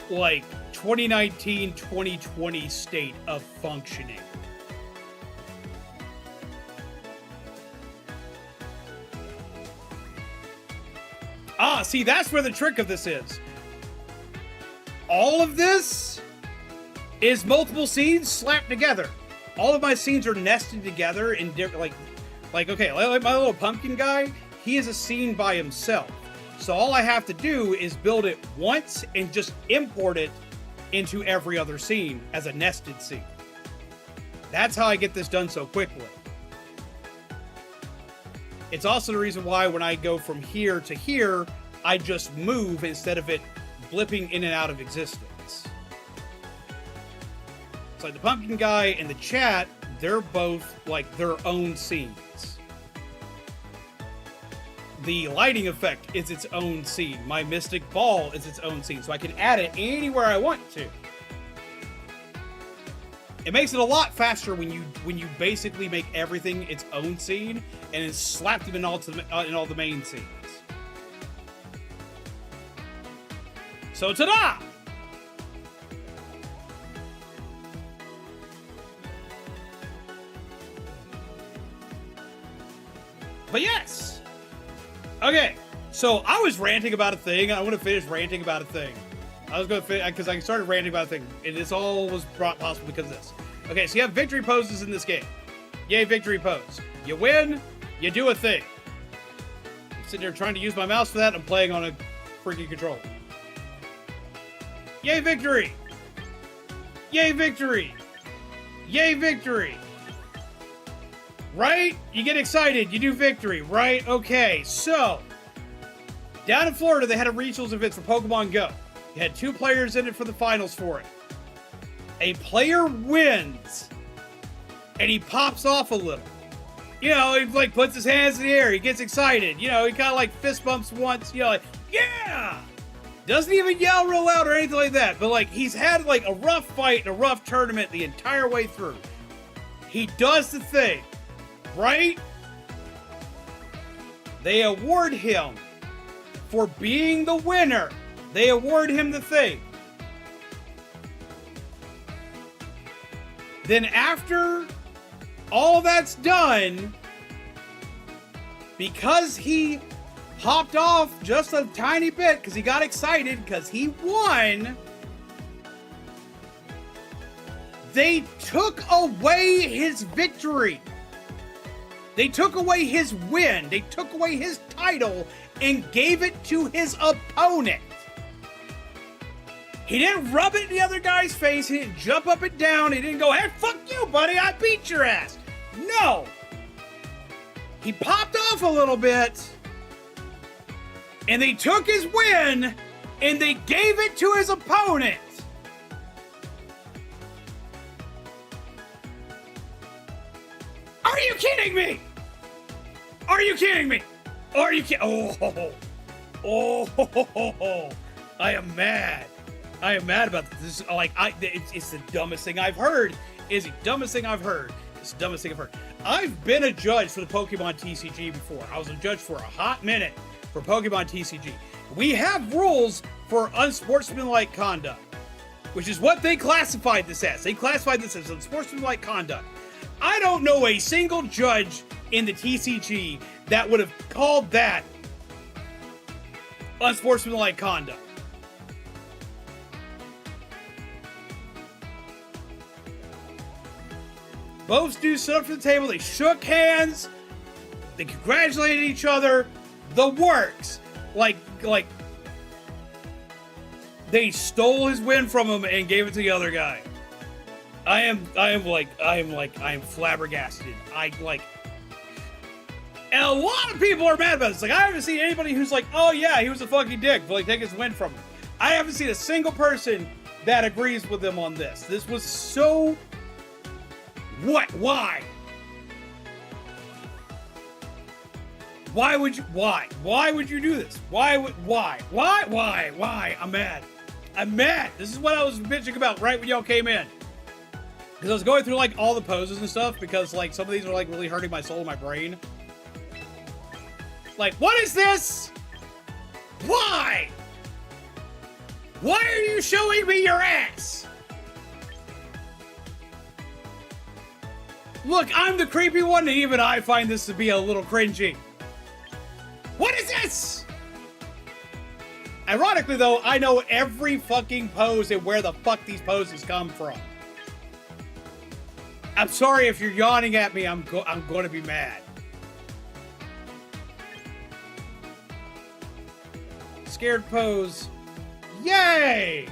like 2019, 2020 state of functioning. Ah, see, that's where the trick of this is. All of this is multiple scenes slapped together. All of my scenes are nested together in different, okay, like my little pumpkin guy, he is a scene by himself. So all I have to do is build it once and just import it into every other scene as a nested scene. That's how I get this done so quickly. It's also the reason why when I go from here to here, I just move instead of it blipping in and out of existence. It's like the pumpkin guy and the chat, they're both like their own scenes. The lighting effect is its own scene. My mystic ball is its own scene, so I can add it anywhere I want to. It makes it a lot faster when you basically make everything its own scene and then slap them in all the main scenes. So ta-da! But yes! Okay, so I was ranting about a thing. I want to finish ranting about a thing. I was going to finish, because I started ranting about a thing, and this all was brought possible because of this. Okay, so you have victory poses in this game. Yay, victory pose. You win, you do a thing. I'm sitting here trying to use my mouse for that. I'm playing on a freaking controller. Yay, victory! Yay, victory! Yay, victory! Right? You get excited, you do victory, right? Okay, so down in Florida, they had a regionals event for Pokemon Go. You had 2 players in it for the finals for it. A player wins, and he pops off a little. You know, he like puts his hands in the air, he gets excited. You know, he kind of like fist bumps once, you know, like, yeah! Doesn't even yell real loud or anything like that, but like he's had like a rough fight and a rough tournament the entire way through. He does the thing, right? They award him for being the winner. They award him the thing. Then after all that's done, because he popped off just a tiny bit because he got excited because he won, they took away his victory. They took away his win. They took away his title and gave it to his opponent. He didn't rub it in the other guy's face. He didn't jump up and down. He didn't go, hey, fuck you, buddy. I beat your ass. No. He popped off a little bit. And they took his win. And they gave it to his opponent. Are you kidding me? Are you kidding me? Are you kidding? Oh, I am mad. I am mad about this. Like, it's the dumbest thing I've heard. It's the dumbest thing I've heard. It's the dumbest thing I've heard. I've been a judge for the Pokemon TCG before. I was a judge for a hot minute for Pokemon TCG. We have rules for unsportsmanlike conduct, which is what they classified this as. They classified this as unsportsmanlike conduct. I don't know a single judge in the TCG that would have called that unsportsmanlike conduct. Both dudes stood up to the table, they shook hands, they congratulated each other, the works. Like, they stole his win from him and gave it to the other guy. I am flabbergasted. And a lot of people are mad about this. Like, I haven't seen anybody who's like, oh yeah, he was a fucking dick, but like, take his win from him. I haven't seen a single person that agrees with him on this. This was so... What? Why? Why would you? Why? Why would you do this? Why? I'm mad. I'm mad. This is what I was bitching about right when y'all came in. Because I was going through like all the poses and stuff because like some of these are like really hurting my soul and my brain. Like, what is this? Why? Why are you showing me your ass? Look, I'm the creepy one, and even I find this to be a little cringy. What is this? Ironically, though, I know every fucking pose and where the fuck these poses come from. I'm sorry if you're yawning at me, I'm going to be mad. Scared pose. Yay!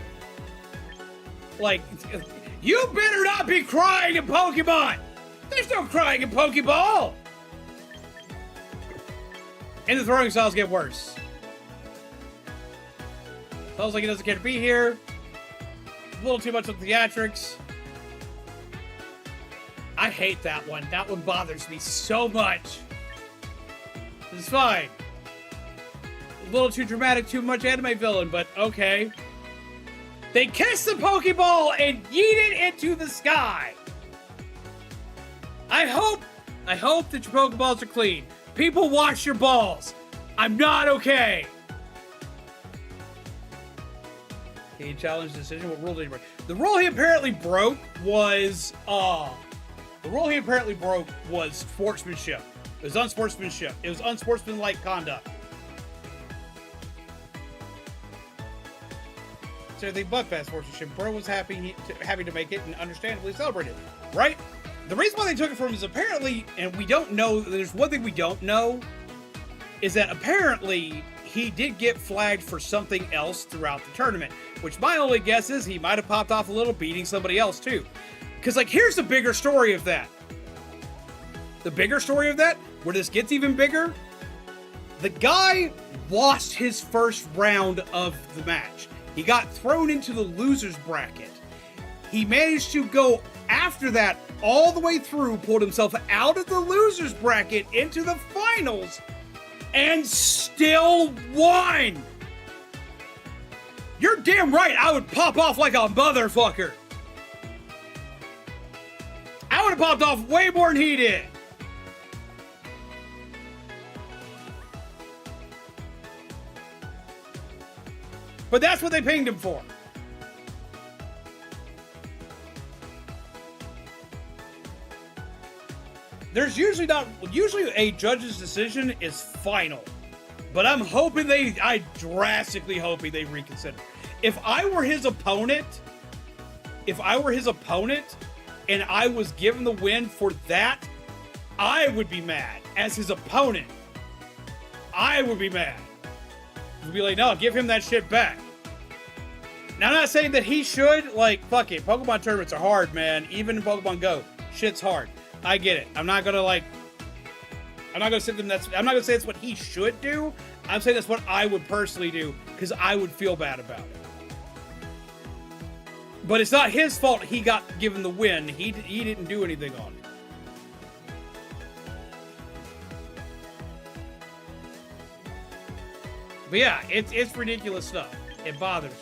Like, you better not be crying in Pokemon! There's no crying in Pokeball! And the throwing styles get worse. Sounds like he doesn't care to be here. A little too much of theatrics. I hate that one. That one bothers me so much. It's fine. A little too dramatic, too much anime villain, but okay. They kiss the Pokeball and yeet it into the sky. I hope that your Pokeballs are clean. People wash your balls. I'm not okay. He challenged the decision. What rule did he break? The rule he apparently broke was sportsmanship. It was unsportsmanship. It was unsportsmanlike conduct. So everything but bad sportsmanship. Bro was happy to make it and understandably celebrated. Right? The reason why they took it from him is apparently, and we don't know, there's one thing we don't know, is that apparently he did get flagged for something else throughout the tournament, which my only guess is he might have popped off a little beating somebody else too. Because like, here's the bigger story of that. The bigger story of that, where this gets even bigger, the guy lost his first round of the match. He got thrown into the loser's bracket. He managed to go after that all the way through, pulled himself out of the loser's bracket into the finals, and still won. You're damn right, I would pop off like a motherfucker. I would have popped off way more than he did. But that's what they pinged him for. there's usually a judge's decision is final. But I'm hoping I drastically hoping they reconsider. If I were his opponent, and I was given the win for that, I would be mad. As his opponent, I would be mad. I'd be like, no, give him that shit back. Now, I'm not saying that he should, like, fuck it. Pokemon tournaments are hard, man. Even in Pokemon Go, shit's hard. I get it. I'm not gonna say that's what he should do. I'm saying that's what I would personally do, because I would feel bad about it. But it's not his fault he got given the win. He didn't do anything on it. But yeah, it's ridiculous stuff. It bothers me.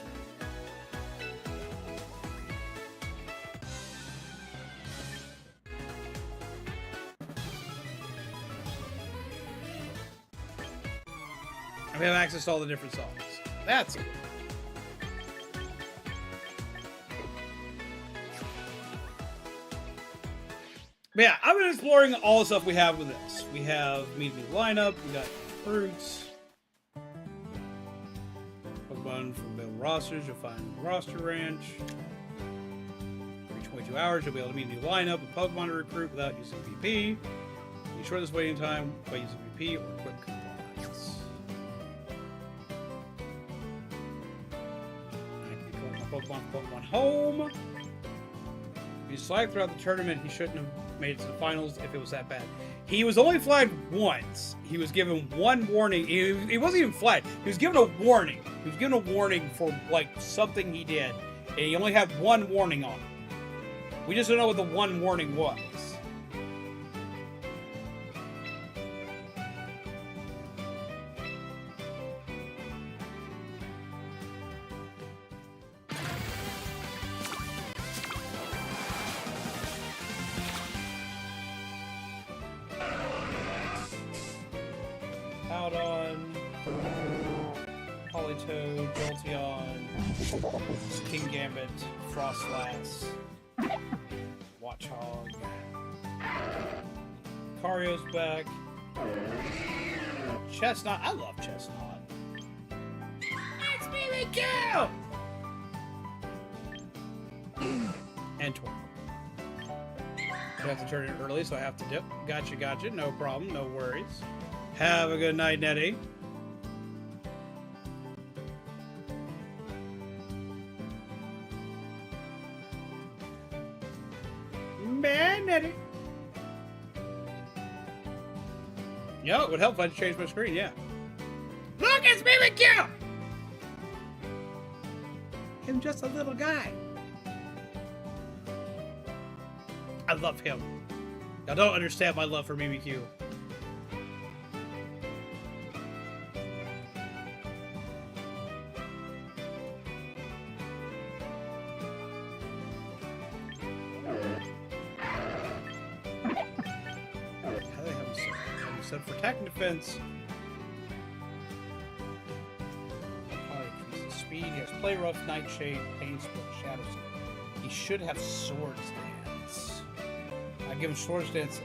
I have access to all the different songs. That's good. But yeah, I've been exploring all the stuff we have with this. We have meet new lineup, we got fruits. Pokemon from build rosters, you'll find the roster ranch. Every 22 hours, you'll be able to meet a new lineup of Pokemon to recruit without using VP. You shorten this waiting time by using VP or quick compliance. Pokemon from Pokemon Home. If you flagged throughout the tournament, he shouldn't have made it to the finals if it was that bad. He was only flagged once. He was given one warning. He wasn't even flagged. He was given a warning. He was given a warning for, like, something he did. And he only had one warning on him. We just don't know what the one warning was. Politoed, Jolteon, King Gambit, Frostlass, Watchog, Cario's back, Chestnut. I love Chestnut. It's Mimikyu! And Torkoal. I have to turn it early, so I have to dip. Gotcha. No problem. No worries. Have a good night, Nettie. Man, Nettie. Yeah, it would help if I changed my screen, yeah. Look, it's Mimikyu! I'm just a little guy. I love him. Y'all don't understand my love for Mimikyu. For attack and defense, increases speed. He has Play Rough, Nightshade, Pain Split, Shadow Stance. He should have Sword Stance. I give him Sword Stance.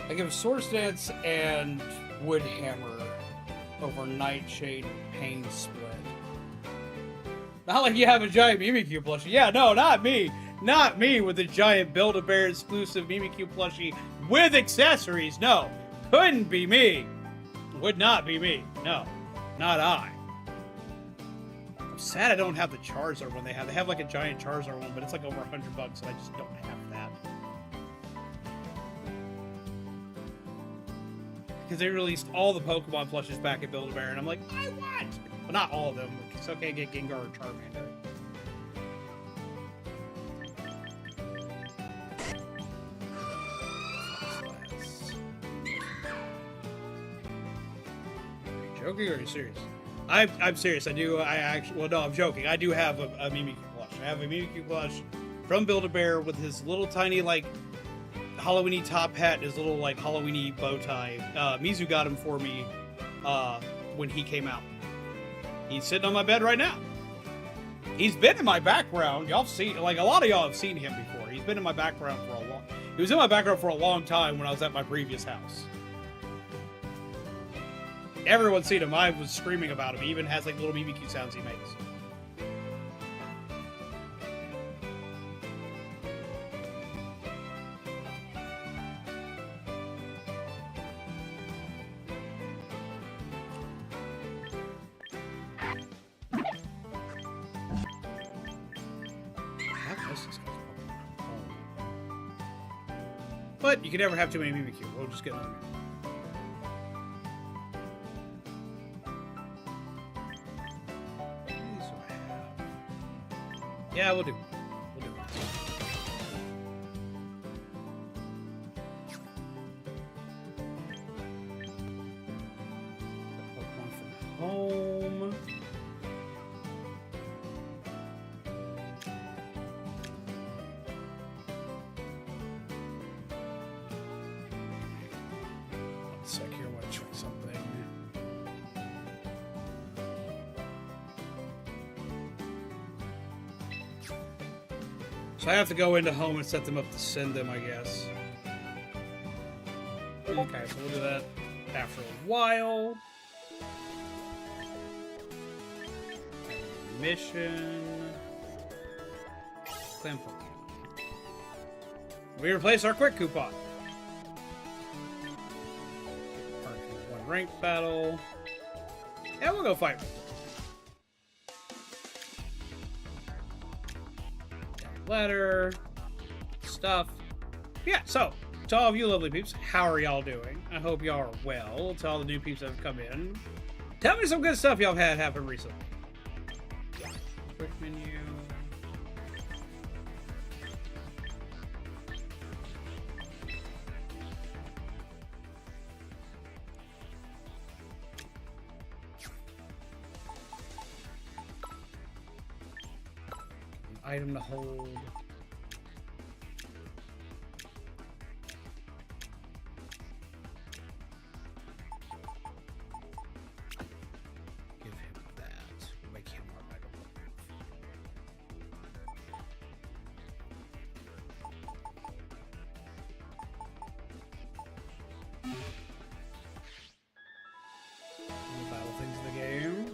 I give him Sword Stance and Wood Hammer over Nightshade and Pain Split. Not like you have a giant Mimikyu plushie. Yeah, no, not me. Not me with a giant Build-A-Bear exclusive Mimikyu plushie with accessories. No. Couldn't be me. Would not be me. No. Not I. I'm sad I don't have the Charizard one they have. They have like a giant Charizard one, but it's like over $100 and I just don't have that. Because they released all the Pokemon plushes back at Build-A-Bear and I'm like, I want! Well, not all of them. It's okay to get Gengar or Charmander. Joking or are you serious? I'm serious. I'm joking. I do have a Mimikyu plush. I have a Mimikyu plush from Build-A-Bear with his little tiny, like, Halloween-y top hat and his little, like, Halloween-y bow tie. Mizu got him for me when he came out. He's sitting on my bed right now. He's been in my background. Y'all see, like, a lot of y'all have seen him before. He's been in my background for a long. He was in my background for a long time when I was at my previous house. Everyone's seen him. I was screaming about him. He even has like little BBQ sounds he makes. But you can never have too many BBQ. We'll just get them. Yeah, we'll do. We'll do. Pokemon from home. One sec here, I want to try something. So I have to go into home and set them up to send them, I guess. Okay, so we'll do that after a while. Mission. Clan Pokemon. We replace our quick coupon. One ranked battle. Yeah, we'll go fight. Letter. Stuff. Yeah, so, to all of you lovely peeps, how are y'all doing? I hope y'all are well. To all the new peeps that have come in, tell me some good stuff y'all have had happen recently. Quick menu. Item to hold. Give him that. Make him our mega battle things in the game.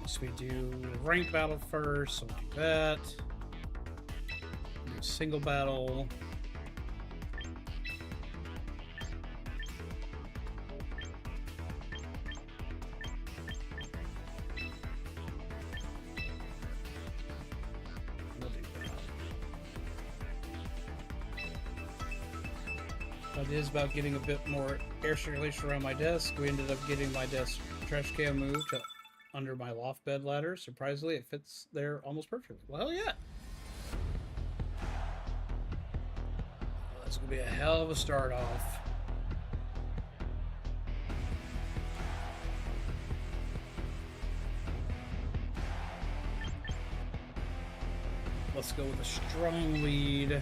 So we do ranked battle first, so we'll do that. Do single battle. We'll do that. It is about getting a bit more air circulation around my desk. We ended up getting my desk trash can moved to under my loft bed ladder. Surprisingly, it fits there almost perfectly. Well, hell yeah. Well, that's gonna be a hell of a start off. Let's go with a strong lead.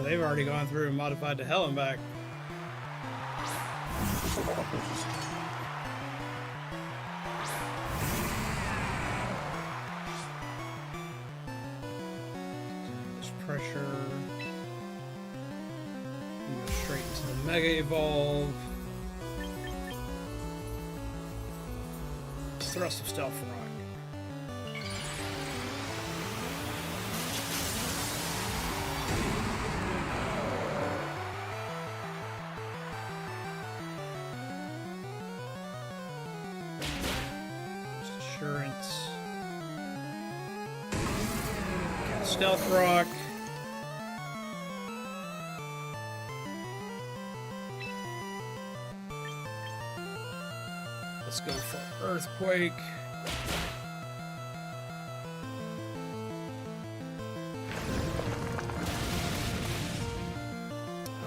They've already gone through and modified to hell and back. There's pressure. Go straight into the Mega Evolve. Let's throw some Stealth Rock. Stealth Rock. Let's go for Earthquake.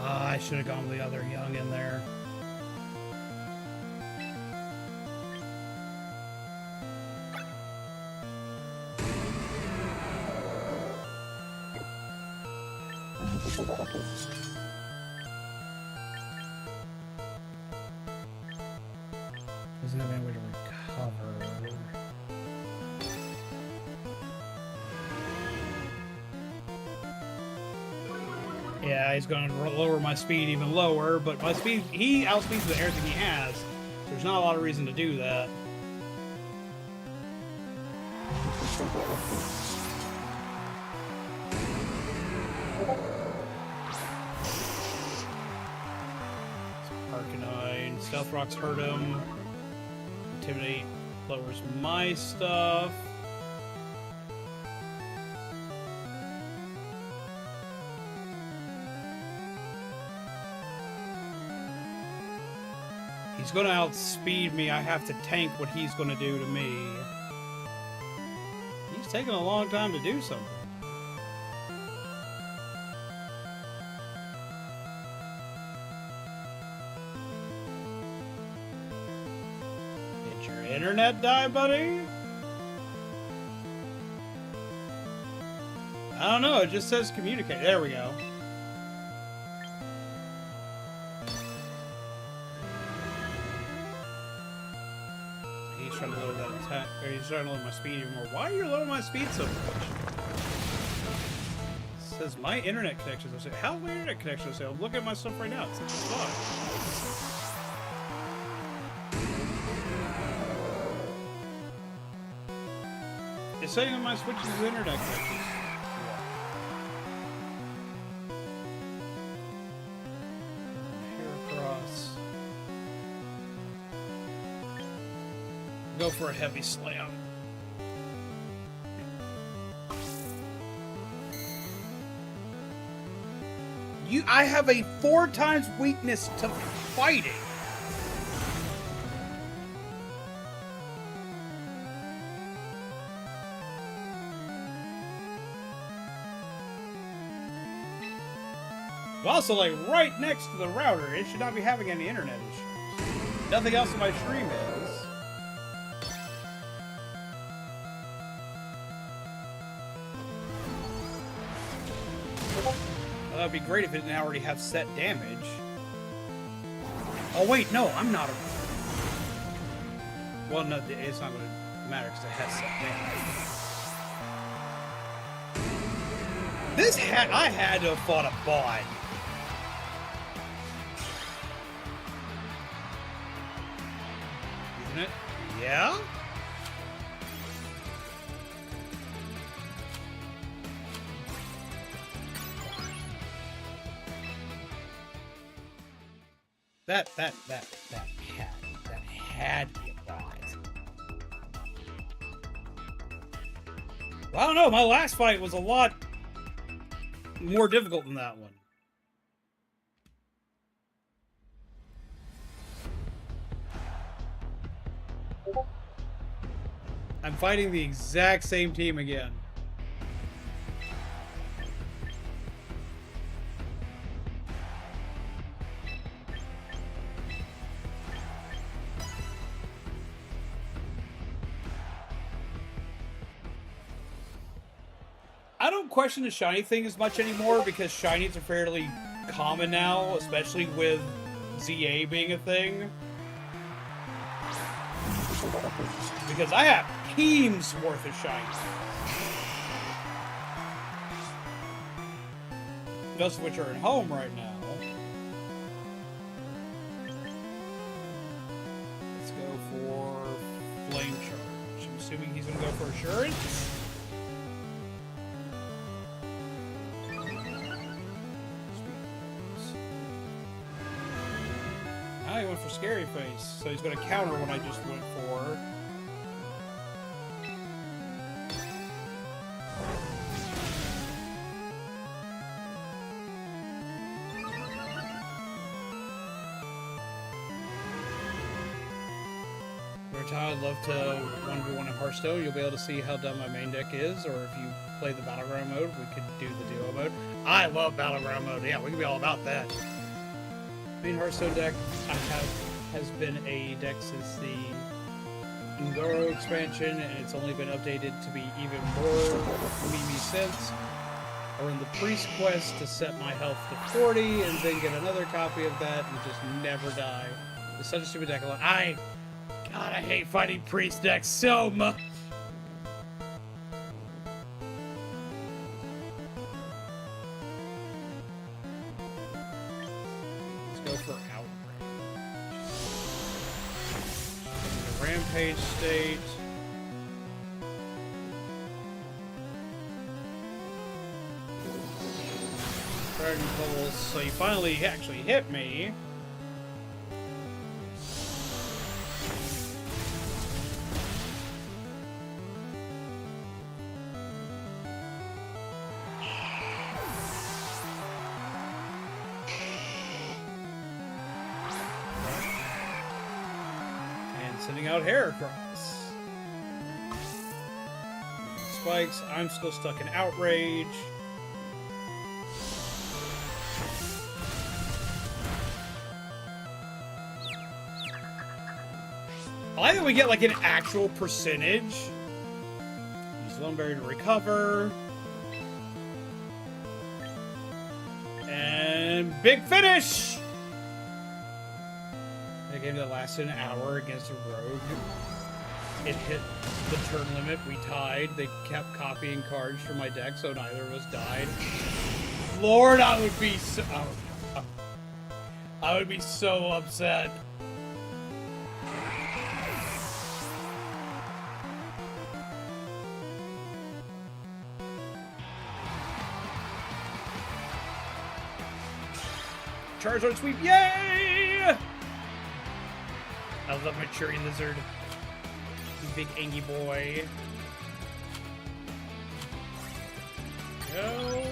I should have gone with the other young in there. Doesn't have any way to recover. Yeah, he's going to lower my speed even lower, but my speed, he outspeeds with everything he has. So there's not a lot of reason to do that. Arcanine, Stealth Rocks hurt him. Intimidate lowers my stuff. He's going to outspeed me. I have to tank what he's going to do to me. He's taking a long time to do something. Did your internet die, buddy? I don't know. It just says communicate. There we go. Trying to lower that attack, or he's trying to lower my speed even more. Why are you lowering my speed so much? It says my internet connection. I say, how's my internet connection? I say, I'm looking at my stuff right now. It's fine. It's saying on my switch is internet connection. Here across. Go for a heavy slam. I have a 4 times weakness to fighting. I'm also like right next to the router. It should not be having any internet issues. Nothing else in my stream is. That'd be great if it didn't already have set damage. Oh wait, no, I'm not a... Well, no, it's not going to matter because it has set damage. This I had to have fought a bot. Isn't it? Yeah? That had to be a bot. Well, I don't know. My last fight was a lot more difficult than that one. I'm fighting the exact same team again. I don't question the shiny thing as much anymore because shinies are fairly common now, especially with ZA being a thing. Because I have teams worth of shinies. Most of which are at home right now. Let's go for Flame Charge. I'm assuming he's going to go for Assurance. He went for Scary Face, so he's going to counter what I just went for. Every time I'd love to 1v1 in Hearthstone, you'll be able to see how dumb my main deck is, or if you play the Battleground mode, we could do the duo mode. I love Battleground mode, yeah, we can be all about that. Main Hearthstone deck has been a deck since the Enduro expansion, and it's only been updated to be even more memey since. I run the Priest quest to set my health to 40, and then get another copy of that and just never die. It's such a stupid deck. God, I hate fighting Priest decks so much. Let's go for Outrage. Rampage state. Dragon Pulse. So you finally actually hit me. Sending out Heracross. Spikes. I'm still stuck in Outrage. I like that we get like an actual percentage. Use Lumbberry to recover. And big finish! A game that lasted an hour against a rogue. It hit the turn limit. We tied. They kept copying cards from my deck, so neither of us died. Lord, I would be so... I would be so upset. Charizard sweep, yay! I love my cherry lizard. Big angy boy. Go.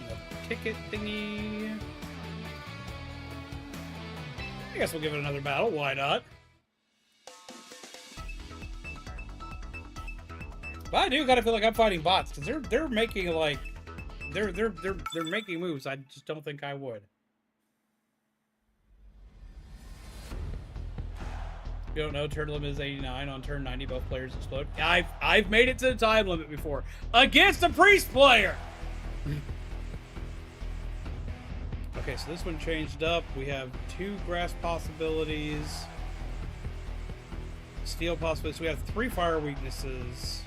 The ticket thingy. I guess we'll give it another battle. Why not? But I do kind of feel like I'm fighting bots because they're making like they're making moves. I just don't think I would. You don't know, turn limit is 89. On turn 90, both players explode. I've made it to the time limit before. Against a Priest player! Okay, so this one changed up. We have 2 grass possibilities. Steel possibilities. We have 3 fire weaknesses.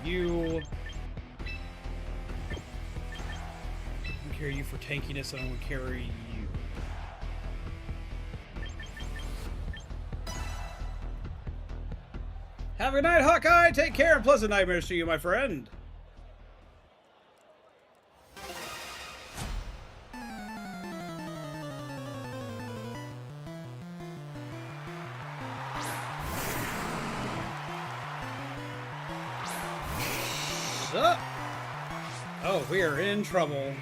You. I'll carry you for tankiness, and I'm gonna carry you. Have a good night, Hawkeye. Take care, and pleasant nightmares to you, my friend. Oh, we are in trouble.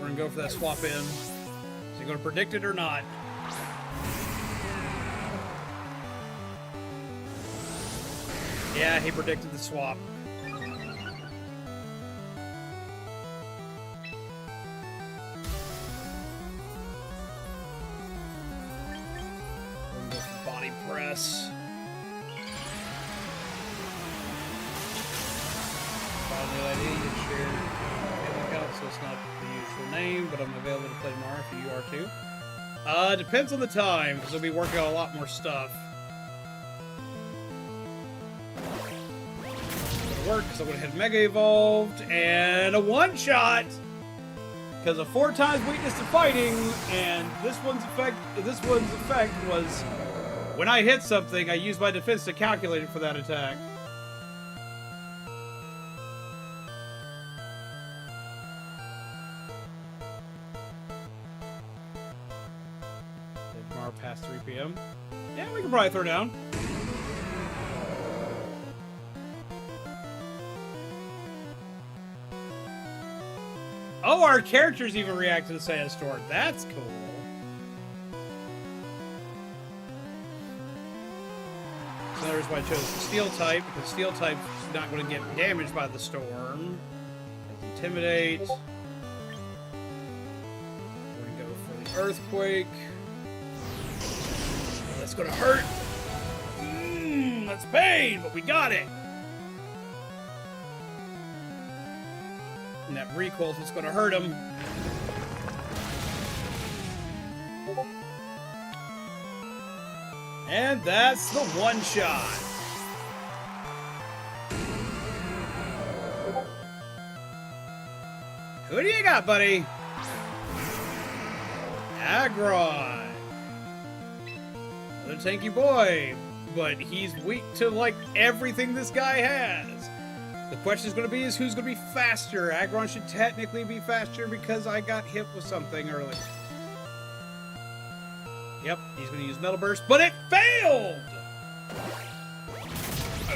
We're gonna go for that swap in. Is he gonna predict it or not? Yeah, he predicted the swap. Body press. Finally, I need to share my account, so it's not the usual name, but I'm available to play tomorrow if you are too. Depends on the time, because I'll be working on a lot more stuff. It'll work, because I'm going to hit Mega Evolved, and a one-shot! Because of 4 times weakness to fighting, and this one's effect was when I hit something, I use my defense to calculate it for that attack. past 3 p.m. Yeah, we can probably throw down. Oh, our characters even react to the sandstorm. That's cool. So there's why I chose the steel type, because steel type's not going to get damaged by the storm. Intimidate. We're going to go for the earthquake. That's going to hurt. That's pain, but we got it. And that recoil's what's going to hurt him. And that's the one shot. Who do you got, buddy? Aderan. Another tanky boy, but he's weak to like everything this guy has. The question is going to be is who's going to be faster. Aderan should technically be faster because I got hit with something early. Yep, he's going to use Metal Burst, but it failed!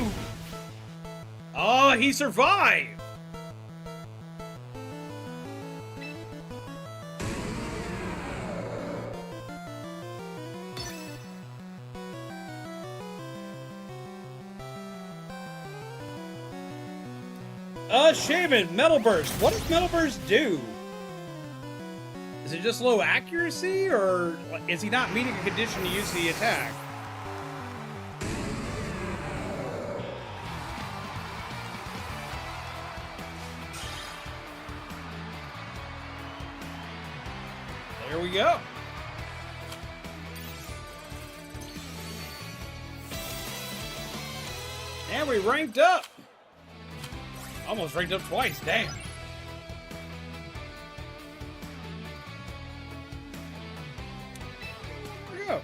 Ooh. Oh, he survived! Shaman, Metal Burst. What does Metal Burst do? Is it just low accuracy, or is he not meeting a condition to use the attack? There we go. And we ranked up. Almost ranked up twice, damn. There we go.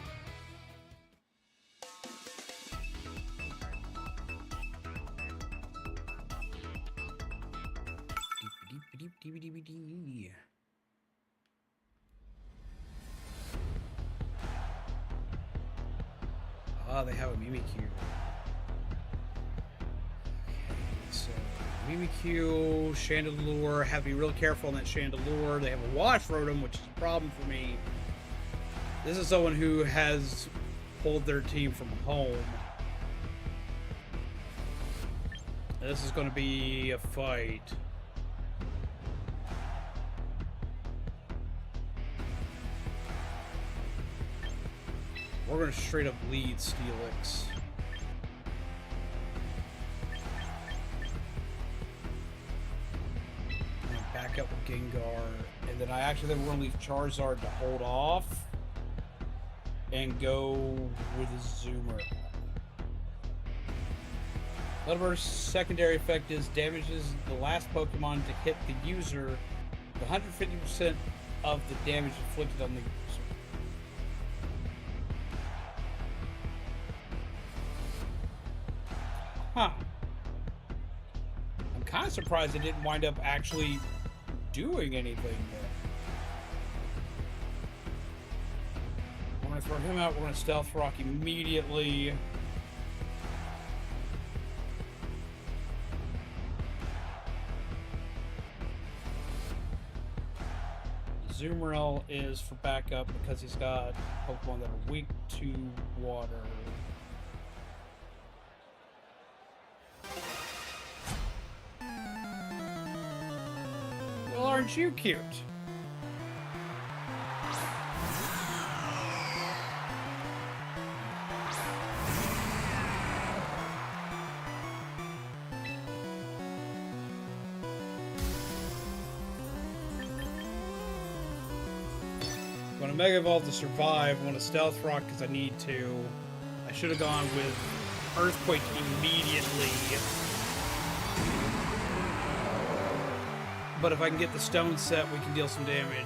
Ah, they have a Mimikyu. Mimikyu, Chandelure, have to be real careful on that Chandelure. They have a Wash Rotom, which is a problem for me. This is someone who has pulled their team from home. This is going to be a fight. We're going to straight up lead Steelix. Back up with Gengar, and then we're going to leave Charizard to hold off and go with a Zoomer. Metal Burst's secondary effect is damages the last Pokemon to hit the user with 150% of the damage inflicted on the user. Huh. I'm kind of surprised it didn't wind up actually doing anything there. We're going to throw him out. We're going to Stealth Rock immediately. Zoomerl is for backup because he's got Pokemon that are weak to water. Well, aren't you cute? I'm going to Mega Evolve to survive. I want to Stealth Rock because I need to. I should have gone with Earthquake immediately. But if I can get the stone set, we can deal some damage.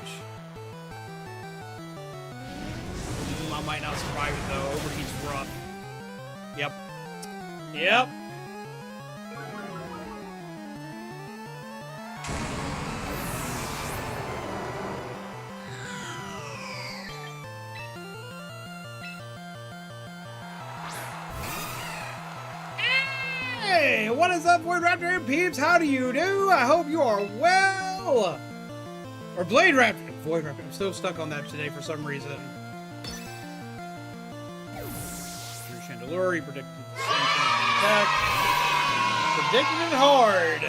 I might not survive it though. Overheat's rough. Yep. Yep. What is up, Void Raptor and peeps? How do you do? I hope you are well. Or Blade Raptor. Void Raptor. I'm still stuck on that today for some reason. Drew Chandelure, he predicted the same thing for the attack. Predicted it hard.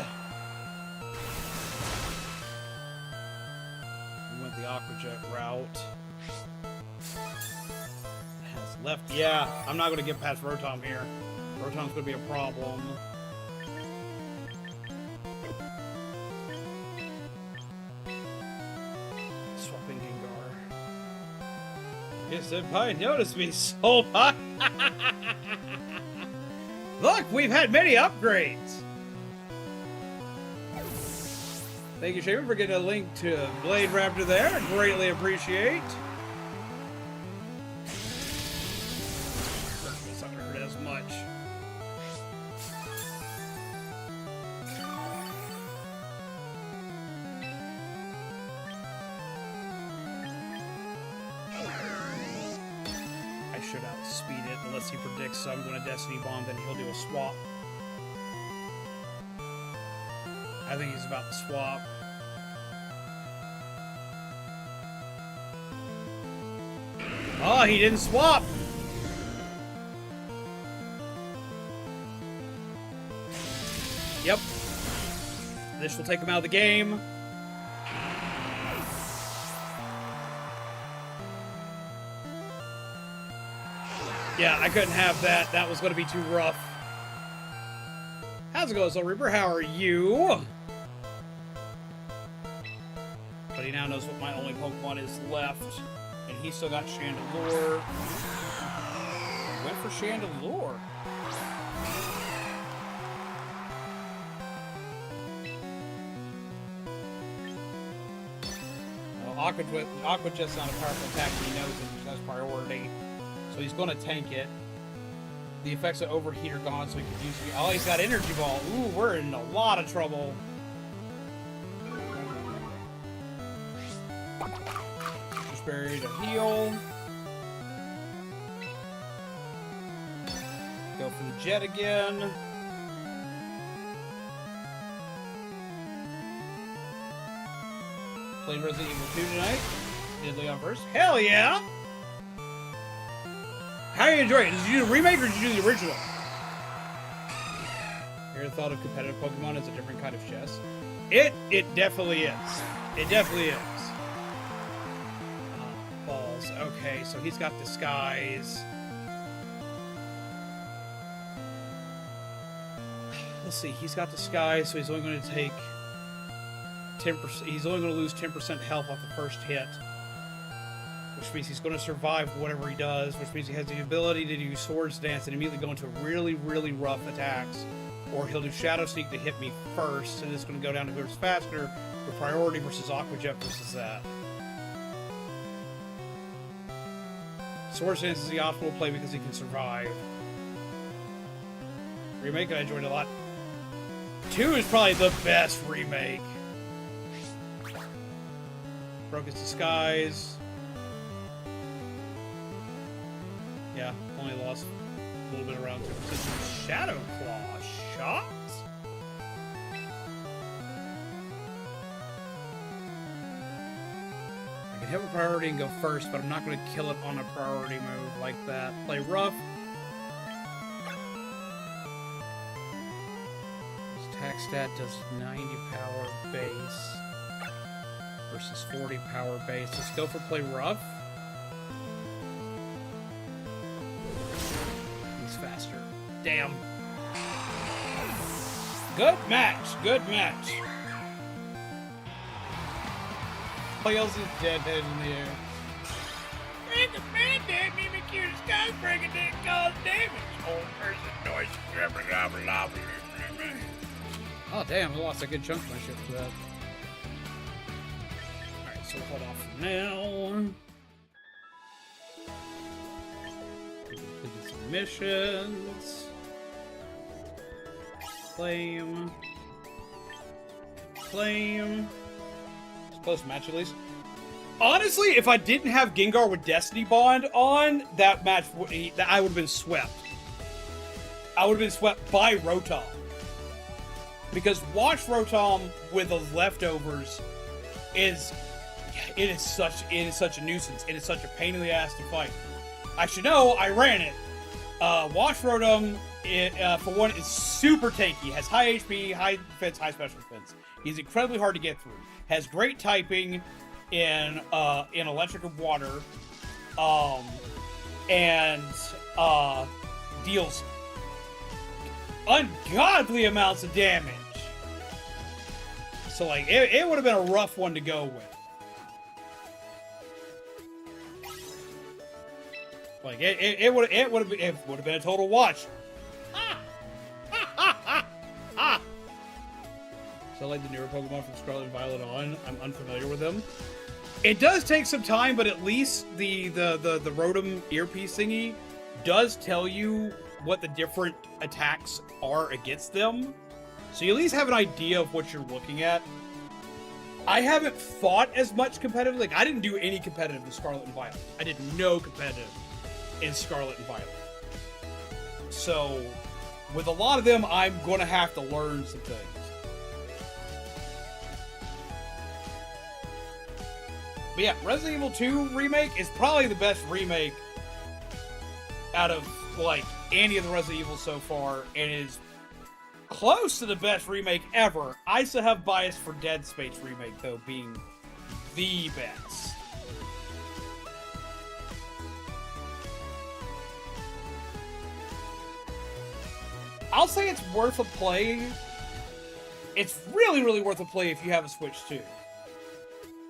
We went the Aquajet route. Has left. Yeah, I'm not going to get past Rotom here. Rotom's going to be a problem. Swapping Gengar. Yes, Senpai noticed me so high. Look, we've had many upgrades. Thank you, Shaman, for getting a link to Blade Raptor there. Greatly appreciate. It's not gonna hurt as much. I should outspeed it unless he predicts I'm going to Destiny Bomb, then he'll do a swap. I think he's about to swap. Oh, he didn't swap! Yep. This will take him out of the game. Yeah, I couldn't have that. That was going to be too rough. How's it going, Soul Reaper? How are you? But he now knows what my only Pokemon is left. And he still got Chandelure. Went for Chandelure. Well, Aquajet's not a powerful attack, but he knows it has priority. So he's going to tank it. The effects of Overheat are gone, so he can use... Oh, he's got Energy Ball. Ooh, we're in a lot of trouble. Just Berry to heal. Go for the Jet again. Played Resident Evil 2 tonight. Did Leon first. Hell yeah! How are you enjoying it? Did you do the remake or did you do the original? You ever thought of competitive Pokemon as a different kind of chess? It definitely is. It definitely is. Balls. Okay, so he's got Disguise. Let's see. He's got Disguise, so he's only going to take 10%. He's only going to lose 10% health off the first hit. Which means he's going to survive whatever he does, which means he has the ability to do Swords Dance and immediately go into really, really rough attacks. Or he'll do Shadow Sneak to hit me first, and it's going to go down to whoever's faster with priority versus Aquajet versus that. Swords Dance is the optimal play because he can survive. Remake, I enjoyed a lot. 2 is probably the best remake. Broke his Disguise. Yeah, only lost a little bit around 2%. Shadow Claw shots? I can hit with priority and go first, but I'm not going to kill it on a priority move like that. Play rough. His attack stat does 90 power base versus 40 power base. Let's go for play rough. Faster. Damn. Good match. Good match. Whales is dead in the air. It's a man dead, me the cutest guy's breaking that cause damage. Old person noise. Oh damn, I lost a good chunk of my shit for that. Alright, so hold off for now. Missions. Claim. It's a close match at least. Honestly, if I didn't have Gengar with Destiny Bond on, that match, I would have been swept. I would have been swept by Rotom. Because Watch Rotom with the leftovers is such a nuisance. It is such a pain in the ass to fight. I should know, I ran it. Watch Rotom, for one, is super tanky. Has high HP, high defense, high special defense. He's incredibly hard to get through. Has great typing in electric and water. And deals ungodly amounts of damage. So, like, it would have been a rough one to go with. Like, it would have been a total watch. So, like the newer Pokemon from Scarlet and Violet on, I'm unfamiliar with them. It does take some time, but at least the Rotom earpiece thingy does tell you what the different attacks are against them. So you at least have an idea of what you're looking at. I haven't fought as much competitively. Like, I didn't do any competitive in Scarlet and Violet. I did no competitive in Scarlet and Violet. So, with a lot of them, I'm going to have to learn some things. But yeah, Resident Evil 2 Remake is probably the best remake out of, like, any of the Resident Evil so far, and is close to the best remake ever. I still have bias for Dead Space Remake, though, being the best. I'll say it's worth a play. It's really, really worth a play if you have a Switch 2.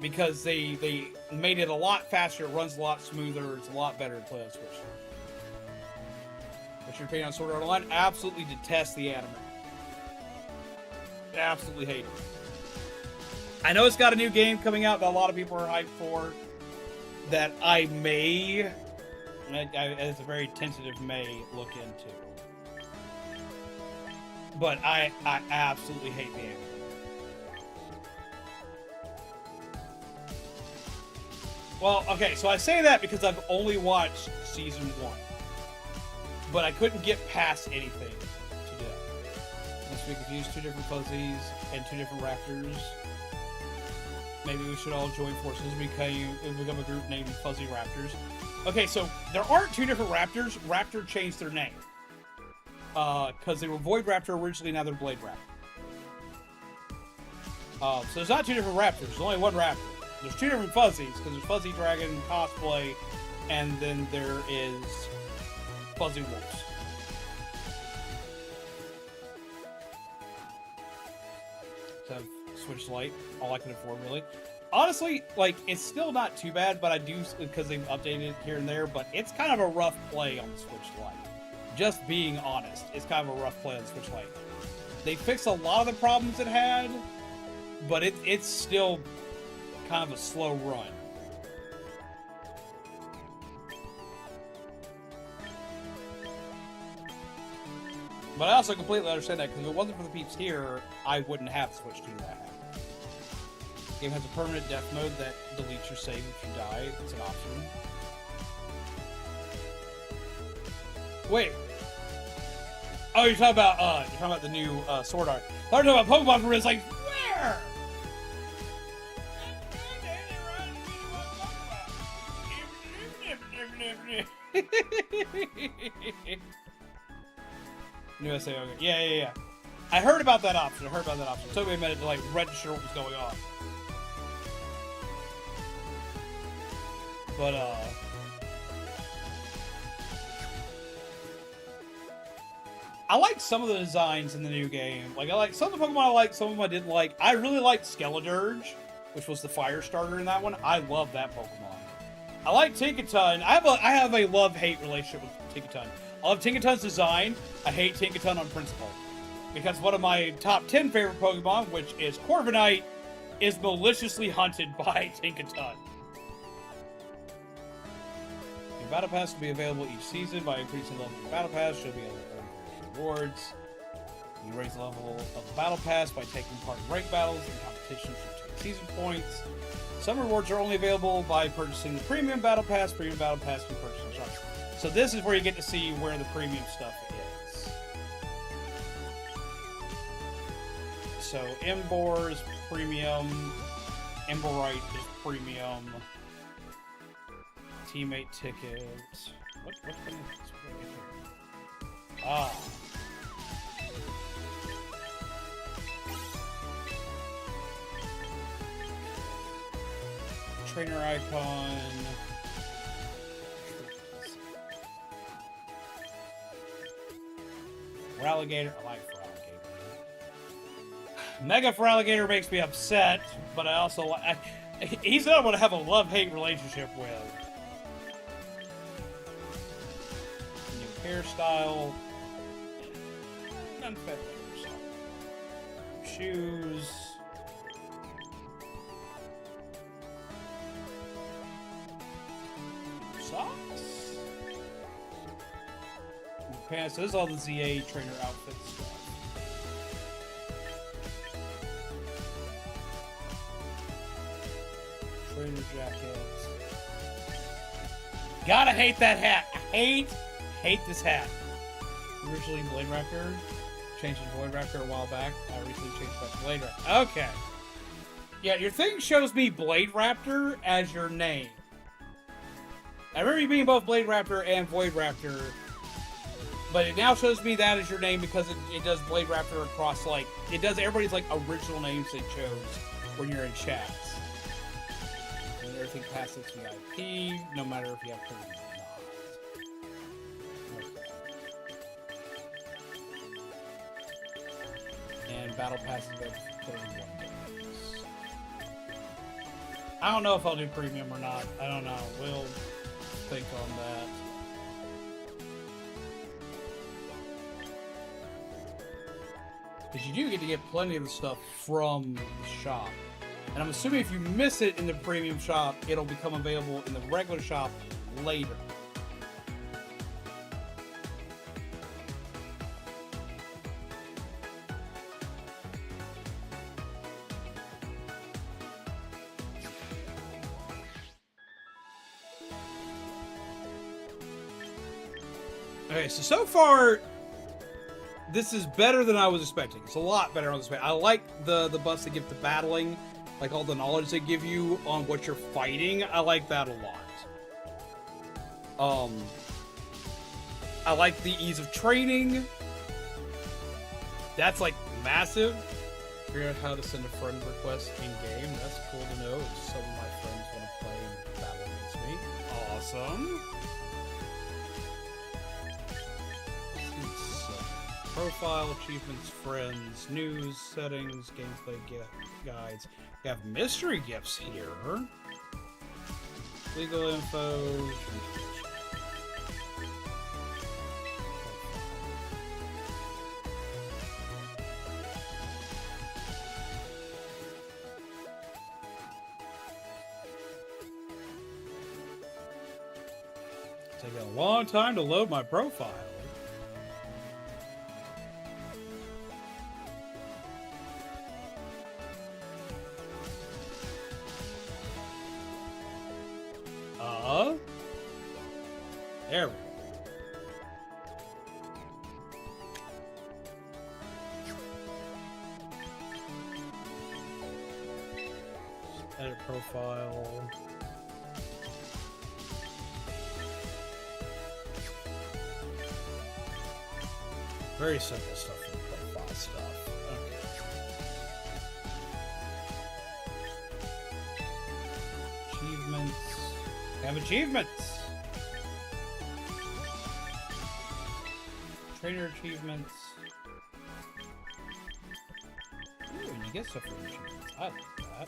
Because they made it a lot faster, it runs a lot smoother, it's a lot better to play on Switch 2. What's your opinion on Sword Art Online? Absolutely detest the anime. Absolutely hate it. I know it's got a new game coming out that a lot of people are hyped for. That I may, it's a very tentative may, look into. But I absolutely hate the anime. Well, okay, so I say that because I've only watched season 1. But I couldn't get past anything today. Unless we could use 2 different fuzzies and 2 different raptors. Maybe we should all join forces and become a group named Fuzzy Raptors. Okay, so there aren't 2 different raptors. Raptor changed their name. Because they were Void Raptor originally, now they're Blade Raptor. So there's not 2 different raptors, there's only 1 raptor. There's 2 different fuzzies, because there's Fuzzy Dragon Cosplay, and then there is Fuzzy Wolves. So Switch Lite, all I can afford, really. Honestly, like, it's still not too bad, but I do, because they've updated it here and there, but it's kind of a rough play on the Switch Lite. Just being honest, it's kind of a rough play on the Switch Lite. They fixed a lot of the problems it had, but it's still kind of a slow run. But I also completely understand that, because if it wasn't for the peeps here, I wouldn't have the Switch 2 that I have. The game has a permanent death mode that deletes your save if you die. It's an option. Wait. Oh, you're talking about the new Sword Art. I thought you were talking about Pokemon, where it's like, where? New SA, okay. Yeah. I heard about that option. It took me a minute to, like, register what was going on. But, I like some of the designs in the new game. Like, I like some of the Pokemon I like, some of them I didn't like. I really liked Skeledirge, which was the fire starter in that one. I love that Pokemon. I like Tinkaton. I have a love-hate relationship with Tinkaton. I love Tinkaton's design. I hate Tinkaton on principle. Because one of my top 10 favorite Pokemon, which is Corviknight, is maliciously hunted by Tinkaton. Your Battle Pass will be available each season. By increasing the level of your Battle Pass, you'll be able to earn rewards. You raise the level of the Battle Pass by taking part in rank battles and competitions to take season points. Some rewards are only available by purchasing the Premium Battle Pass. Premium Battle Pass can purchase in shop. So this is where you get to see where the premium stuff is. so Embor is premium. Emborite is premium. Teammate ticket. What's going on here? Ah. Trainer icon. Feraligatr. I like Feraligatr. Mega Feraligatr makes me upset, but I also he's not one to have a love-hate relationship with. New hairstyle. Unfit hairstyle. Shoes. Socks. Pants. This is all the ZA trainer outfit stuff. Trainer jacket. Gotta hate that hat. I hate this hat. Originally Blade Raptor. Changed to Blade Raptor a while back. I recently changed back to Blade Raptor. Okay. Yeah, your thing shows me Blade Raptor as your name. I remember you being both Blade Raptor and Void Raptor. But it now shows me that as your name because it does Blade Raptor across, like, it does everybody's, like, original names they chose when you're in chats. And everything passes VIP, no matter if you have premium or not. Okay. And battle passes every 31 days. I don't know if I'll do premium or not. I don't know. We'll think on that. Because you do get to get plenty of the stuff from the shop. And I'm assuming if you miss it in the premium shop, it'll become available in the regular shop later. Okay, so far, this is better than I was expecting. It's a lot better than I was expecting. I like the buffs they give to battling, like all the knowledge they give you on what you're fighting. I like that a lot. I like the ease of training. That's like massive. Figure out how to send a friend request in game. That's cool to know. Some of my friends want to play and battle against me. Awesome. Profile, achievements, friends, news, settings, gameplay guides. We have mystery gifts here. Legal info. It's taking a long time to load my profile. There we go. Edit profile. Very simple stuff for the profile stuff. Okay. Achievements. We have achievements. Trainer achievements. Ooh, you get stuff from achievements. I like that.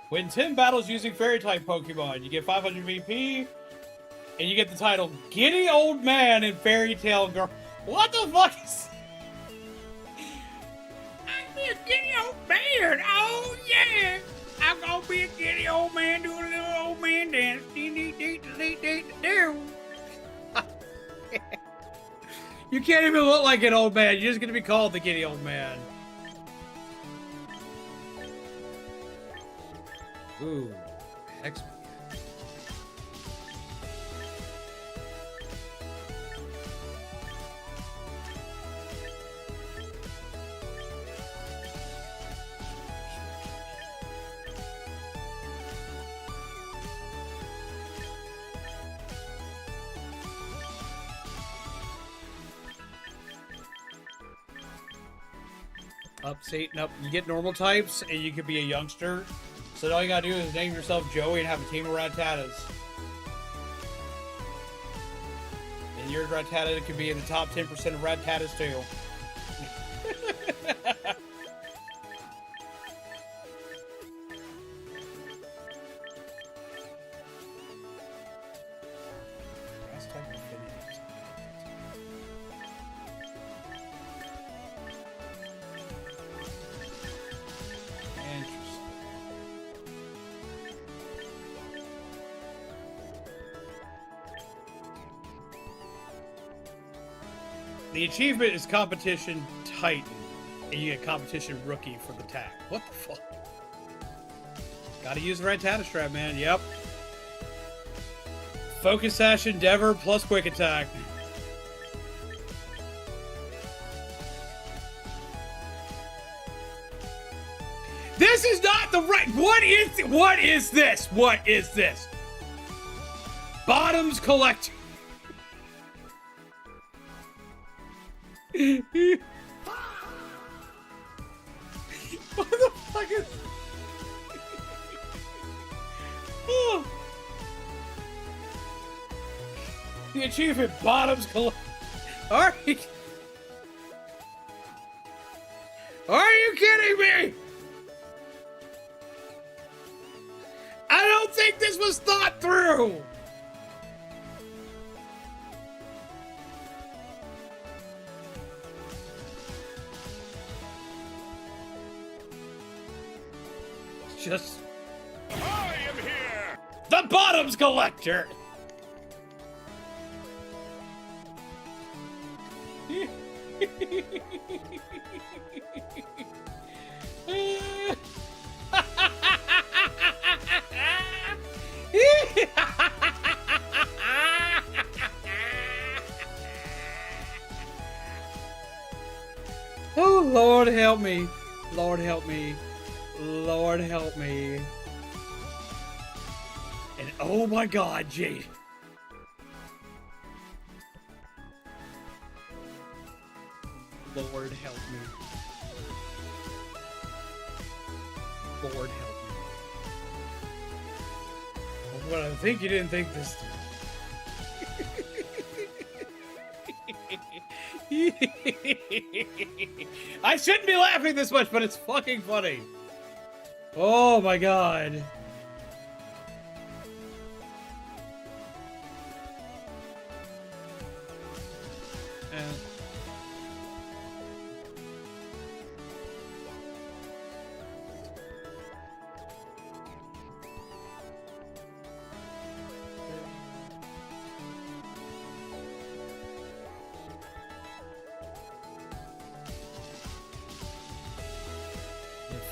Win 10 battles using fairy-type Pokemon. You get 500 VP, and you get the title Giddy Old Man in Fairy Tale Girl. What the fuck is... A giddy old man, oh yeah! I'm gonna be a giddy old man doing a little old man dance. You can't even look like an old man. You're just gonna be called the giddy old man. Ooh, X. Up, see, nope. You get normal types, and you could be a youngster. So all you gotta do is name yourself Joey and have a team of Rattatas. And your Rattata could be in the top 10% of Rattatas too. The achievement is Competition Titan, and you get Competition Rookie for the tag. What the fuck? Gotta use the right Rattata strap, man. Yep. Focus Sash Endeavor plus Quick Attack. This is not the right. What is this? What is this? Bottoms Collector. What the fuck is... Oh. The achievement bottoms collect. Are you kidding me? I don't think this was thought through. Just... I am here! The Bottoms Collector! Oh, Lord help me. Lord help me. Lord help me. And oh my God, Jade. Lord help me. Lord help me. But I think you didn't think this through. I shouldn't be laughing this much, but it's fucking funny. Oh my God.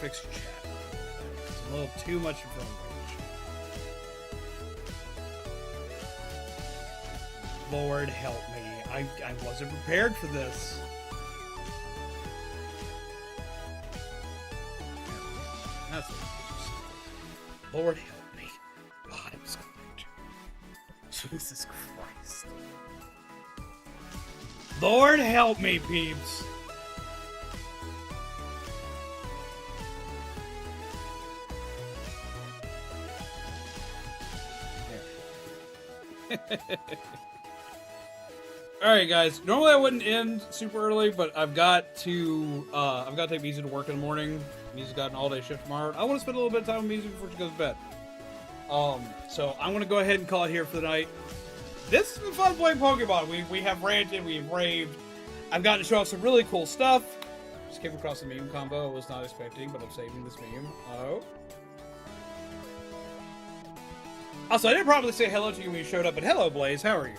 Fix your chat. It's a little too much information. Lord help me. I wasn't prepared for this. That's what Lord help me. Bottoms Collector. Jesus Christ. Lord help me, peeps. Alright guys, normally I wouldn't end super early, but I've got to take Mizu to work in the morning. Mizu's got an all-day shift tomorrow. I want to spend a little bit of time with Mizu before she goes to bed. So I'm gonna go ahead and call it here for the night. This has been fun playing Pokemon. We have ranted, we've raved. I've gotten to show off some really cool stuff. Just came across a meme combo I was not expecting, but I'm saving this meme. Oh. Also, I didn't probably say hello to you when you showed up, but hello, Blaze. How are you?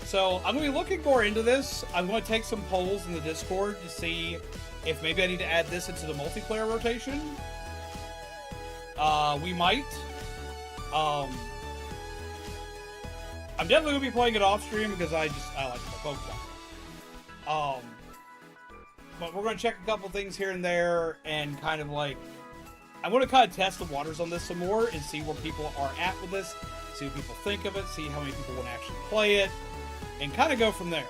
So, I'm going to be looking more into this. I'm going to take some polls in the Discord to see if maybe I need to add this into the multiplayer rotation. We might. I'm definitely gonna be playing it off stream because I like to play Pokemon. But we're gonna check a couple things here and there and kind of like, I want to kind of test the waters on this some more and see where people are at with this, see what people think of it, see how many people want to actually play it, and kind of go from there.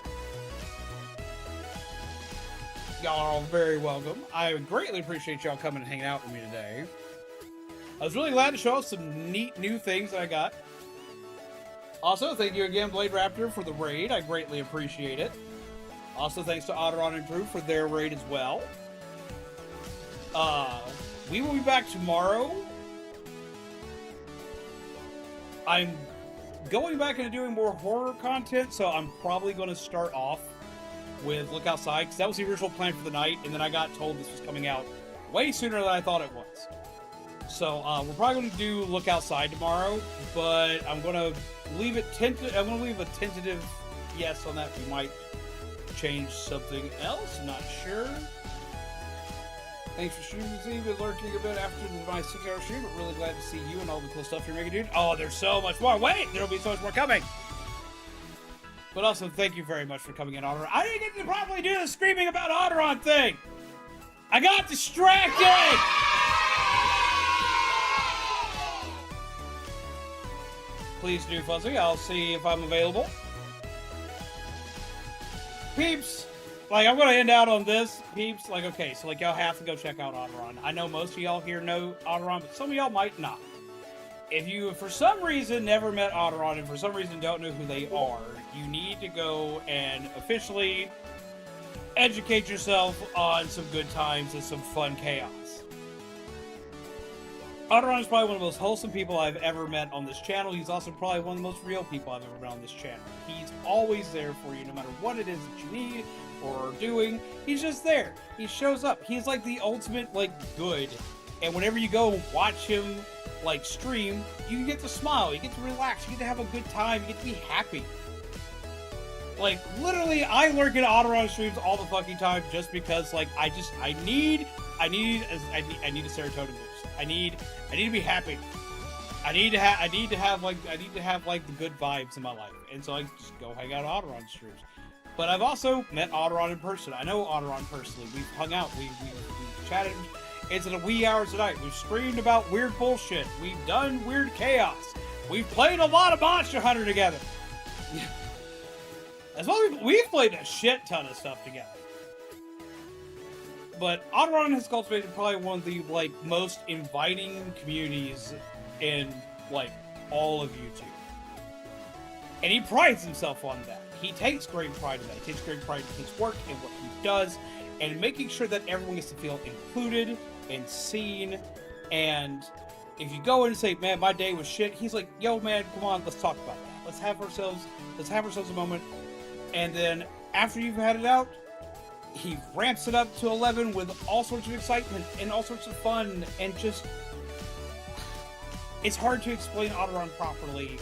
Y'all are all very welcome. I greatly appreciate y'all coming and hanging out with me today. I was really glad to show off some neat new things that I got. Also, thank you again, Blade Raptor, for the raid. I greatly appreciate it. Also, thanks to Aderan and crew for their raid as well. We will be back tomorrow. I'm going back into doing more horror content, so I'm probably going to start off with Look Outside, because that was the original plan for the night, and then I got told this was coming out way sooner than I thought it was. So, we're probably going to do Look Outside tomorrow, but I'm going to leave it tentative. I'm going to leave a tentative yes on that. We might change something else, not sure. Thanks for streaming, Steve, and lurking a bit after my 6-hour stream, but really glad to see you and all the cool stuff you're making, dude. Oh, there's so much more. Wait, there'll be so much more coming. But also, thank you very much for coming in, Aderan. I didn't get to properly do the screaming about Aderan thing. I got distracted. Please do, Fuzzy. I'll see if I'm available. Peeps, like, I'm going to end out on this. Peeps, like, okay, so, like, y'all have to go check out Aderan. I know most of y'all here know Aderan, but some of y'all might not. If you, for some reason, never met Aderan and for some reason don't know who they are, you need to go and officially educate yourself on some good times and some fun chaos. Aderan is probably one of the most wholesome people I've ever met on this channel. He's also probably one of the most real people I've ever met on this channel. He's always there for you, no matter what it is that you need or are doing. He's just there. He shows up. He's like the ultimate, like, good. And whenever you go watch him, like, stream, you get to smile, you get to relax, you get to have a good time, you get to be happy. Like, literally, I lurk in Aderan streams all the fucking time just because, like, I need a serotonin boost. I need to be happy. I need to have the good vibes in my life. And so I just go hang out on Aderan streams. But I've also met Aderan in person. I know Aderan personally. We've hung out. We've chatted. It's in the wee hours of the night. We've screamed about weird bullshit. We've done weird chaos. We've played a lot of Monster Hunter together. As well, we've played a shit ton of stuff together. But Aderan has cultivated probably one of the, like, most inviting communities in, like, all of YouTube. And he prides himself on that. He takes great pride in that. He takes great pride in his work and what he does, and making sure that everyone gets to feel included and seen. And if you go in and say, man, my day was shit, he's like, yo, man, come on, let's talk about that. Let's have ourselves a moment. And then after you've had it out, he ramps it up to 11 with all sorts of excitement and all sorts of fun, and just, it's hard to explain Aderan properly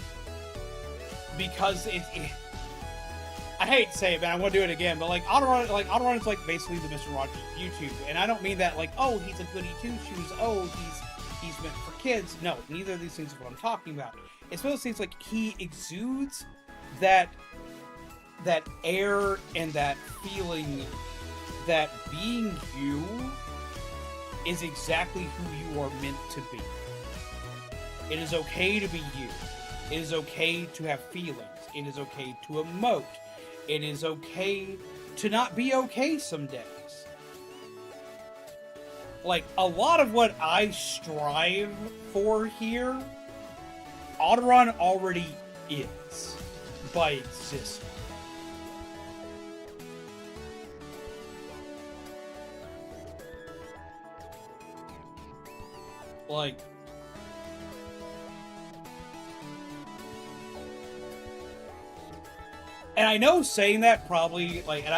because I hate to say it, man, I want to do it again, but like Aderan is like basically the Mr. Rogers of YouTube, and I don't mean that like, oh, he's a goody two-shoes, oh, he's meant for kids. No, neither of these things is what I'm talking about. It's one of those things like he exudes that air and that feeling that being you is exactly who you are meant to be. It is okay to be you. It is okay to have feelings. It is okay to emote. It is okay to not be okay some days. Like, a lot of what I strive for here, Aderan already is by existing. Like, and I know saying that probably, like, and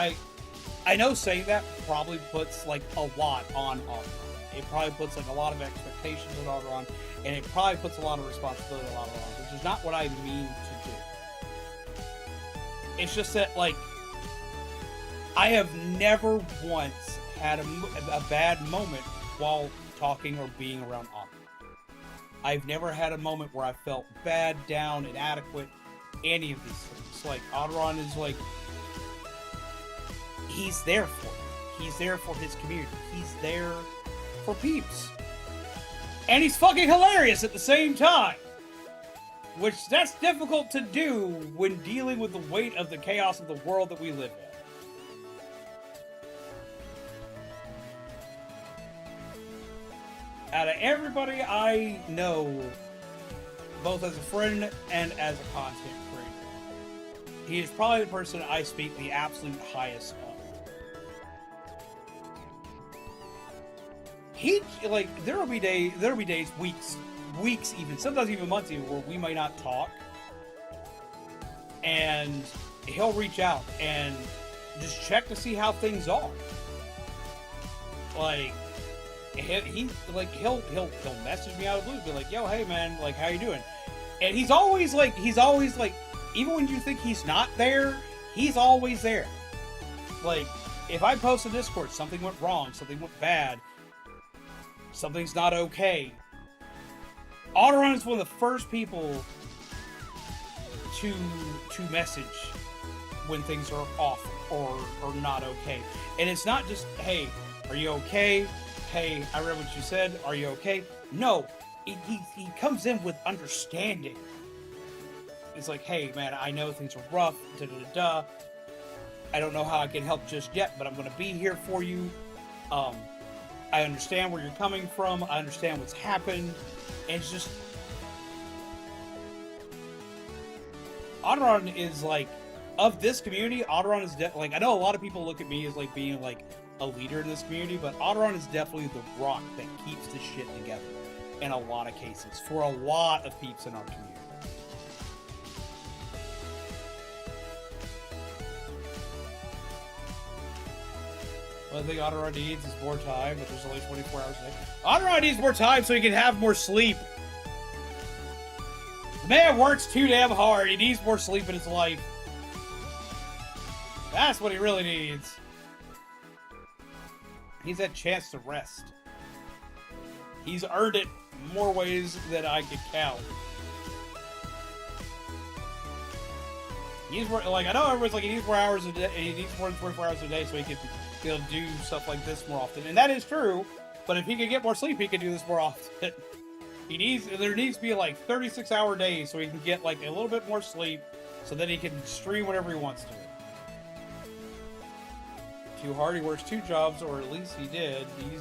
I know saying that probably puts, like, a lot on Aderan. It probably puts, like, a lot of expectations on Aderan, and it probably puts a lot of responsibility on Aderan, which is not what I mean to do. It's just that, like, I have never once had a bad moment while talking or being around Aderan. I've never had a moment where I felt bad, down, inadequate, any of these things. Like, Aderan is like, he's there for it. He's there for his community. He's there for peeps. And he's fucking hilarious at the same time. Which, that's difficult to do when dealing with the weight of the chaos of the world that we live in. Out of everybody I know, both as a friend and as a content creator, he is probably the person I speak the absolute highest of. He, like, there will be days, weeks even, sometimes even months even, where we might not talk. And he'll reach out and just check to see how things are. Like, he'll message me out of the blue, be like, yo, hey man, like, how you doing? And he's always like, even when you think he's not there, he's always there. Like, if I post in Discord, something went wrong, something went bad, something's not okay, Aderan is one of the first people to message when things are off or not okay. And it's not just, hey, are you okay? Hey, I read what you said. Are you okay? No, he comes in with understanding. It's like, hey, man, I know things are rough. Da-da-da-da. I don't know how I can help just yet, but I'm going to be here for you. I understand where you're coming from. I understand what's happened. And it's just... Aderan is, like, of this community, Aderan is like, I know a lot of people look at me as, like, being, like, a leader in this community, but Aderan is definitely the rock that keeps the shit together in a lot of cases for a lot of peeps in our community. Well, I think Aderan needs is more time, but there's only 24 hours a day. Aderan needs more time so he can have more sleep. The man works too damn hard. He needs more sleep in his life. That's what he really needs. He's had a chance to rest. He's earned it more ways than I could count. He's like, I know everyone's like, he needs more hours a day. He needs more than 24 hours a day so he can be able to do stuff like this more often. And that is true. But if he could get more sleep, he could do this more often. There needs to be like 36-hour days so he can get like a little bit more sleep so that he can stream whatever he wants to. Too hard, he works 2 jobs, or at least he did. He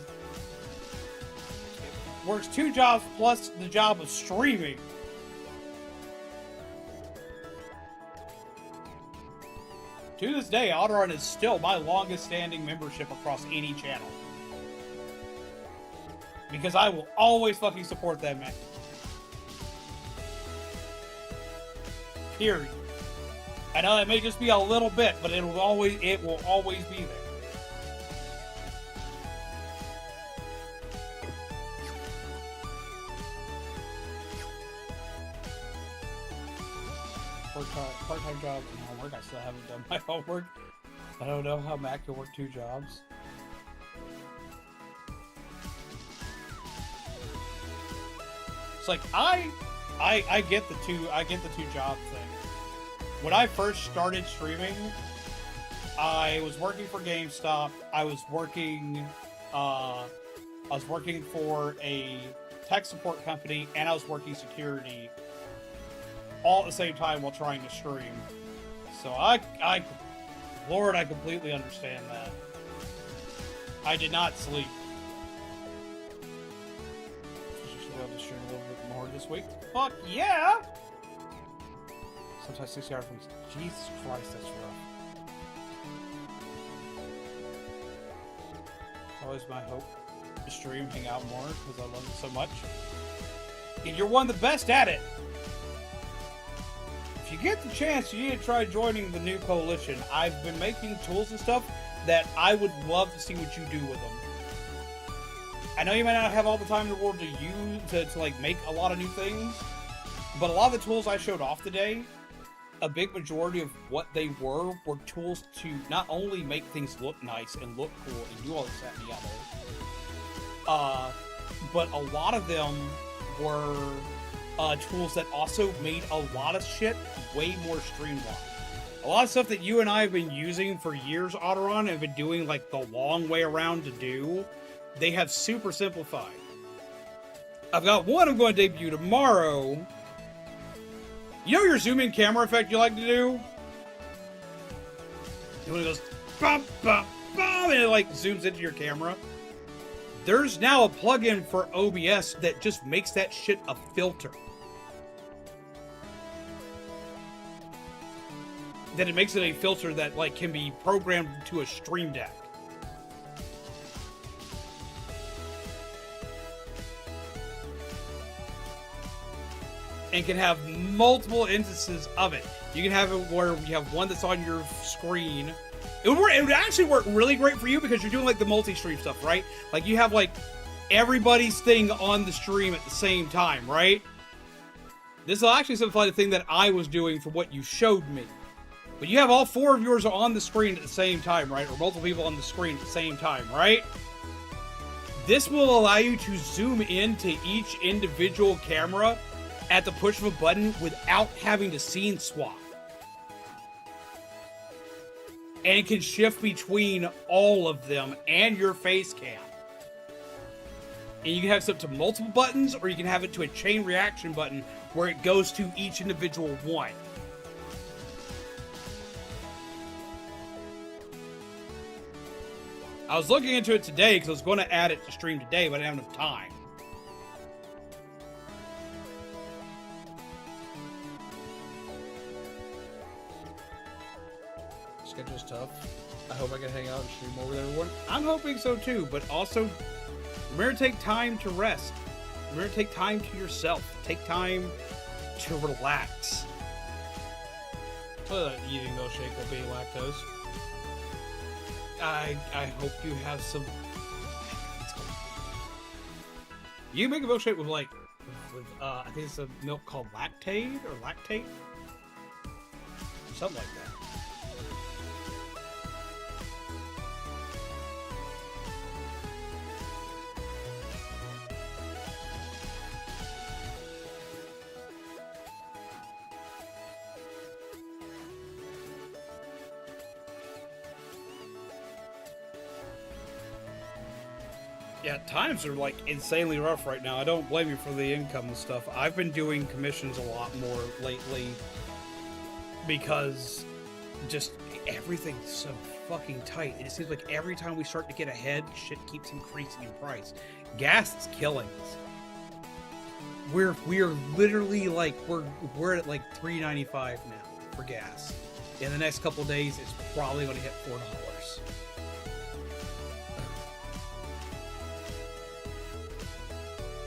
works 2 jobs plus the job of streaming. To this day, Aderan is still my longest standing membership across any channel. Because I will always fucking support that man. Period. I know that may just be a little bit, but it will always be there. Part-time job and homework. I still haven't done my homework. I don't know how Matt can work 2 jobs. It's like I get the two job thing. When I first started streaming, I was working for GameStop. I was working for a tech support company, and I was working security all at the same time while trying to stream. So Lord, I completely understand that. I did not sleep. Should be able to stream a little bit more this week. Fuck yeah! Sometimes 6 hours weeks. Jesus Christ, that's rough. Always my hope to stream, hang out more, because I love it so much. And you're one of the best at it! If you get the chance, you need to try joining the new coalition. I've been making tools and stuff that I would love to see what you do with them. I know you might not have all the time in the world to use to like make a lot of new things, but a lot of the tools I showed off today, a big majority of what they were tools to not only make things look nice and look cool and do all this, that, and the other, but a lot of them were tools that also made a lot of shit way more streamlined. A lot of stuff that you and I have been using for years, Aderan, and been doing like the long way around to do, they have super simplified. I've got one I'm going to debut tomorrow. You know your zoom in camera effect you like to do? When it goes bum, bum, bum, and it like zooms into your camera. There's now a plugin for OBS that just makes that shit a filter. That it makes it a filter that like can be programmed to a stream deck. And can have multiple instances of it. You can have it where you have one that's on your screen. It would actually work really great for you because you're doing like the multi-stream stuff, right? Like you have like everybody's thing on the stream at the same time, right? This will actually simplify the thing that I was doing for what you showed me. But you have all four of yours on the screen at the same time, right? Or multiple people on the screen at the same time, right? This will allow you to zoom into each individual camera at the push of a button without having to scene swap. And it can shift between all of them and your face cam. And you can have it set to multiple buttons, or you can have it to a chain reaction button where it goes to each individual one. I was looking into it today because I was going to add it to stream today, but I didn't have enough time. Schedule's tough. I hope I can hang out and stream more with everyone. I'm hoping so too, but also remember to take time to rest. Remember to take time to yourself. Take time to relax. Eating milkshake will be lactose. I hope you have some. You can make a milkshake with like, I think it's a milk called lactate or lactate, something like that. Yeah, times are like insanely rough right now. I don't blame you for the income and stuff. I've been doing commissions a lot more lately because just everything's so fucking tight. It seems like every time we start to get ahead, shit keeps increasing in price. Gas is killing us. We are literally like we're at like $3.95 now for gas. In the next couple of days, it's probably going to hit $4.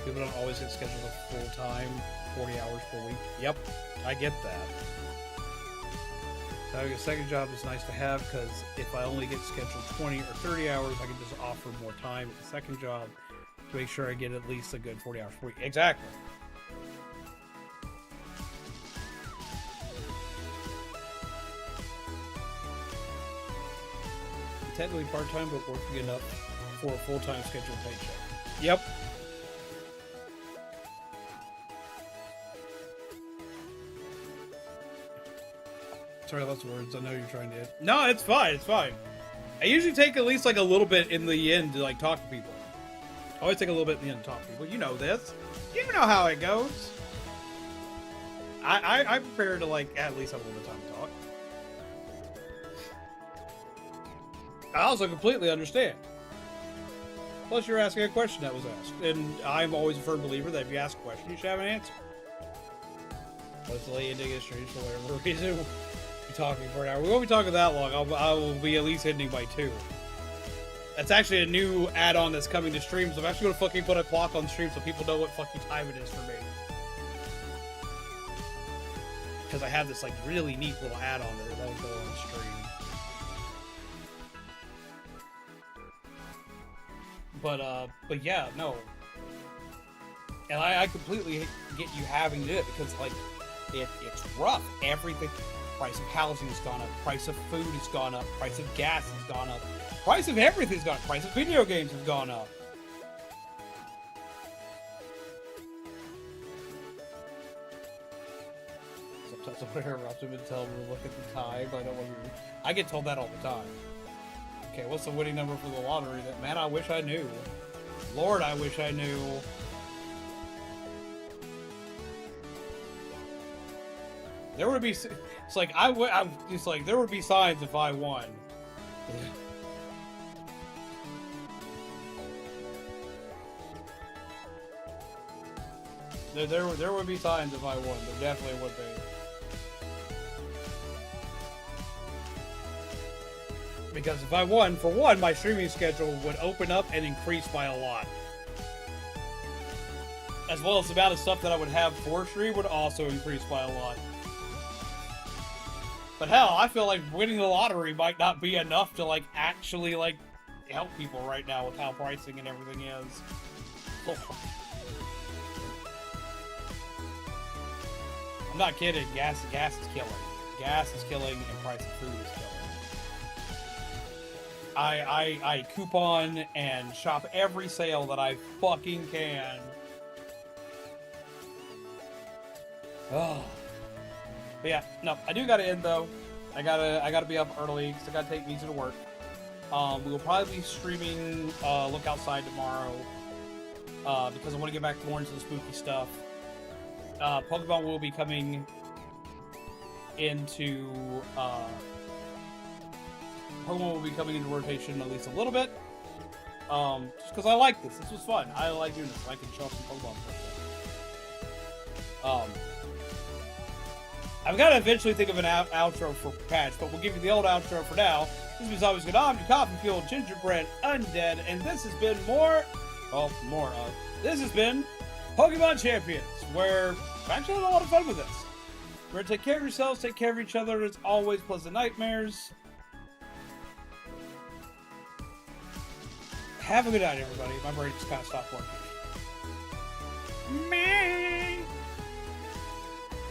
People don't always get scheduled full time, 40 hours per week. Yep, I get that. So having a second job is nice to have because if I only get scheduled 20 or 30 hours, I can just offer more time at the second job to make sure I get at least a good 40 hours per week. Exactly. Technically part-time, but working enough for a full-time scheduled paycheck. Yep. Sorry, lots of words. I know you're trying to... No, it's fine. It's fine. I usually take at least like a little bit in the end to like talk to people. I always take a little bit in the end to talk to people. You know this. You know how it goes. I prepare to like at least have a little bit of time to talk. I also completely understand. Plus, you're asking a question that was asked. And I'm always a firm believer that if you ask a question, you should have an answer. Let's lay into the streets for whatever reason. Talking for an hour. We won't be talking that long. I will be at least ending by 2. That's actually a new add-on that's coming to streams. I'm actually gonna fucking put a clock on stream so people know what fucking time it is for me. Because I have this like really neat little add-on that won't go on the stream. But yeah, no. And I completely get you having to do it because like it's rough. Price of housing has gone up. Price of food has gone up. Price of gas has gone up. Price of everything's gone up. Price of video games has gone up. Sometimes I want to hear Optimus tell me to look at the time. I get told that all the time. Okay, what's the winning number for the lottery? That man, I wish I knew. Lord, I wish I knew. There would be. It's like I'm just like there would be signs if I won. There would be signs if I won. There definitely would be. Because if I won, for one, my streaming schedule would open up and increase by a lot. As well as the amount of stuff that I would have for stream would also increase by a lot. But hell, I feel like winning the lottery might not be enough to, like, actually, like, help people right now with how pricing and everything is. Oh. I'm not kidding. Gas is killing. Gas is killing, and price of food is killing. I coupon and shop every sale that I fucking can. Oh. But yeah, no, I do gotta end though. I gotta be up early because I gotta take Visa to work. We will probably be streaming Look Outside tomorrow because I want to get back more into the spooky stuff. Pokemon will be coming into rotation at least a little bit. Just because I like this. This was fun. I like doing this. I can show off some Pokemon stuff. I've got to eventually think of an outro for Patch, but we'll give you the old outro for now. This is always good. I'm your coffee fueled gingerbread undead, and this has been this has been Pokemon Champions, where I've actually had a lot of fun with this. We're gonna take care of yourselves, take care of each other. As always, pleasant nightmares. Have a good night, everybody. My brain just kind of stopped working.